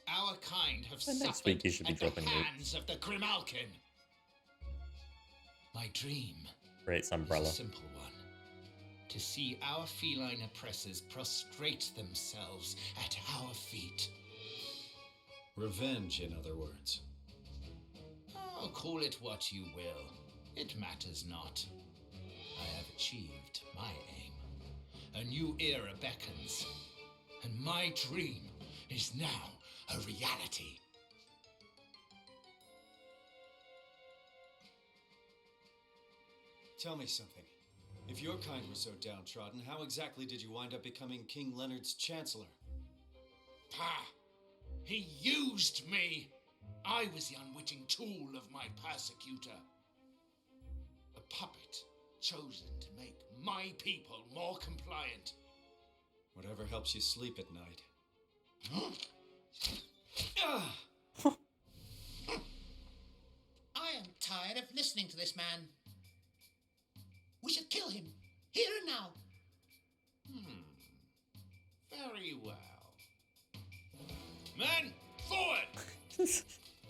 our kind have And next suffered week you should be at the dropping nukes. hands of the Grimalkin. My dream Creates is umbrella. a simple one. To see our feline oppressors prostrate themselves at our feet. Revenge, in other words. Oh, call it what you will. It matters not. I have achieved my aim. A new era beckons. And my dream is now a reality. Tell me something. If your kind were so downtrodden, how exactly did you wind up becoming King Leonard's chancellor? Pah! He used me! I was the unwitting tool of my persecutor. A puppet chosen to make my people more compliant. Whatever helps you sleep at night. I am tired of listening to this man. We should kill him, here and now. Very well. Men, forward!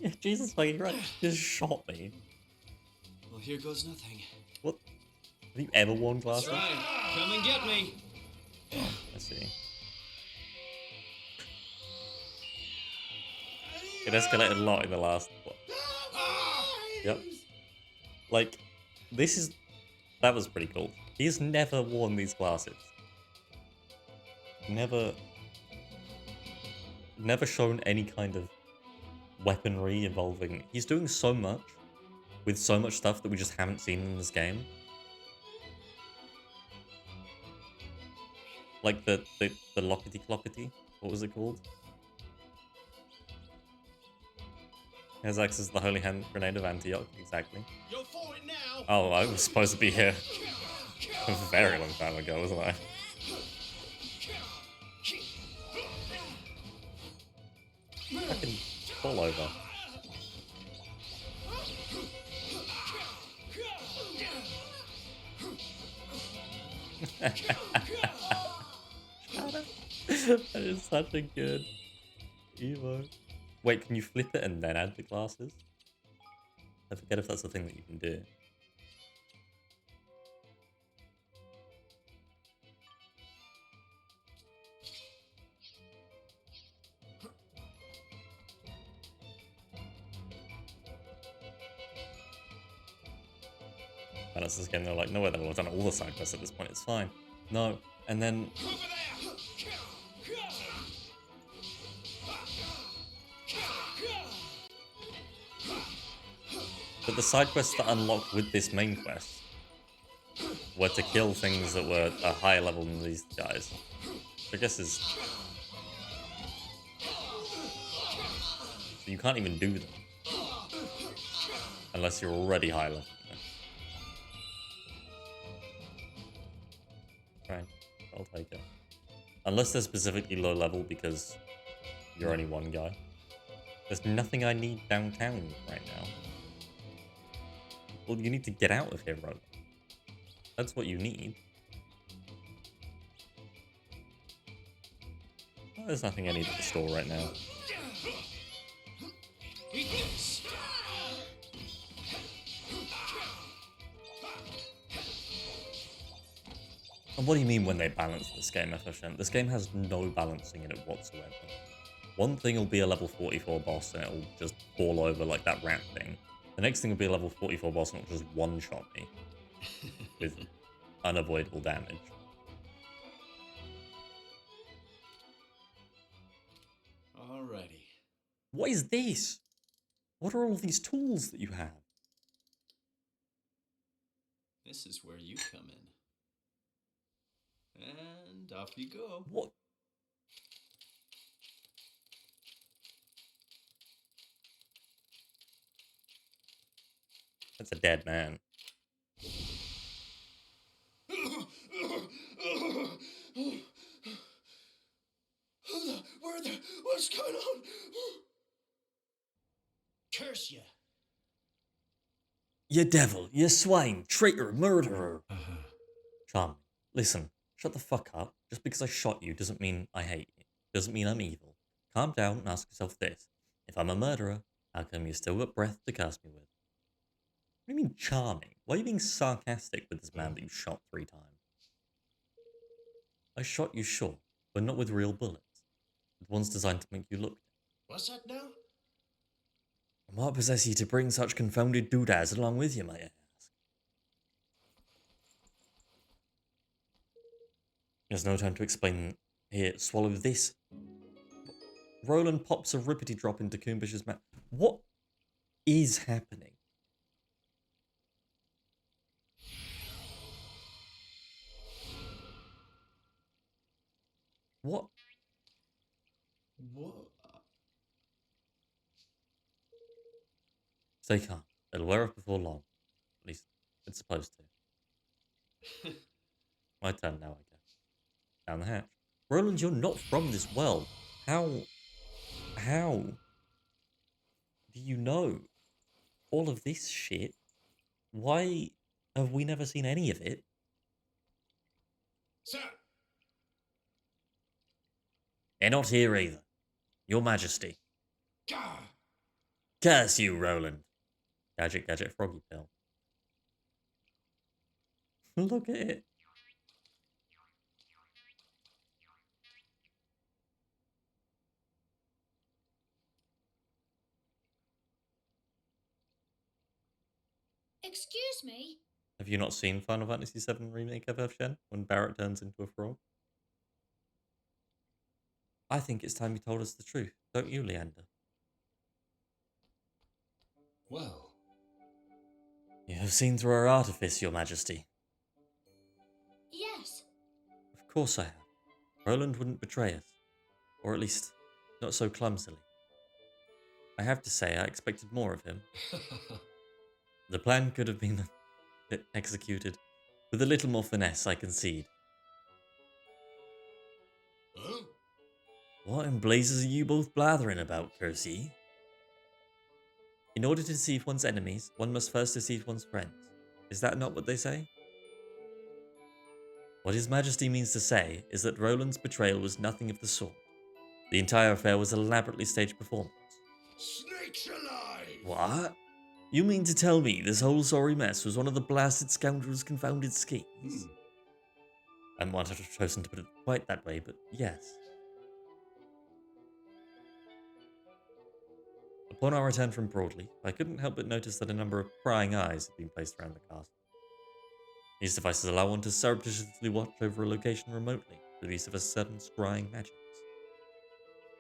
Yeah, Jesus fucking right. Just shot me. Well, here goes nothing. What? Have you ever worn glasses? That's right. Come and get me. I see. It escalated a lot in the last one. Yep. Like, this is... That was pretty cool. He's never worn these glasses. Never shown any kind of weaponry involving... He's doing so much with so much stuff that we just haven't seen in this game. Like the lockety-clockety. What was it called? He has access to the Holy Hand Grenade of Antioch, exactly. You're forward now! Oh, I was supposed to be here a very long time ago, wasn't I? Fucking fall over. That is such a good emote. Wait, can you flip it and then add the glasses? I forget if that's the thing that you can do. And it's this game, they're like, no way, they've done all the side quests at this point, it's fine. No, and then... But the side quests that unlocked with this main quest were to kill things that were a higher level than these guys. Which I guess is... So you can't even do them. Unless you're already high level. Right, I'll take it. Unless they're specifically low level because you're only one guy. There's nothing I need downtown right now. Well, you need to get out of here, Rogue. That's what you need. Oh, there's nothing I need at the store right now. And what do you mean when they balance this game efficient? This game has no balancing in it whatsoever. One thing will be a level 44 boss and it'll just fall over like that rat thing. The next thing will be a level 44 boss and it'll just one-shot me with unavoidable damage. Alrighty. What is this? What are all these tools that you have? This is where you come in. And off you go. What? That's a dead man. What's going on? Curse you! You devil, you swine, traitor, murderer. Charming. Listen, shut the fuck up. Just because I shot you doesn't mean I hate you. Doesn't mean I'm evil. Calm down and ask yourself this. If I'm a murderer, how come you still got breath to curse me with? What do you mean charming? Why are you being sarcastic with this man that you shot 3 times? I shot you, sure, but not with real bullets. With ones designed to make you look dead. What's that now? And what possessed you to bring such confounded doodads along with you, may I ask? There's no time to explain. Here, swallow this. Roland pops a rippity drop into Coombish's mouth. What is happening? What? What? Stay calm. It'll wear off before long. At least it's supposed to. My turn now, I guess. Down the hatch. Roland, you're not from this world. How do you know all of this shit? Why have we never seen any of it? Sir! They're not here either. Your Majesty. Gah! Curse you, Roland. Gadget, gadget, froggy pill. Look at it. Excuse me? Have you not seen Final Fantasy VII Remake FF when Barrett turns into a frog? I think it's time you told us the truth, don't you, Leander? Well, You have seen through our artifice, Your Majesty. Yes. Of course I have. Roland wouldn't betray us. Or at least, not so clumsily. I have to say, I expected more of him. The plan could have been executed with a little more finesse, I concede. Huh? What in blazes are you both blathering about, Kersey? In order to deceive one's enemies, one must first deceive one's friends. Is that not what they say? What His Majesty means to say is that Roland's betrayal was nothing of the sort. The entire affair was an elaborately staged performance. Snakes alive! What? You mean to tell me this whole sorry mess was one of the blasted scoundrel's confounded schemes? I might not have chosen to put it quite that way, but yes. Upon our return from Broadley, I couldn't help but notice that a number of prying eyes had been placed around the castle. These devices allow one to surreptitiously watch over a location remotely through the use of a certain scrying magics.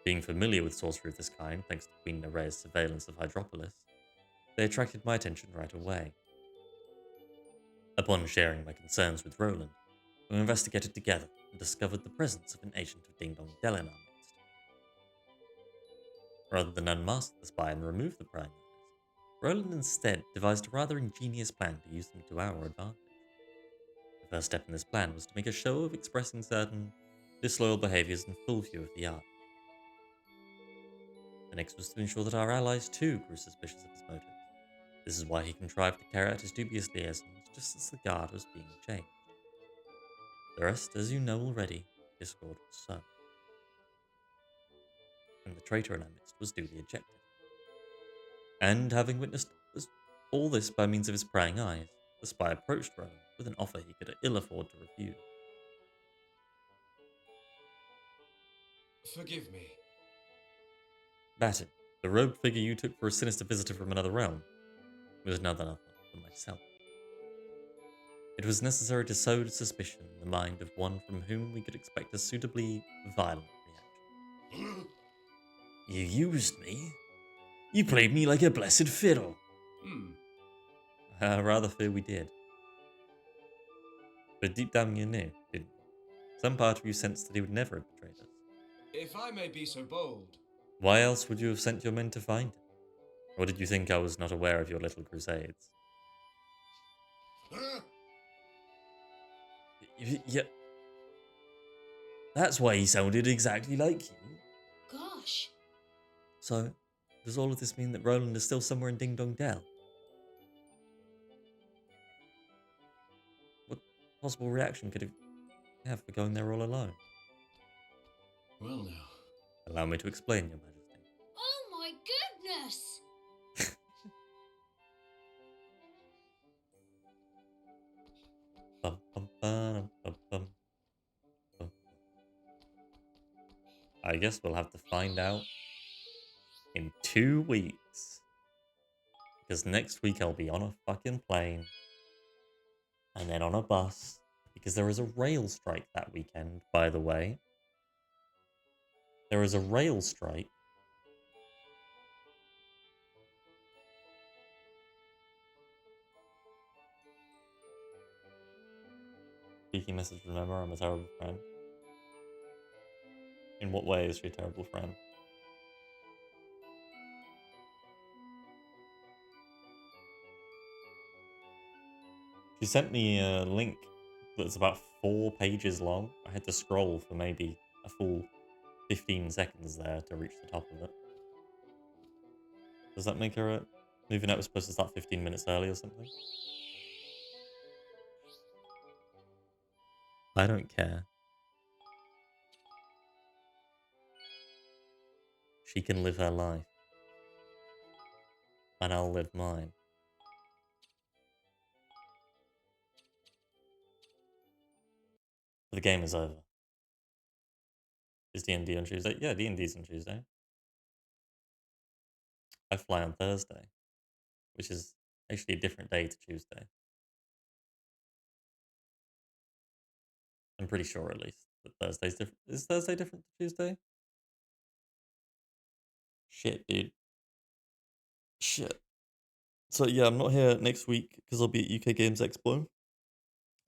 Being familiar with sorcery of this kind, thanks to Queen Nerea's surveillance of Hydropolis, they attracted my attention right away. Upon sharing my concerns with Roland, we investigated together and discovered the presence of an agent of Ding Dong Dell in our midst. Rather than unmask the spy and remove the prying eyes, Roland instead devised a rather ingenious plan to use them to our advantage. The first step in this plan was to make a show of expressing certain disloyal behaviors in full view of the art. The next was to ensure that our allies too grew suspicious of his motives. This is why he contrived to carry out his dubious liaisons just as the guard was being changed. The rest, as you know already, discord was sown. And the traitor in our midst was duly ejected. And having witnessed all this by means of his prying eyes, the spy approached Roland with an offer he could ill afford to refuse. forgive me. Batten, the robed figure you took for a sinister visitor from another realm, was none other than myself. It was necessary to sow suspicion in the mind of one from whom we could expect a suitably violent reaction. You used me? You played me like a blessed fiddle. I rather fear we did. But deep down you knew, didn't you? Some part of you sensed that he would never have betrayed us. If I may be so bold. Why else would you have sent your men to find him? Or did you think I was not aware of your little crusades? Huh? Yeah. That's why he sounded exactly like you. Gosh. So, does all of this mean that Roland is still somewhere in Ding Dong Dell? What possible reaction could he have for going there all alone? Well now. Allow me to explain, Your Majesty. Oh my goodness! Bum, bum, bum, bum, bum, bum. I guess we'll have to find out in 2 weeks. Because next week I'll be on a fucking plane. And then on a bus. Because there is a rail strike that weekend, by the way. There is a rail strike. Speaking message, remember, I'm a terrible friend. In what way is she a terrible friend? She sent me a link that's about 4 pages long. I had to scroll for maybe a full 15 seconds there to reach the top of it. Does that make her a... Moving out was supposed to start 15 minutes early or something? I don't care. She can live her life. And I'll live mine. The game is over. Is D&D on Tuesday? Yeah, D&D's on Tuesday. I fly on Thursday, which is actually a different day to Tuesday. I'm pretty sure, at least, that Thursday's different. Is Thursday different to Tuesday? Shit, dude. Shit. So yeah, I'm not here next week because I'll be at UK Games Expo.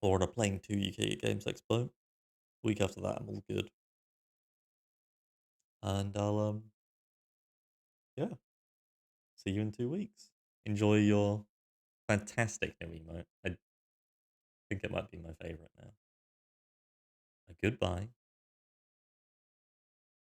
Or on a Playing 2 UK Games Expo. Week after that, I'm all good. And I'll, yeah, see you in 2 weeks. Enjoy your fantastic new emote. I think it might be my favorite now. Goodbye.